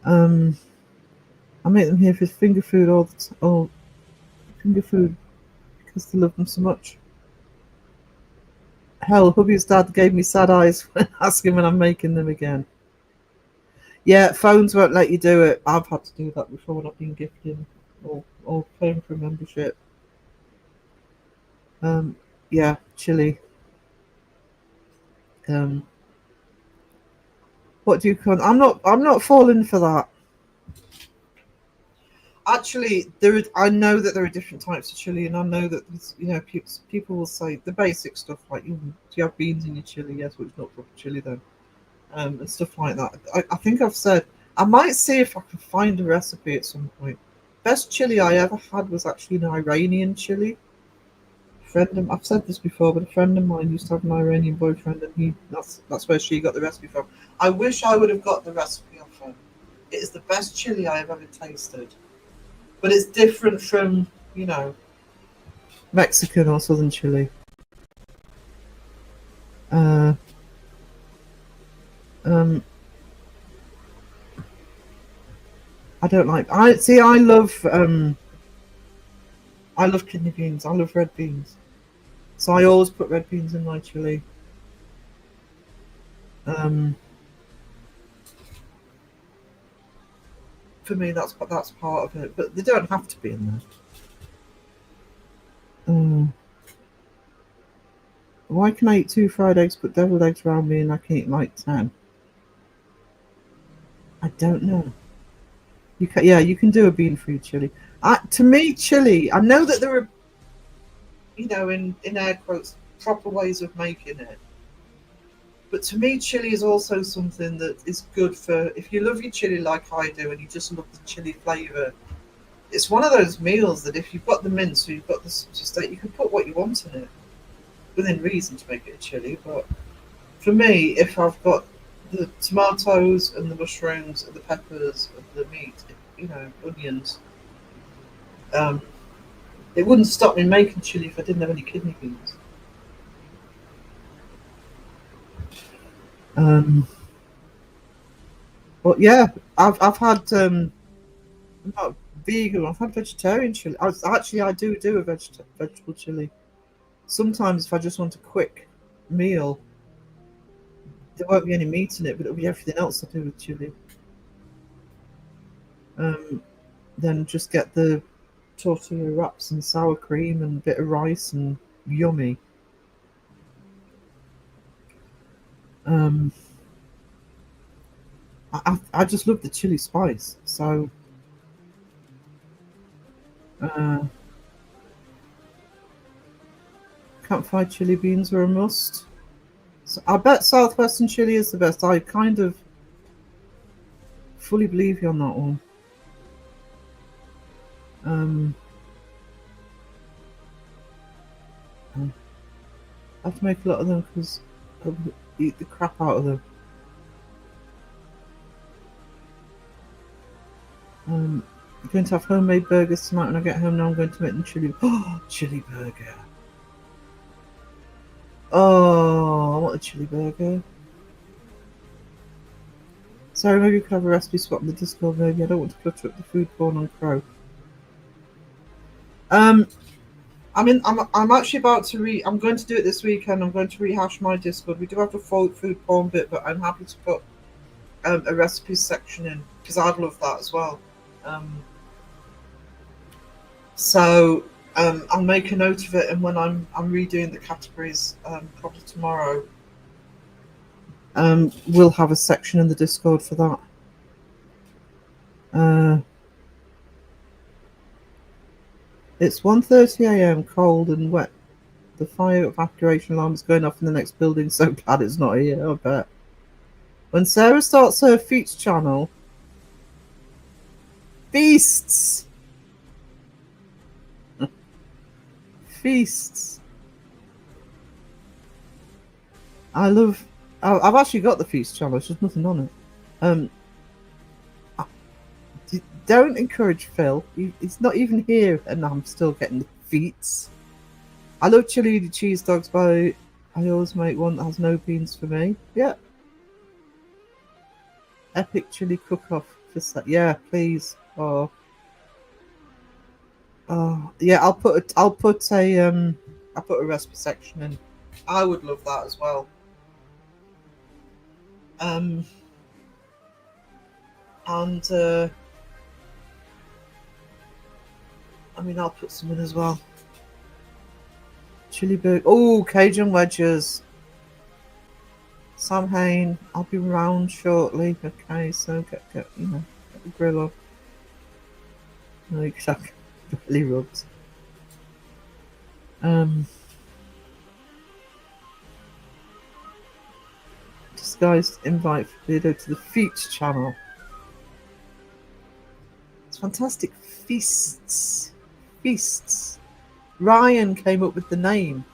I make them here for finger food all finger food because they love them so much. Hell, hubby's dad gave me sad eyes when asking when I'm making them again. Yeah, phones won't let you do it. I've had to do that before when I've been gifting or paying for a membership. Yeah, chili. What do you call? I'm not falling for that. Actually, I know that there are different types of chili, and I know that people will say the basic stuff like, "Do you have beans in your chili?" Yes, well, it's not proper chili then, and stuff like that. I think I've said I might see if I can find a recipe at some point. Best chili I ever had was actually an Iranian chili. I've said this before, but a friend of mine used to have an Iranian boyfriend, and that's where she got the recipe from. I wish I would have got the recipe off her. It is the best chili I have ever tasted. But it's different from, Mexican or southern chili. I don't like. I love kidney beans. I love red beans. So I always put red beans in my chili. For me, that's part of it, but they don't have to be in there. Why can I eat 2 fried eggs, put deviled eggs around me, and I can eat like 10? I don't know. You can do a bean-free chili. To me, chili. I know that there are, in air quotes, proper ways of making it. But to me, chili is also something that is good for if you love your chili like I do, and you just love the chili flavour. It's one of those meals that if you've got the mince or you've got the steak, you can put what you want in it within reason to make it a chili. But for me, if I've got the tomatoes and the mushrooms and the peppers and the meat, onions, it wouldn't stop me making chili if I didn't have any kidney beans. But yeah, I've had I'm not vegan. I've had vegetarian chili. I do a vegetable chili. Sometimes if I just want a quick meal, there won't be any meat in it, but it'll be everything else I do with chili. Then just get the tortilla wraps and sour cream and a bit of rice and yummy. I just love the chili spice. So campfire chili beans are a must. So I bet southwestern chili is the best. I kind of fully believe you on that one. I have to make a lot of them because I would eat the crap out of them. I'm going to have homemade burgers tonight when I get home. Now I'm going to make them chili. Oh, chili burger. Oh, I want a chili burger. Sorry, maybe you could have a recipe swap in the Discord. Maybe I don't want to clutter up the food porn on Crow. I'm actually about to I'm going to do it this weekend. I'm going to rehash my Discord. We do have a food porn bit, but I'm happy to put a recipes section in because I'd love that as well. So I'll make a note of it, and when I'm redoing the categories probably tomorrow, we'll have a section in the Discord for that. It's 1:30 a.m. cold and wet. The fire evacuation alarm is going off in the next building. So glad it's not here, I bet. When Sarah starts her feats channel, feasts. Feasts. I've actually got the feast channel. There's just nothing on it. Don't encourage Phil. He's not even here, and I'm still getting the feats. I love chili cheese dogs, but I always make one that has no beans for me. Yeah. Epic chili cook-off for yeah, please. Oh, yeah. I'll put a recipe section in. I would love that as well. And I mean, I'll put some in as well. Chili burger. Oh, Cajun wedges. Sam Hain, I'll be round shortly. Okay, so get get the grill up. No, exactly. Belly rubs. Disguised invite for Beardo to the Feats channel. It's fantastic. Feasts. Feasts. Ryan came up with the name.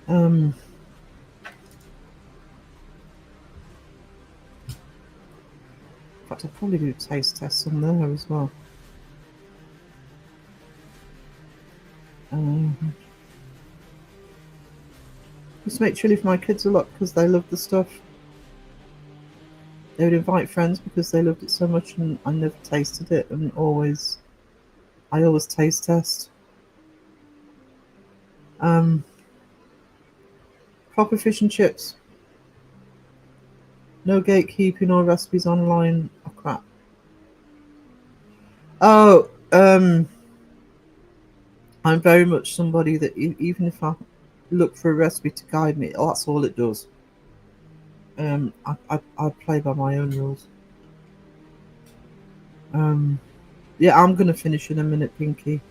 In fact, I'll probably do taste tests on there as well. Used to make chili for my kids a lot because they loved the stuff. They would invite friends because they loved it so much, and I never tasted it, and I always taste test. Proper fish and chips. No gatekeeping or recipes online are crap. Oh, I'm very much somebody that even if I look for a recipe to guide me, that's all it does. I play by my own rules. Yeah, I'm gonna finish in a minute, Pinky.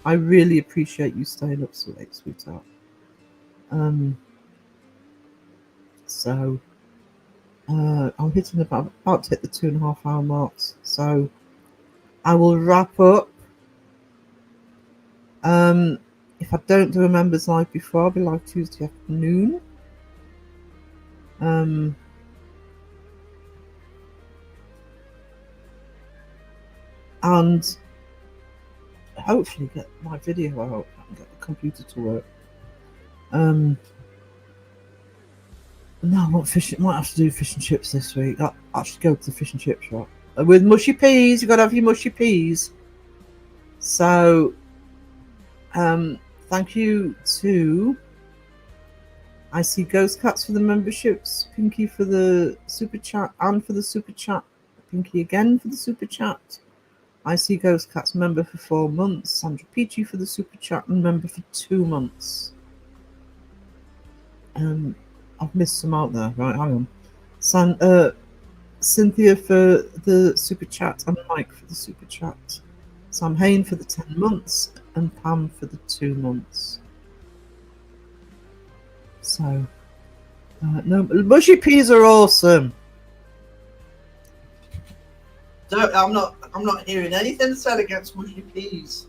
I really appreciate you staying up so late, sweetheart. So I'm hitting about to hit the 2.5 hour marks. So I will wrap up. If I don't do a members live before, I'll be live Tuesday afternoon. And hopefully get my video out and get the computer to work. No, I want fish. Might have to do fish and chips this week. I should go to the fish and chip shop with mushy peas. You got to have your mushy peas. So, thank you to I see Ghost Cats for the memberships, Pinky for the super chat, and for the super chat, Pinky again for the super chat. I see Ghost Cats member for 4 months, Sandra Peachy for the super chat, and member for 2 months. I've missed some out there. Right, hang on. Cynthia for the super chat, and Mike for the super chat. Sam Hain for the 10 months, and Pam for the 2 months. So, no, mushy peas are awesome. I'm not hearing anything said against mushy peas.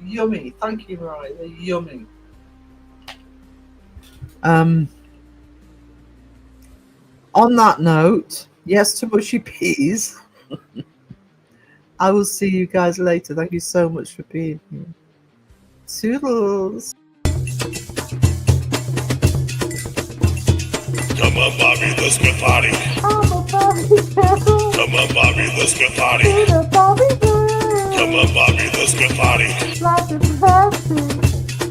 Yummy. Thank you, Mariah. They're yummy. On that note, yes to mushy peas. I will see you guys later. Thank you so much for being here. Toodles. Come on, Bobby, let's get party. I'm a Bobby girl. Come on, Bobby, let's get party. To the Bobby girl. Come on, Bobby, let's get party. Life is plastic.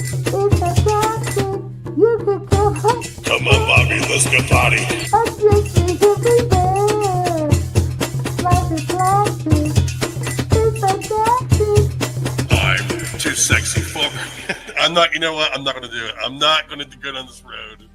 It's fantastic. You can come home. Come on, Bobby, let's get party. I just need to be there. Life is plastic. It's fantastic. I'm too sexy for I'm not, you know what? I'm not going to do it. I'm not going to go down this road.